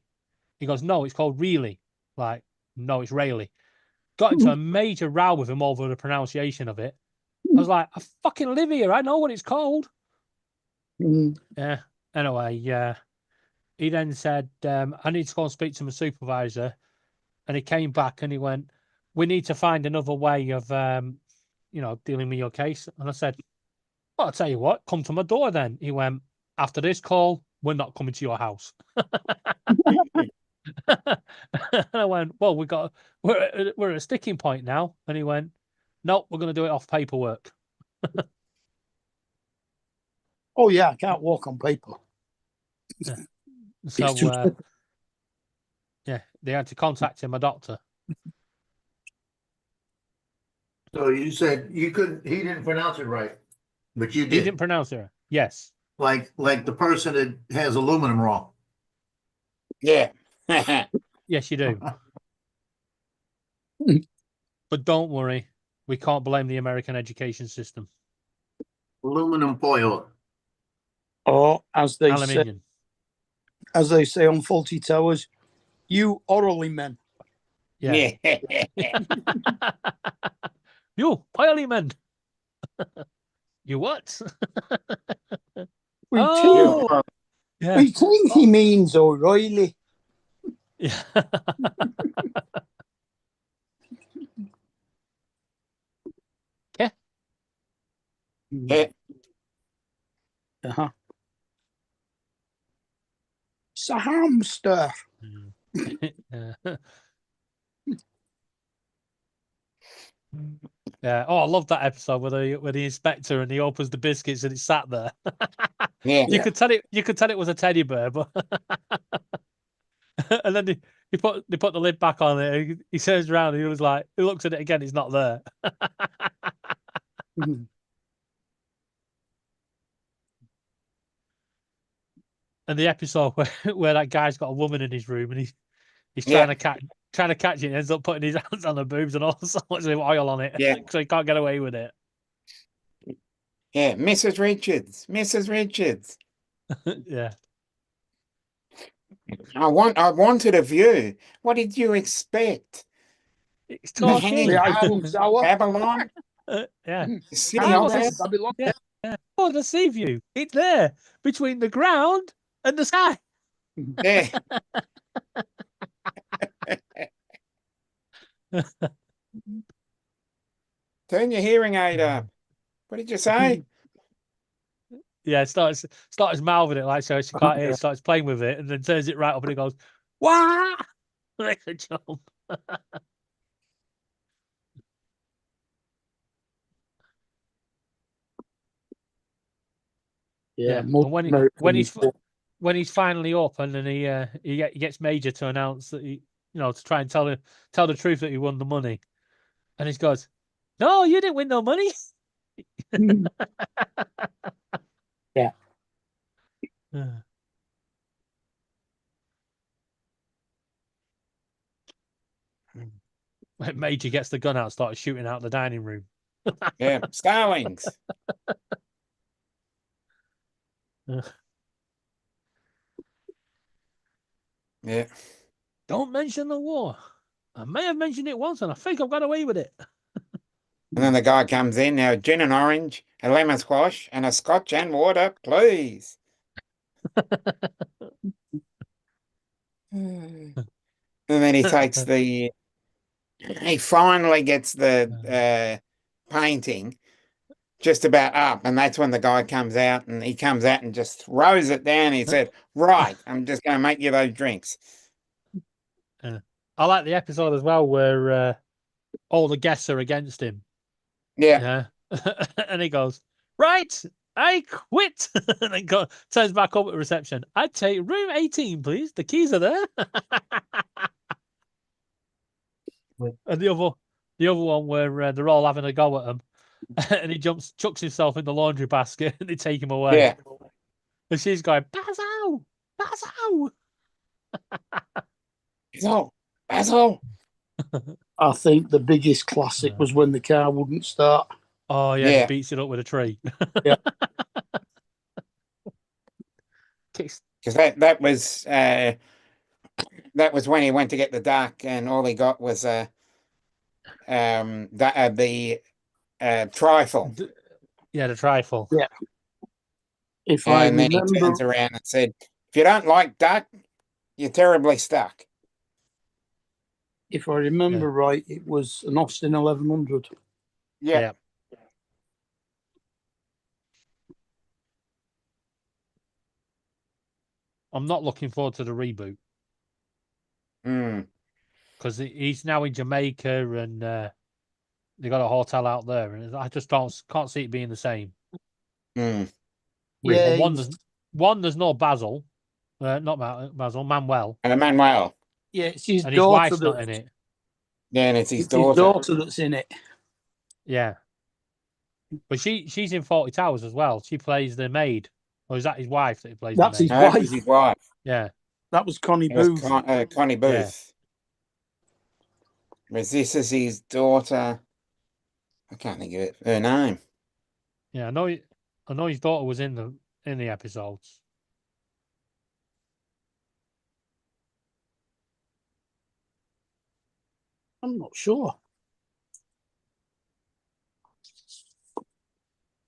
He goes, "No, it's called Reilly." Like, no, it's Rayleigh. Got into a major row with him over the pronunciation of it. I was like, "I fucking live here. I know what it's called." Mhm. Yeah. Anyway, yeah. He then said, "I need to go and speak to my supervisor." And he came back and he went, "We need to find another way of, dealing with your case." And I said, "Well, I'll tell you what, come to my door then." He went, "After this call, we're not coming to your house." And I went, "Well, we're at a sticking point now." And he went, "No, we're going to do it off paperwork." Oh, yeah, I can't walk on paper. It's too So, yeah, they had to contact my doctor. So you said you couldn't. He didn't pronounce it right, but you He did. didn't pronounce it. Yes. Like the person that has aluminum wrong. Yeah. Yes, you do. But don't worry, we can't blame the American education system. Aluminum foil. Or as they Aluminium. say on Faulty Towers, you orally men. Yeah. Yeah. You Parliament. You what? We Oh, think, yeah. we think he means O'Reilly. Yeah. Yeah. Uh-huh. It's a hamster. Yeah. Yeah. Oh, I love that episode where the inspector and he opens the biscuits and it's sat there. Yeah. You could tell it was a teddy bear, but and then they put the lid back on it. And he turns around and he looks at it again. It's not there. Mhm. And the episode where that guy's got a woman in his room and he's Yeah. trying to catch it and ends up putting his hands on her boobs and all sorts of oil on it. Yeah. So he can't get away with it. Yeah. Mrs. Richards. Mrs. Richards. Yeah. I wanted a view. What did you expect? It's The hanging The talking. Eiffel gardens of Tower. Babylon? Yeah. The city Hang of on, Babylon? Babylon. Oh, the sea view. It's there between the ground and the sky. Yeah. Turn your hearing aid up. What did you say? Yeah, starts mouthing it like so she can't hear. Starts playing with it and then turns it right up and it goes, "Wah!" Like a jump. Yeah, And most when American when he's finally up and then he gets Major to announce that to try and tell the truth that he won the money, and he goes, "No, you didn't win no money." Yeah. When Major gets the gun out, starts shooting out the dining room. Yeah. Starlings. Yeah. Don't mention the war. I may have mentioned it once, and I think I've got away with it. And then the guy comes in now, gin and orange, a lemon squash, and a scotch and water, please. And then he takes he finally gets the painting just about up, and that's when the guy comes out, and he comes out and just throws it down. He said, "Right, I'm just going to make you those drinks." I like the episode as well where all the guests are against him. Yeah. And he goes, "Right, I quit." And then turns back up at reception. I'd take room 18, please. The keys are there. And the other one where they're all having a go at him, and he chucks himself in the laundry basket, and they take him away. Yeah. And she's going, "Basil, Basil." Basil. I think the biggest classic was when the car wouldn't start. Oh yeah, Yeah. he beats it up with a tree. Yeah. Because that was when he went to get the duck, and all he got was the trifle. Yeah, the trifle. Yeah. If I And then he remember, turns around and said, "If you don't like duck, you're terribly stuck." if I remember right, it was an Austin 1100. Yeah. I'm not looking forward to the reboot Mm. because he's now in Jamaica and they got a hotel out there, and I just can't see it being the same. Mm. Yeah, There's no Basil, not Basil, Manuel, And Manuel. yeah, it's his and his daughter wife's not in that it. Yeah, and it's his his daughter. daughter that's in it. Yeah, but she's in 40 Towers as well. She plays the maid, or is that his wife that he plays? That's the his maid? No, that wife. was his wife. Yeah, That was Connie It was Booth. Connie Booth. Whereas this is his daughter. I can't think of her name. yeah. I know his daughter was in the episodes. I'm not sure.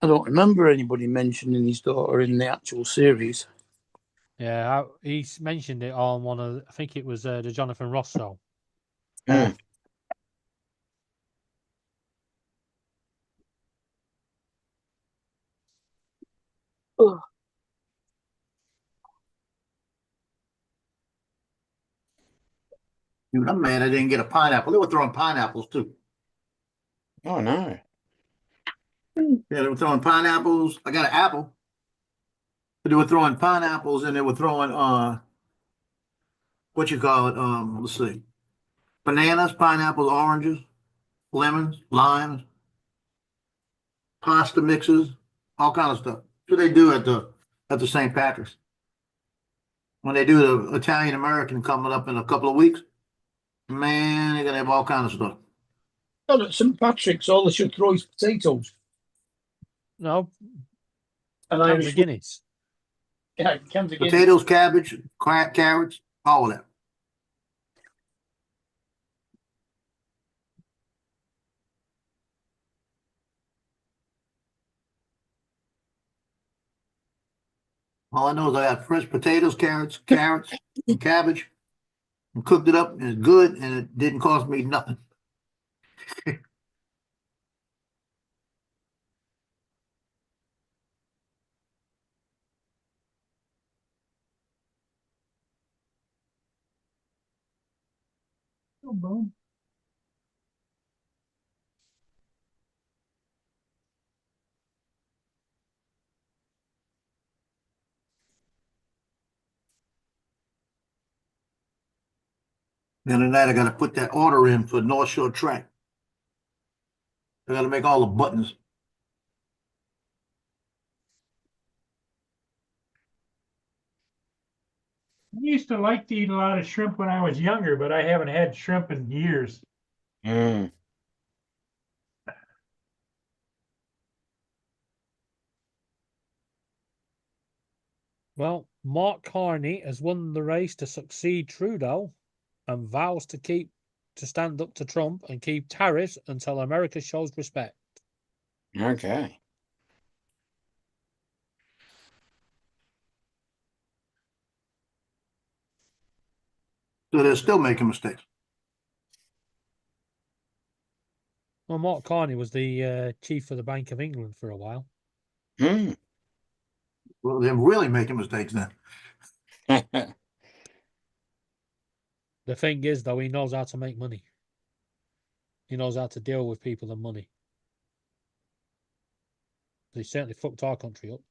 I don't remember anybody mentioning his daughter in the actual series. Yeah, he's mentioned it on one of, I think it was the Jonathan Ross show. Mm. Ugh. Dude, I'm mad I didn't get a pineapple. They were throwing pineapples too. Oh no. Yeah, they were throwing pineapples. I got an apple. But they were throwing pineapples and they were throwing what you call it? Let's see. Bananas, pineapples, oranges, lemons, limes, pasta mixes, all kind of stuff. That's what they do at the St. Patrick's. When they do the Italian American coming up in a couple of weeks, man, they're gonna have all kinds of stuff. Oh, at St. Patrick's, all they should throw is potatoes. No, And cans Irish of Guinness. Yeah, cans of Guinness. Potatoes, cabbage, carrots, all of that. All I know is I got fresh potatoes, carrots, and cabbage, and cooked it up, and it's good, and it didn't cost me nothing. Oh, boom. The other night, I got to put that order in for North Shore Track. I got to make all the buttons. I used to like to eat a lot of shrimp when I was younger, but I haven't had shrimp in years. Mm. Well, Mark Carney has won the race to succeed Trudeau and vows to stand up to Trump and keep tariffs until America shows respect. Okay. So they're still making mistakes. Well, Mark Carney was the chief of the Bank of England for a while. Mm. Well, they're really making mistakes then. The thing is, though, he knows how to make money. He knows how to deal with people and money. He certainly fucked our country up.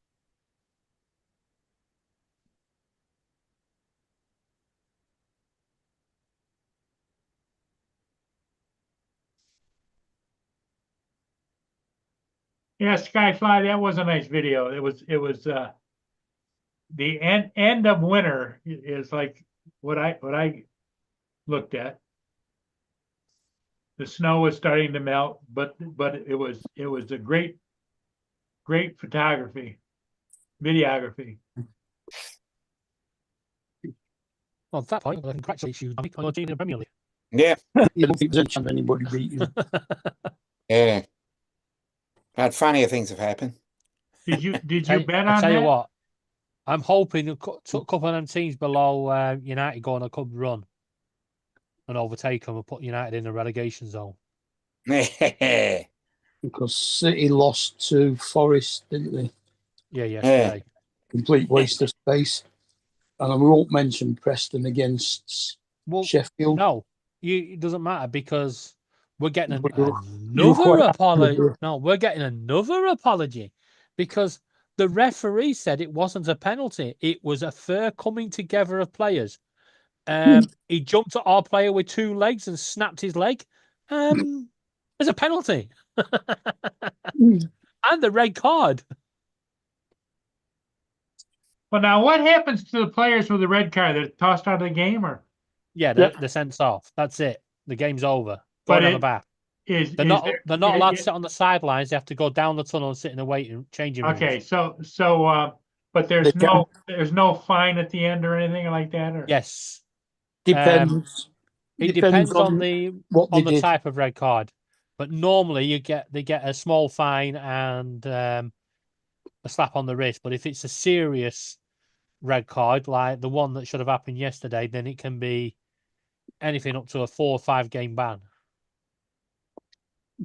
Yeah, Skyfly, that was a nice video. It was the end of winter is like what I looked at. The snow was starting to melt, but it was a great photography, videography. Well, at that point, I congratulate you on your team in the Premier League. Yeah. You don't think there's a chance anybody beat you. Yeah. But funnier things have happened. Did you bet I on tell you that? what, I'm hoping a couple of them teams below United go on a club run and overtake them and put United in the relegation zone. Yeah. Because City lost to Forest, didn't they? Yeah, yesterday. Complete waste of space. And we won't mention Preston against Sheffield. No, it doesn't matter because we're getting you're another quite apology. happy. No, we're getting another apology because the referee said it wasn't a penalty. It was a fair coming together of players. He jumped at our player with two legs and snapped his leg. There's a penalty. And the red card. Well, now what happens to the players with the red card? They're tossed out of the game, or Yeah, they're sent off. That's it. The game's over. Go But down it- the back. they're They're not allowed to sit on the sidelines. They have to go down the tunnel and sit in the waiting changing rooms. Okay, but there's no fine at the end or anything like that, or Yes. Depends. It depends on what they the did. type of red card. But normally they get a small fine and a slap on the wrist. But if it's a serious red card, like the one that should have happened yesterday, then it can be anything up to a 4 or 5 game ban.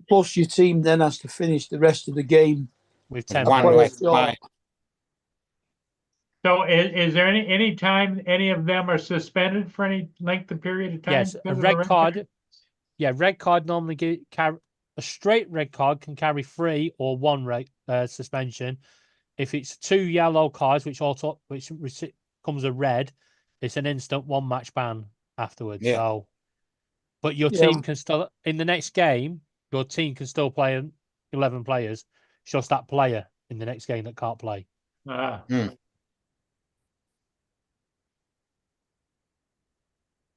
Plus, your team then has to finish the rest of the game. With With 10 one player less short. player. So is there any time any of them are suspended for any length of period of time? Yes, a because of the red card. Yeah, red card normally carry a straight red card can carry 3 or 1 suspension. If it's 2 yellow cards, which comes a red, it's an instant 1 match ban afterwards. Yeah. So, but your Yeah. team can still in the next game. Your team can still play 11 players. It's just that player in the next game that can't play. Ah,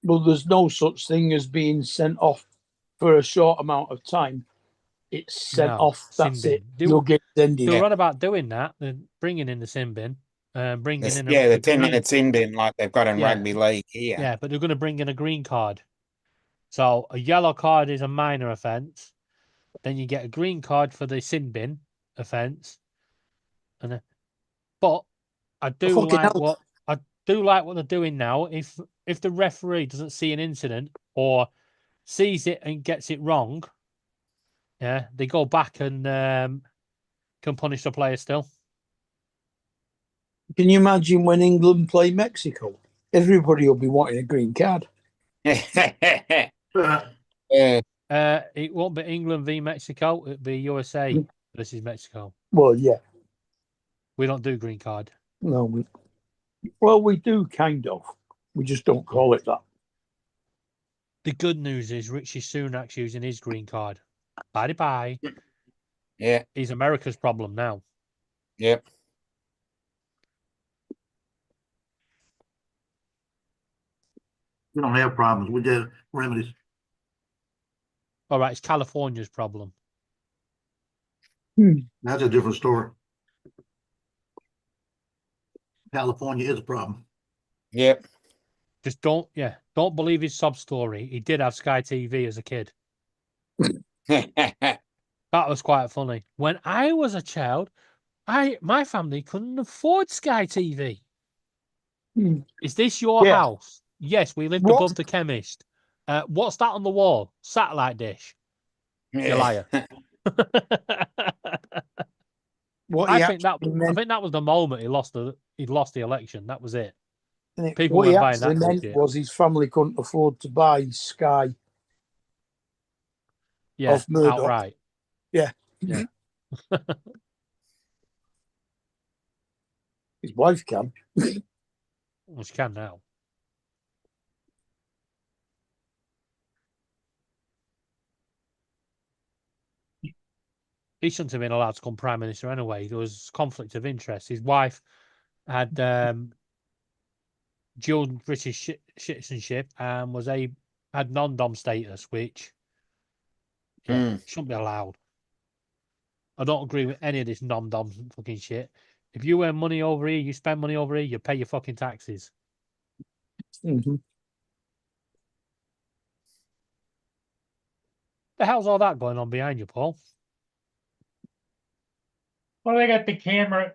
Well, there's no such thing as being sent off for a short amount of time. It's sent No, off. sin That's bin. it. You'll get ended. They were on about doing that. They're bringing in the sin bin, bringing in Yeah, the 10 green- minutes in bin like they've got in Yeah. rugby league here. Yeah, but they're going to bring in a green card. So a yellow card is a minor offence. Then you get a green card for the sin bin offence. But I do fucking like hell. what they're doing now. If the referee doesn't see an incident or sees it and gets it wrong, yeah, they go back and can punish the player still. Can you imagine when England play Mexico? Everybody will be wanting a green card. It won't be England v Mexico. It'll be USA versus Mexico. Well, yeah. We don't do green card. No. We do kind of. We just don't call it that. The good news is Richie Sunak's using his green card. Bye. Yeah. He's America's problem now. Yep. We don't have problems. We get remedies. All right, it's California's problem. That's a different story. California is a problem. Yep. Just don't believe his sob story. He did have Sky TV as a kid. That was quite funny. When I was a child, my family couldn't afford Sky TV. Is this your house? Yes, we lived above the chemist. What's that on the wall? Satellite dish. You liar. I think that was the moment he lost the election. That was it. People what he weren't buying that actually meant bullshit. was his family couldn't afford to buy Sky. Yeah, Off Murdoch. outright. Yeah. Yeah. His wife can. Well, she can now. He shouldn't have been allowed to become prime minister anyway. There was conflict of interest. His wife had dual British citizenship and had non-dom status, which shouldn't be allowed. I don't agree with any of this non-dom fucking shit. If you earn money over here, you spend money over here, you pay your fucking taxes. Mm-hmm. The hell's all that going on behind you, Paul? well, they got the camera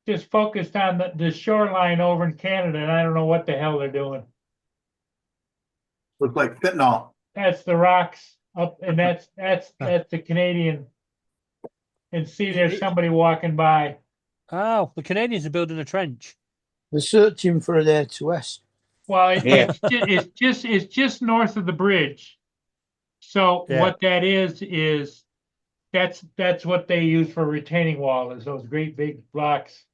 just focused on the shoreline over in Canada, and I don't know what the hell they're doing. Looks like fentanyl. That's the rocks up, and that's the Canadian. And see, there's somebody walking by. Oh, the Canadians are building a trench. They're searching for an air to S. Well, Yeah. it's just north of the bridge. So Yeah. what that is that's what they use for retaining wall, is those great big blocks.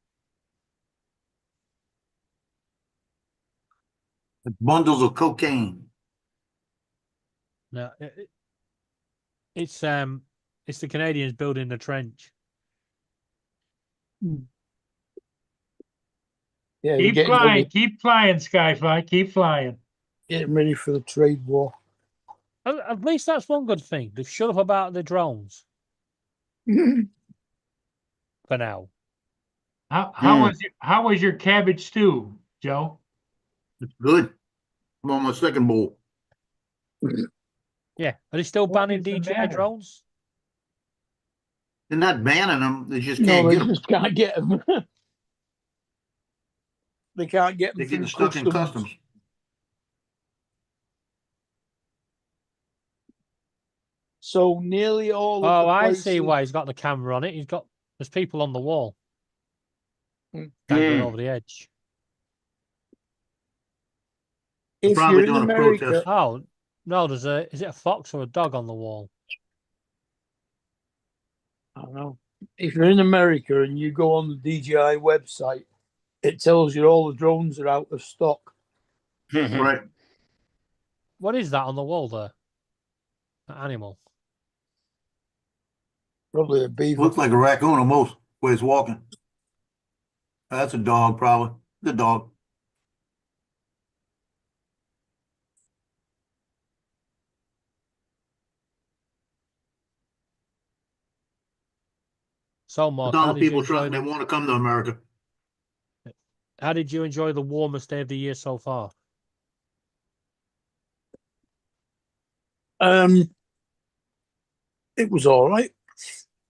Bundles of cocaine. No, it's the Canadians building the trench. Yeah, Keep getting flying, Skyfly, keep flying. getting ready for the trade war. At least that's one good thing. They've shut up about the drones for now. How was your cabbage stew, Joe? It's good. I'm on my second bowl. Yeah, are they still What banning is the DJI matter? drones? They're not banning them. They just No, can't they get them. just can't get them. They can't get They're them getting through stuck in customs. So nearly all of Oh, the I places. see why he's got the camera on it. There's people on the wall Mm. dangling Mm. over the edge. They're If probably you're in doing a America, protest. Oh no, is it a fox or a dog on the wall? I don't know. If you're in America and you go on the DJI website, it tells you all the drones are out of stock. Right. What is that on the wall there? That animal. Probably a beaver. Looks like a raccoon almost, where it's walking. That's a dog, probably. The dog. So, It's Mark, all how the did you people enjoy trying, they want to come to America. the warmest day of the year so far? It was all right.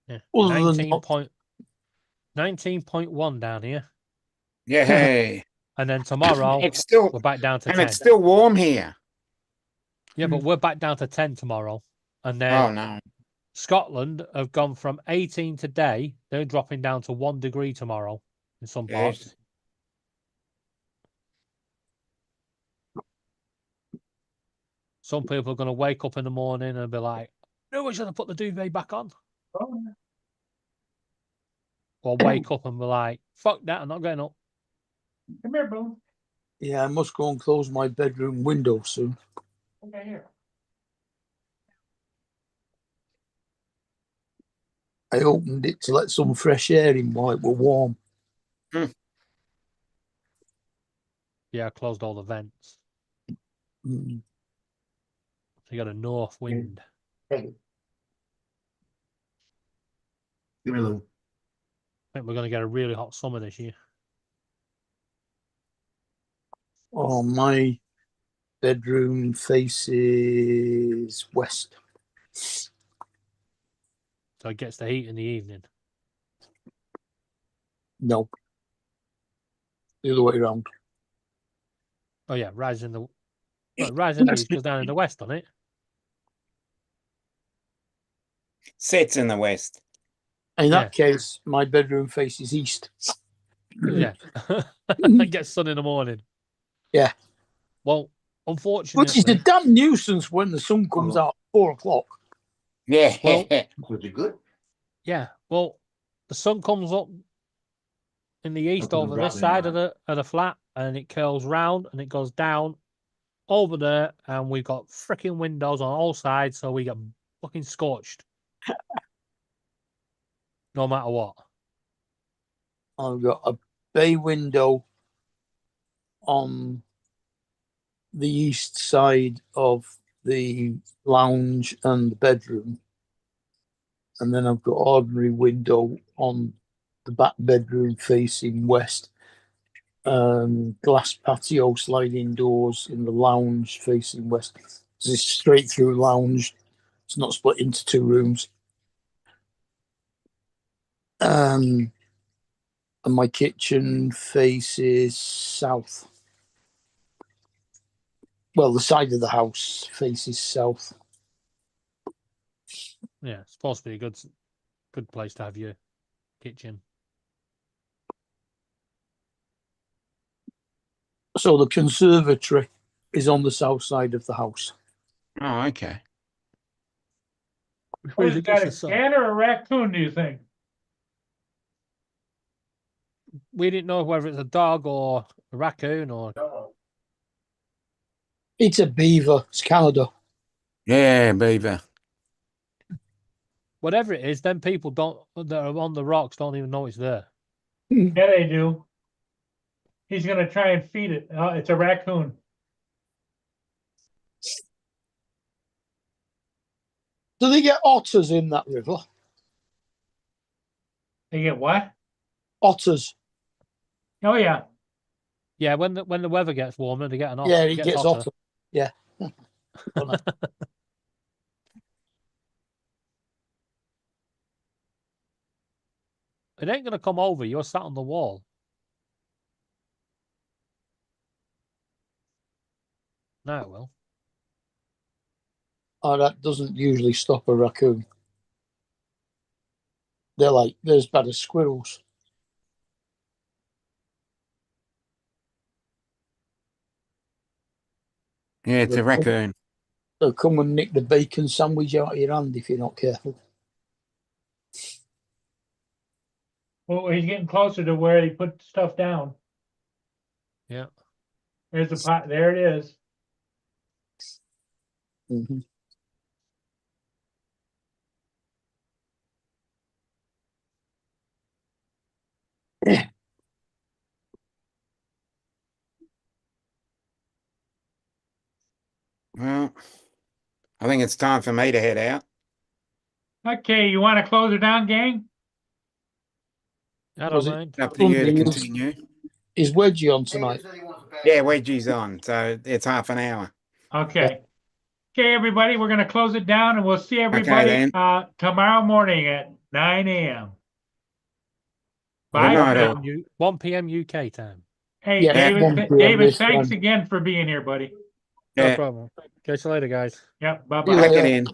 Yeah. Other than 19.1 down here. Yeah, hey. And then tomorrow It's still we're back down to and 10. it's still warm here. Yeah, but we're back down to 10 tomorrow. And then Oh no. Scotland have gone from 18 today. They're dropping down to 1 degree tomorrow in some Yes. parts. Some people are going to wake up in the morning and be like, no, we should have put the duvet back on. Or wake up and be like, fuck that, I'm not getting up. Come here, Boone. yeah, I must go and close my bedroom window soon. Okay, here. I opened it to let some fresh air in while it were warm. Yeah, I closed all the vents. Mm. So you got a north wind. Give me a little. I think we're going to get a really hot summer this year. Oh, my bedroom faces west. So it gets the heat in the evening. No. The other way around. Oh, yeah, rising the east goes down in the west, doesn't it? Sits in the west. In Yeah. that case, my bedroom faces east. Yeah. Get sun in the morning. Yeah. Well, unfortunately. Which is a damn nuisance when the sun comes out at 4 o'clock. Yeah. Well, Was it good? Yeah. Well, the sun comes up in the east Up in the over this Bradley side of the flat, and it curls round and it goes down over there, and we've got freaking windows on all sides, so we get fucking scorched. No matter what. I've got a bay window on the east side of the lounge and the bedroom. And then I've got ordinary window on the back bedroom facing west. Glass patio sliding doors in the lounge facing west. It's a straight through lounge. It's not split into 2 rooms. And my kitchen faces south. Well, the side of the house faces south. Yeah, it's supposed to be a good place to have your kitchen. So the conservatory is on the south side of the house. Oh, okay. Who's got a cat or a raccoon, do you think? We didn't know whether it's a dog or a raccoon or. It's a beaver. It's Canada. Yeah, beaver. Whatever it is, then people that are on the rocks don't even know it's there. Yeah, they do. He's gonna try and feed it. It's a raccoon. Do they get otters in that river? They get what? Otters. Oh yeah. Yeah, when the weather gets warmer, they get an otter. Yeah, he gets otter. Yeah. It ain't gonna come over. You're sat on the wall. No, it will. Oh, that doesn't usually stop a raccoon. They're as bad as squirrels. Yeah, it's a raccoon. They'll come and nick the bacon sandwich out of your hand if you're not careful. Well, he's getting closer to where he put stuff down. Yeah. There's the pot. There it is. Mm-hmm. Well, I think it's time for me to head out. Okay, you want to close it down, gang? I Was don't it- mind. It's up to you to Sunday is- continue. Is Wedgie on tonight? Yeah, Wedgie's on, so it's half an hour. Okay. Okay, everybody, we're gonna close it down and we'll see everybody then. tomorrow morning at 9 a.m. Good Bye. night, now. all. 1 p.m. UK time. Hey, Yeah, David, 1 p.m. David, this thanks time. again for being here, buddy. No Yeah, problem. Catch you later, guys. Yep, See you bye-bye. pack it later. in.